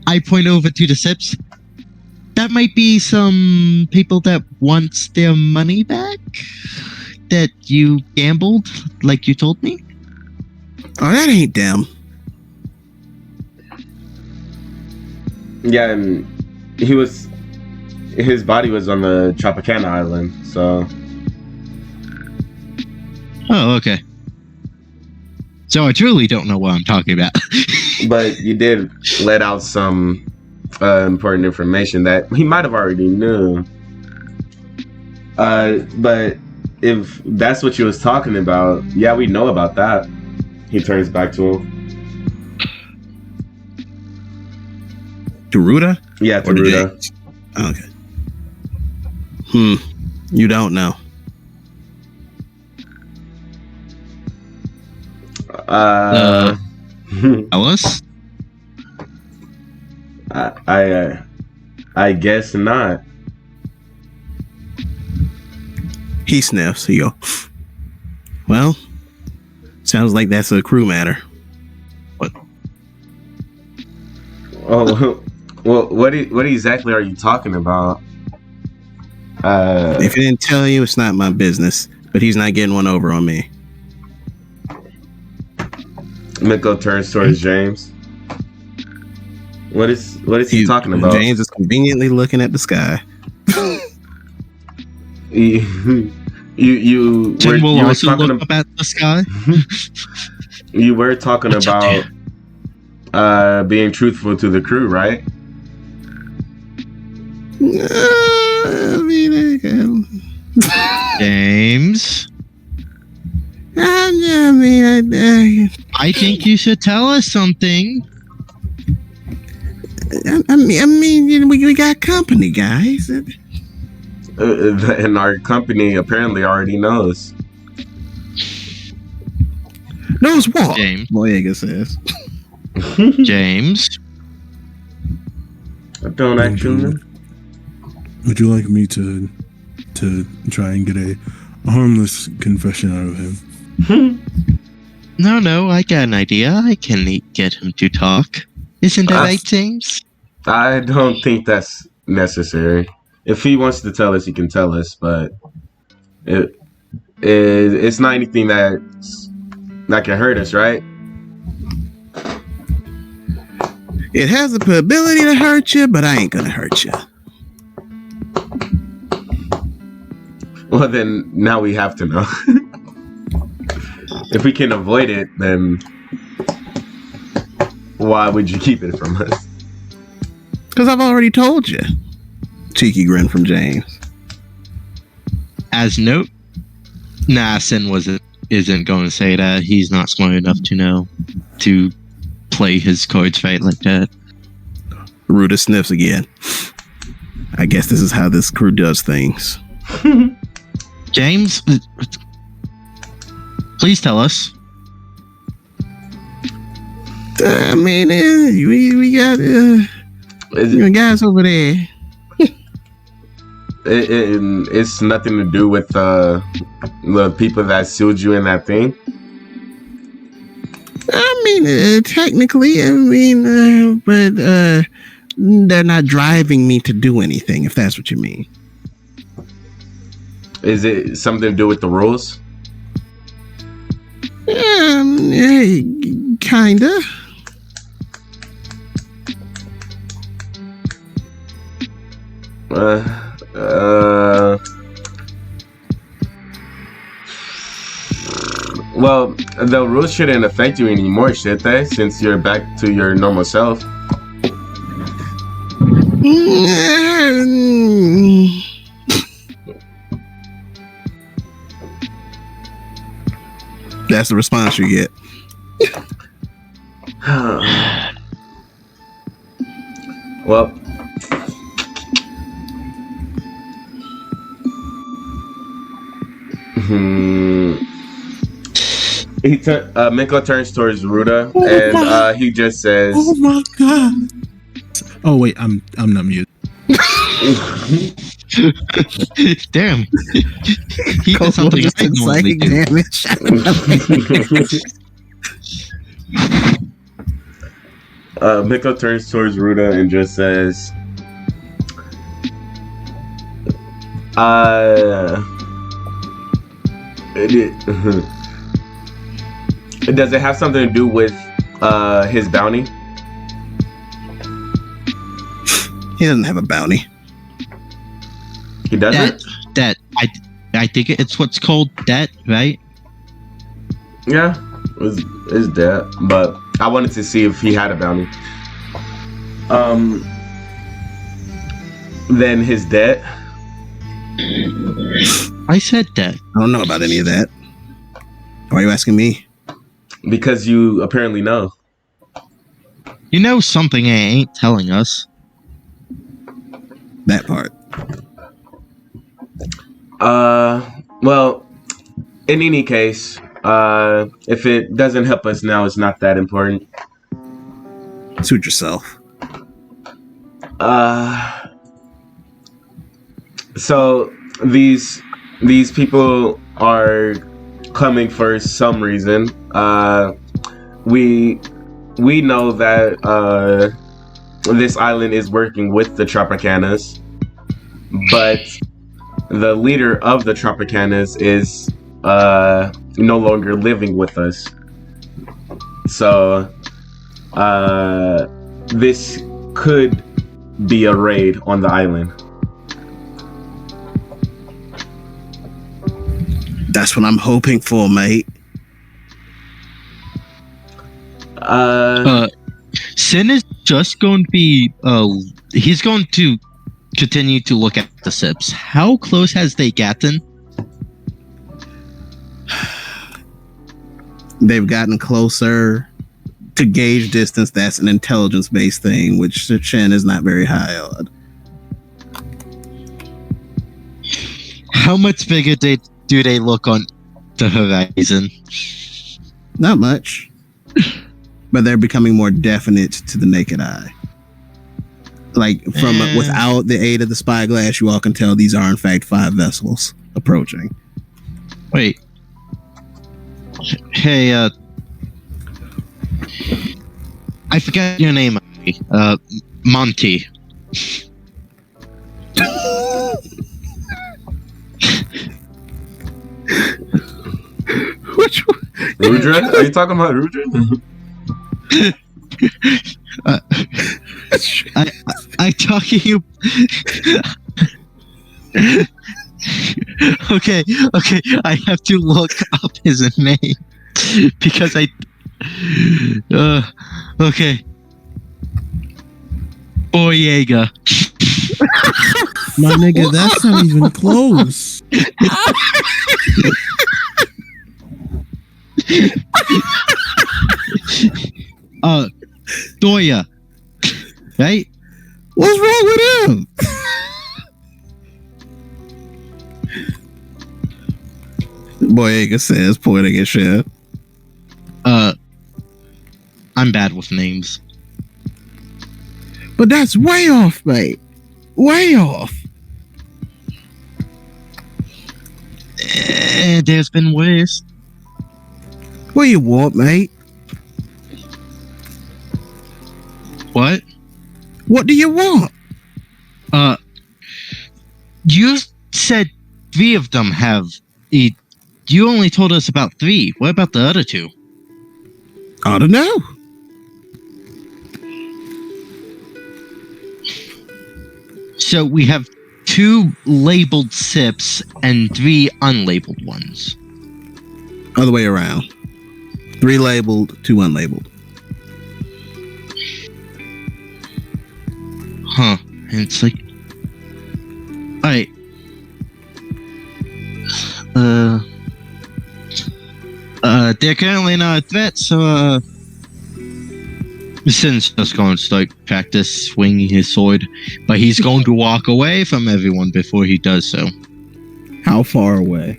I point over to the Sips. That might be some people that wants their money back that you gambled, like you told me. Oh, that ain't them. Yeah, and his body was on the Tropicana Island, so. Oh, okay. So I truly don't know what I'm talking about. But you did let out some important information that he might have already knew. But if that's what you was talking about, yeah, we know about that. He turns back to him. To Ruda? Yeah, to Or to Ruda. James? Okay. You don't know. Alice? I guess not. He sniffs. He go, well, sounds like that's a crew matter. Oh, well, what exactly are you talking about? If he didn't tell you, it's not my business. But he's not getting one over on me. Miko turns towards James. What is he talking about? James is conveniently looking at the sky. Tim will also look up at the sky. You were talking about being truthful to the crew, right? James, I think you should tell us something. I mean, we got company, guys. And our company apparently already knows. Knows what? James. Boyega says. James. I don't actually. Would you like me to try and get a harmless confession out of him? No, I got an idea. I can get him to talk. Isn't that right, James? I don't think that's necessary. If he wants to tell us, he can tell us, but it's not anything that can hurt us, right? It has the ability to hurt you, but I ain't gonna hurt you. Well, then now we have to know. If we can avoid it, then why would you keep it from us? Because I've already told you. Cheeky grin from James. As note, Sin isn't going to say that. He's not smart enough to know to play his cards right like that. Ruda sniffs again. I guess this is how this crew does things. James, please tell us. I mean, we got guys over there. It's nothing to do with the people that sealed you in that thing. I mean, technically, but they're not driving me to do anything, if that's what you mean. Is it something to do with the rules? Kinda. Well, the rules shouldn't affect you anymore, should they? Since you're back to your normal self. That's the response you get. Well, Miko turns towards Ruda and he just says, "Oh my god!" Oh wait, I'm not muted. Damn. He did something I Took normally psychic do. damage. Miko turns towards Ruda and just says, does it have something to do with his bounty? He doesn't have a bounty. He doesn't? Debt. I think it's what's called debt, right? Yeah, it's that. But I wanted to see if he had a bounty. Then his debt. I said debt. I don't know about any of that. Why are you asking me? Because you apparently know. You know something I ain't telling us. That part. Well, in any case, if it doesn't help us now, it's not that important. Suit yourself. So these people are coming for some reason. We know that this island is working with the Tropicanas, but the leader of the Tropicanas is no longer living with us. So this could be a raid on the island. That's what I'm hoping for, mate. Sin is just going to be he's going to continue to look at the sips. How close has they gotten? They've gotten closer to gauge distance. That's an intelligence-based thing, which Shen is not very high on. How much bigger do they look on the horizon? Not much. But they're becoming more definite to the naked eye. Like, from without the aid of the spyglass, you all can tell these are, in fact, 5 vessels approaching. Wait. Hey, I forgot your name. Monty. Which one? Rudra? Are you talking about Rudra? I talking you. Okay. I have to look up his name because I. Okay. Boyega. My nigga, that's not even close. Doya. Right? What's wrong with him? Boyega says, pointing at Shen. I'm bad with names. But that's way off, mate. Way off. There's been worse. What do you want, mate? What? What do you want? You said 3 of them have. You only told us about 3. What about the other 2? I don't know. So we have 2 labeled sips and 3 unlabeled ones. Other way around. 3 labeled, 2 unlabeled. Huh. And it's like. Alright. They're currently not a threat, so, Sin's just going to start practice swinging his sword, but he's going to walk away from everyone before he does so. How far away?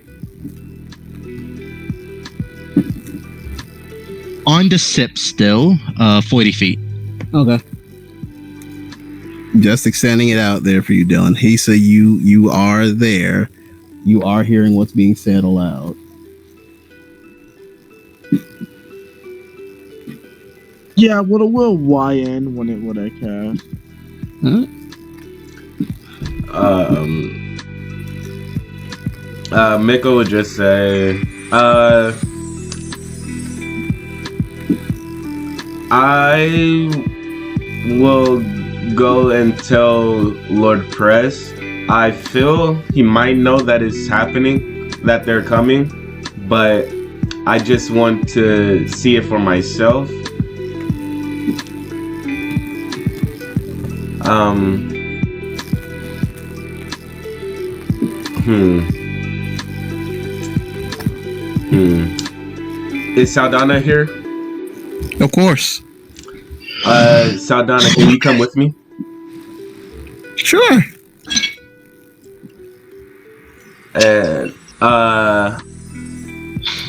On the sip still, 40 feet. Okay. Just extending it out there for you, Dylan. He said you are there. You are hearing what's being said aloud. Yeah, what will YN when it would I cast? Miko would just say, I will go and tell Lord Press. I feel he might know that it's happening, that they're coming, but I just want to see it for myself. Is Saldana here? Of course. Saldana, can you come with me? Sure. And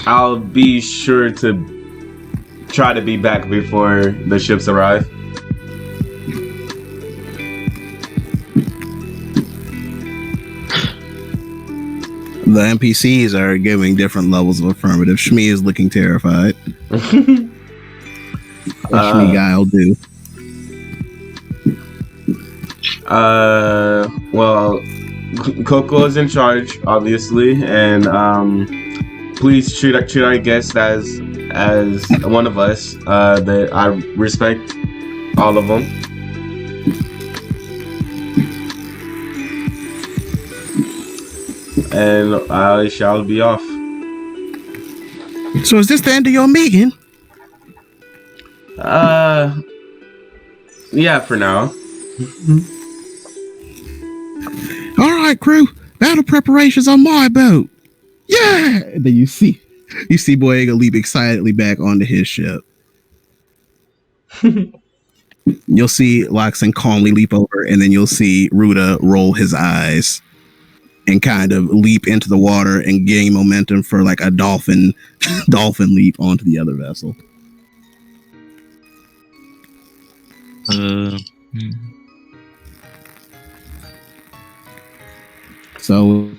I'll be sure to try to be back before the ships arrive. The NPCs are giving different levels of affirmative. Shmi is looking terrified. Shmi guy will do. Well, Coco is in charge, obviously, and please treat our guest as one of us. That I respect all of them. And I shall be off. So is this the end of your meeting? Yeah, for now. All right, crew. Battle preparations on my boat. Yeah. And then you see Boyega leap excitedly back onto his ship. You'll see Loxon calmly leap over, and then you'll see Ruda roll his eyes and kind of leap into the water and gain momentum for like a dolphin leap onto the other vessel. So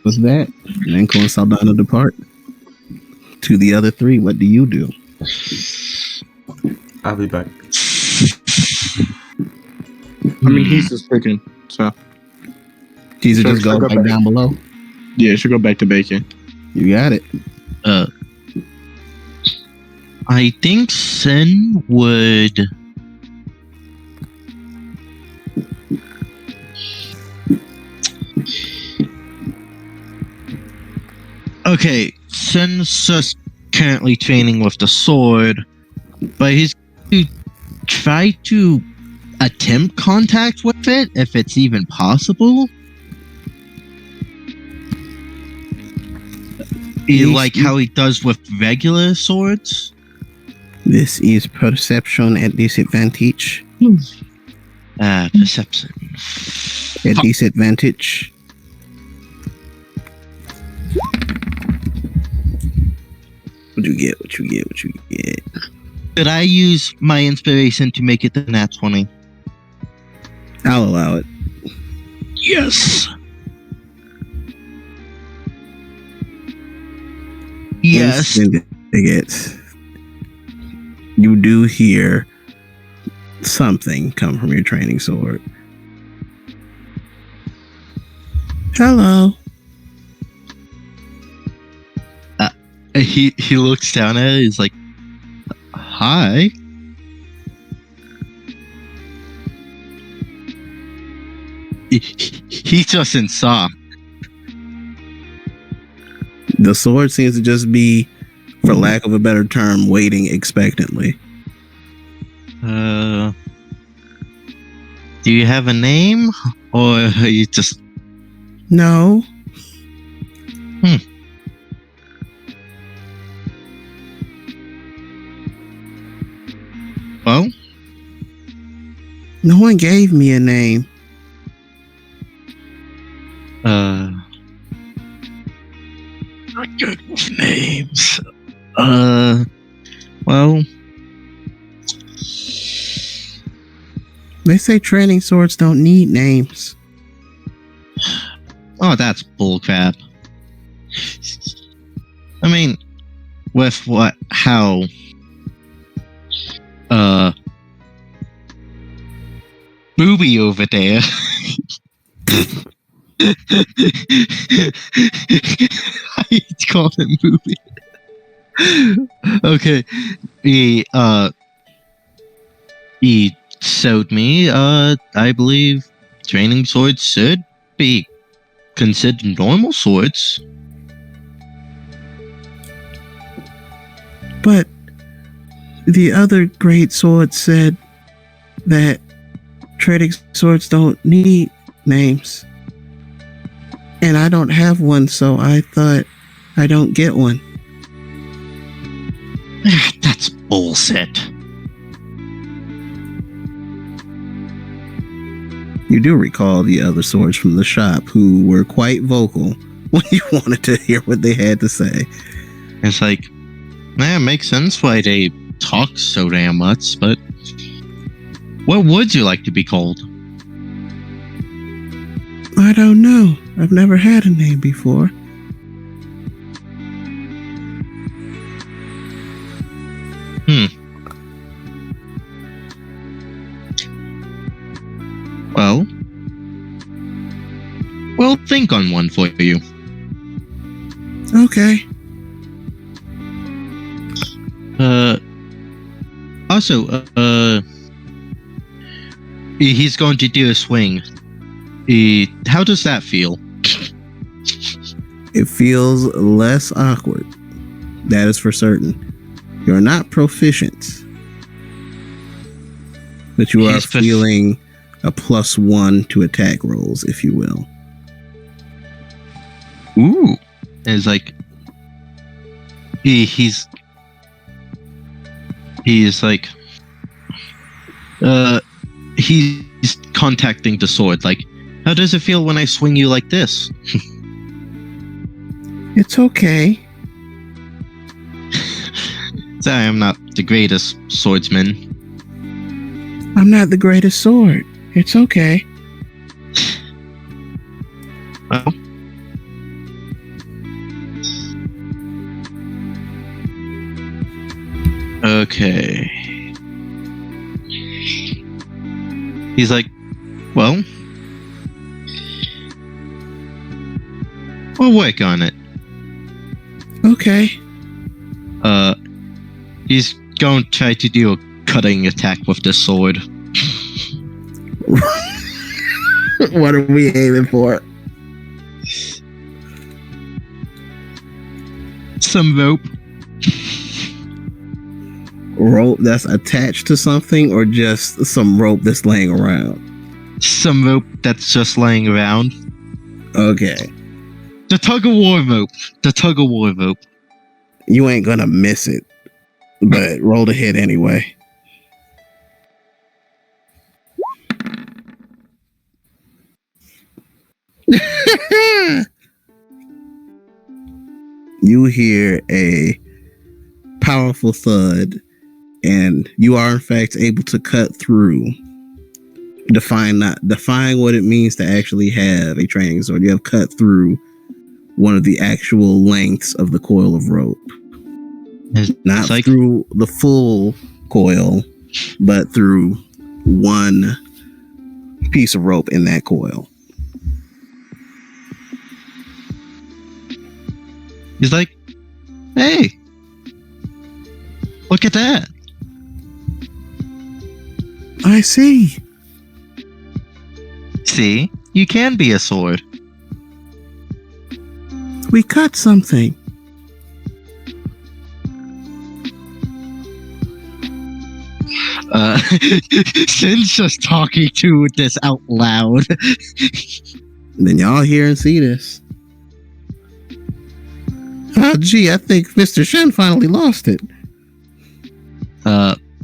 with that, Nanko and Saldana depart. To the other three, what do you do? I'll be back. I mean, he's just freaking. So Teaser just go back down below. yeah, should go back to bacon. You got it. I think Sin would. Okay, Sin's just currently training with the sword, but he's to try to attempt contact with it if it's even possible. Like how he does with regular swords. This is perception at disadvantage. Perception. At disadvantage. What you get? Could I use my inspiration to make it the nat 20? I'll allow it. Yes. Yes. You do hear something come from your training sword. Hello. He looks down at it. He's like, "Hi." He's just in shock. The sword seems to just be, for lack of a better term, waiting expectantly. Do you have a name, or are you just? No. Well, no one gave me a name. Not good with names. Well, They say training swords don't need names. Oh, that's bullcrap. I mean, with how Booby over there. I call him Booby. Okay, he showed me. I believe training swords should be considered normal swords. But the other great sword said that trading swords don't need names. And I don't have one, so I thought I don't get one. That's bullshit. You do recall the other swords from the shop who were quite vocal when you wanted to hear what they had to say. It's like, it makes sense why they talk so damn much, but what would you like to be called? I don't know. I've never had a name before. Well, we'll think on one for you. Okay. Also, he's going to do a swing. How does that feel? It feels less awkward. That is for certain. You're not proficient, but you are feeling a +1 to attack rolls, if you will. Ooh. It's like he's like he's contacting the sword, like, how does it feel when I swing you like this? It's okay. Sorry, I'm not the greatest swordsman. I'm not the greatest sword. It's okay. Well, okay. He's like, well, we'll work on it. Okay. He's going to try to do a cutting attack with the sword. What are we aiming for? Some rope. Rope that's attached to something, or just some rope that's laying around? Some rope that's just laying around. Okay. The tug-of-war rope. The tug-of-war rope. You ain't gonna miss it, but roll the hit anyway. You hear a powerful thud, and you are in fact able to cut through. Define what it means to actually have a training sword. You have cut through one of the actual lengths of the coil of rope. Not like through the full coil, but through one piece of rope in that coil. He's like, hey, look at that. I see. See, you can be a sword. We cut something. Sin's just talking to this out loud. Then y'all hear and see this. Oh, gee, I think Mr. Shen finally lost it.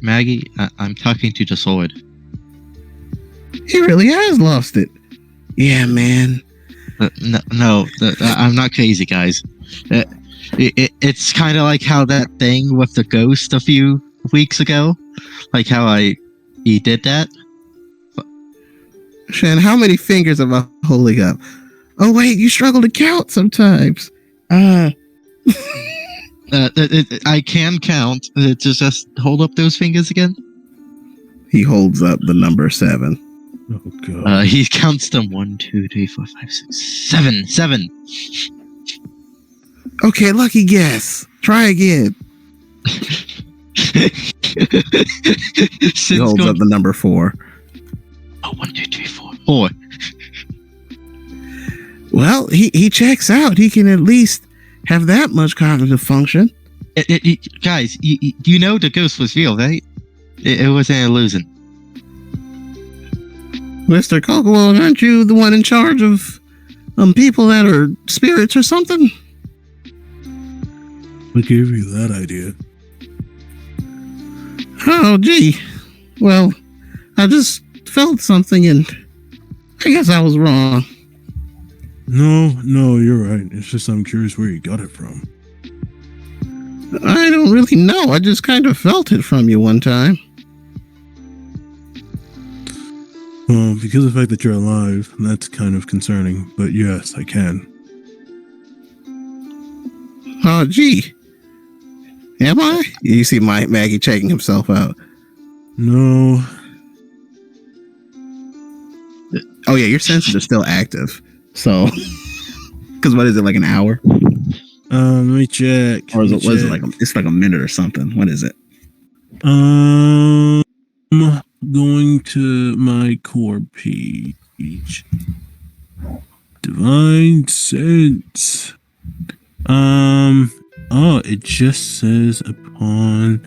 Maggie, I'm talking to the sword. He really has lost it. Yeah, man. No, I'm not crazy, guys. It's kind of like how that thing with the ghost a few weeks ago, like how he did that. Shen, how many fingers am I holding up? Oh wait, you struggle to count sometimes. I can count. Just hold up those fingers again. He holds up the number 7. Oh god. He counts them 1, 2, 3, 4, 5, 6, 7. 7. Okay, lucky guess. Try again. He holds up the number 4. Oh, 1, 2, 3, 4. 4. Well, he checks out. He can at least have that much cognitive function. Guys, you know the ghost was real, right? It was an illusion. Mr. Kokowo, aren't you the one in charge of people that are spirits or something? What gave you that idea? Oh, gee. Well, I just felt something and I guess I was wrong. No, you're right. It's just I'm curious where you got it from. I don't really know. I just kind of felt it from you one time. Well, because of the fact that you're alive, that's kind of concerning. But yes, I can. Oh, gee. Am I? You see Maggie checking himself out. No. Oh, yeah, your senses are still active. So, because what is it, like an hour? Let me check. Or is it, what is it, like it's like a minute or something? What is it? Going to my core page. Divine Sense. Oh, it just says upon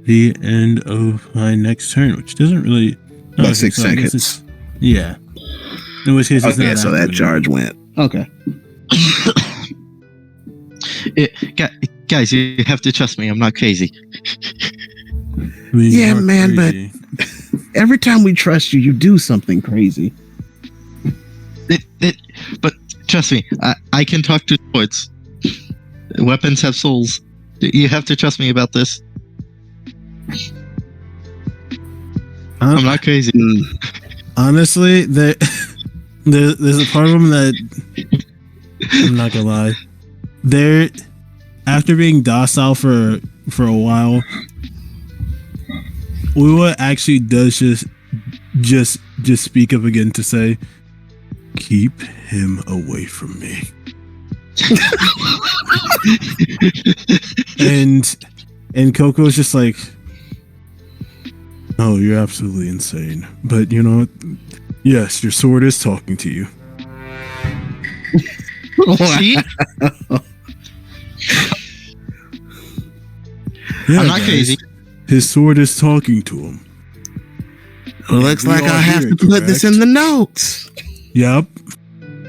the end of my next turn, which doesn't really. About 6 seconds. Yeah. In which case, it's Okay, not so that charge went. Okay. Guys, you have to trust me. I'm not crazy. I mean, Yeah, you are man, crazy. but every time we trust you, you do something crazy. But trust me, I can talk to swords. Weapons have souls. You have to trust me about this. I'm not crazy. Honestly, there's a part of them that I'm not gonna lie. They're after being docile for a while. Uwa actually does just speak up again to say, "Keep him away from me." and Coco's just like, "Oh, you're absolutely insane." But you know what? Yes, your sword is talking to you. See? Yeah, I'm not guys, crazy. His sword is talking to him. Well, looks We like all I'll have hear to it, put this correct? in the notes. Yep.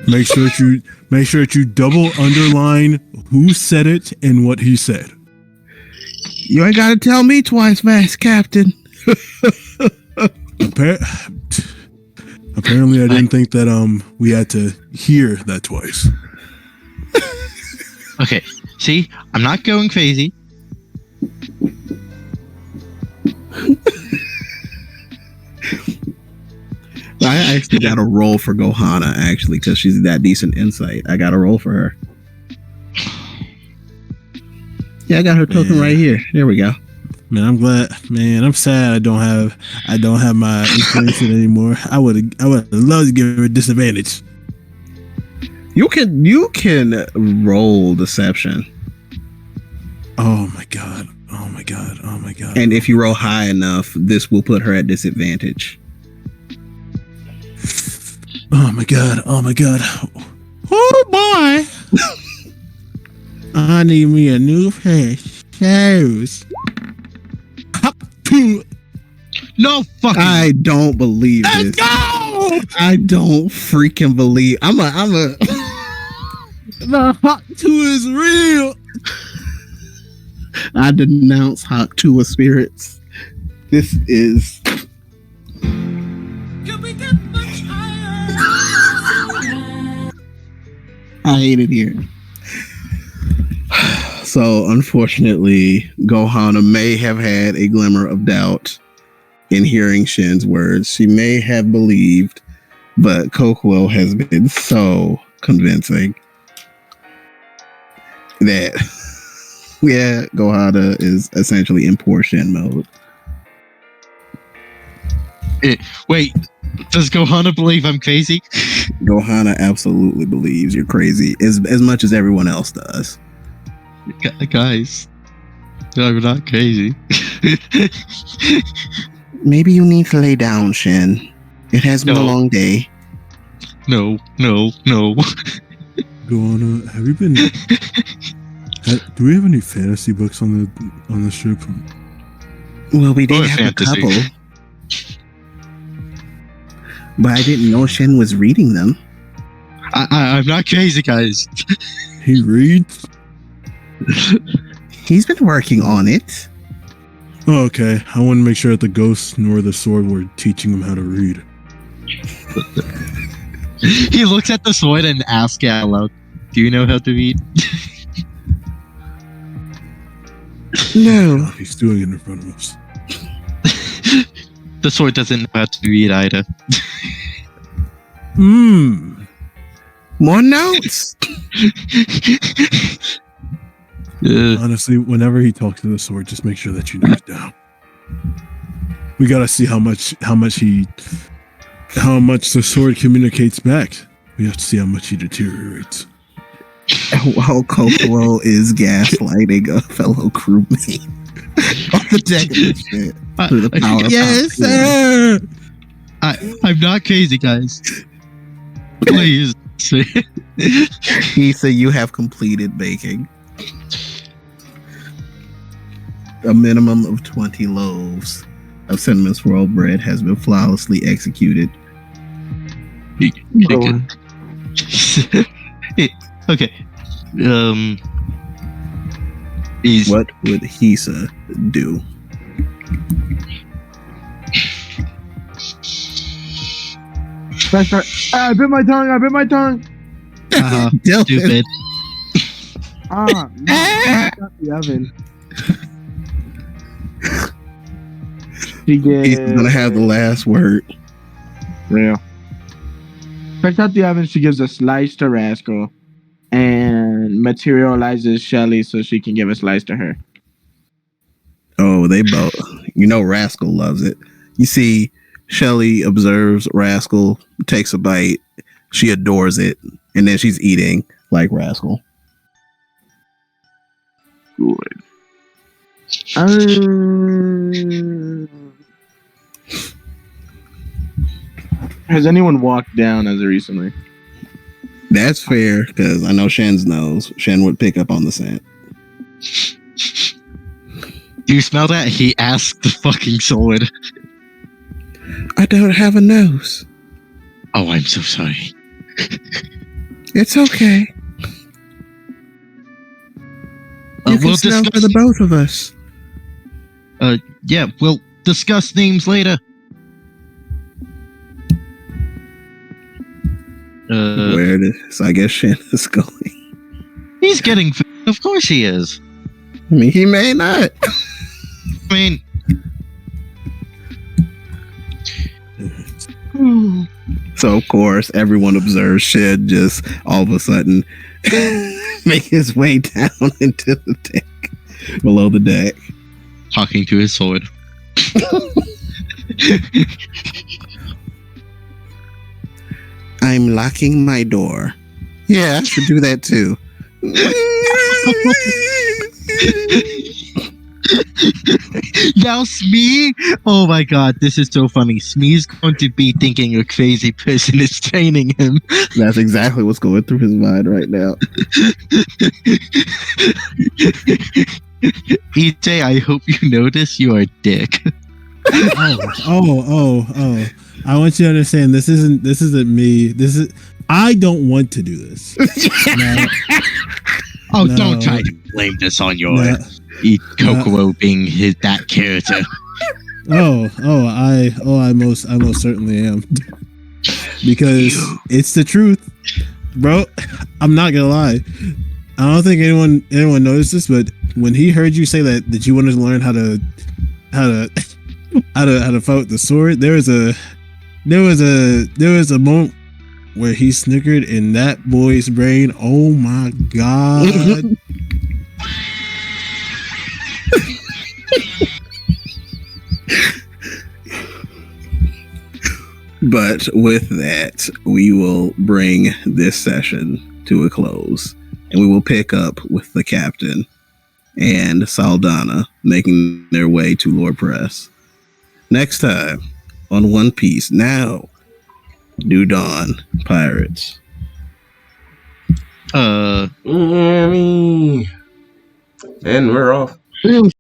Make sure that you double underline who said it and what he said. You ain't got to tell me twice, Master Captain. Apparently, I didn't think that we had to hear that twice. Okay, see? I'm not going crazy. I actually got a roll for Gohana, actually, because she's that decent insight. I got a roll for her. Yeah, I got her token right here. There we go. Man, I'm glad. Man, I'm sad I don't have my inspiration anymore. I would love to give her a disadvantage. You can roll deception, Oh my god. Oh my god. Oh my god. and if you roll high enough, this will put her at disadvantage. Oh my god. Oh my god. Oh boy. I need me a new pair of shoes. Hop to. No fucking. I don't believe Let's this. go. I don't freaking believe. I'm a. The hot 2 is real. I denounce Hawk Tua spirits. This is. I hate it here. So, unfortunately, Gohana may have had a glimmer of doubt in hearing Shin's words. She may have believed But Kokuo has been so convincing that yeah, Gohara is essentially in poor Shin mode. Wait, does Gohana believe I'm crazy? Gohana absolutely believes you're crazy as much as everyone else does. Guys, I'm not crazy. Maybe you need to lay down, Shin. It has been a No. long day. No. Gohana, have you been? Do we have any fantasy books on the ship? Well, we did Or have fantasy. a couple. But I didn't know Shin was reading them. I'm not crazy, guys. He reads. He's been working on it. Oh, okay. I want to make sure that the ghost nor the sword were teaching him how to read. He looks at the sword and asks out loud, "Do you know how to read?" No. He's doing it in front of us. The sword doesn't know how to read either. More notes. Honestly, whenever he talks to the sword, just make sure that you note it down. We gotta see how much the sword communicates back. We have to see how much he deteriorates. While Kokuo is gaslighting a fellow crewmate on the deck of the ship through the power. Yes, pop. sir. I'm not crazy, guys. Please. Issa, you have completed baking. A minimum of 20 loaves of cinnamon swirl bread has been flawlessly executed. Okay. He's What would Hisa do? I bit my tongue. Dylan, stupid. No, not the oven. She He's gonna have the last word. real. Fresh out the oven, she gives a slice to Rascal and materializes Shelly so she can give a slice to her. Oh, they both. You know, Rascal loves it. You see, Shelly observes Rascal, takes a bite. She adores it, and then she's eating like Rascal. Good. Has anyone walked down as of recently? That's fair, because I know Shen's knows. Shen would pick up on the scent. Do you smell that? He asked the fucking sword. I don't have a nose. Oh, I'm so sorry. It's okay. You can We'll smell for discuss. the both of us. Yeah, we'll discuss names later. Where this, I guess Shen is going. He's getting. Of course he is. I mean, he may not. I mean, So, of course, everyone observes Shen just all of a sudden make his way down into the deck, below the deck. talking to his sword. I'm locking my door. Yeah, I should do that too. Now Smee, oh my god, this is so funny. Smee's going to be thinking a crazy person is training him. That's exactly what's going through his mind right now. EJ, I hope you notice you are a dick. Oh. I want you to understand this isn't me. I don't want to do this. No, Oh, No. don't try to blame this on your no. Kokuo being that character. I most certainly am. Because it's the truth. Bro, I'm not gonna lie. I don't think anyone noticed this, but when he heard you say that you wanted to learn how to fight with the sword, there was there was a moment where he snickered in that boy's brain. Oh my god. But with that, we will bring this session to a close, and we will pick up with the captain and Saldana making their way to Lord Press. Next time on One Piece. Now, New Dawn Pirates. And we're off.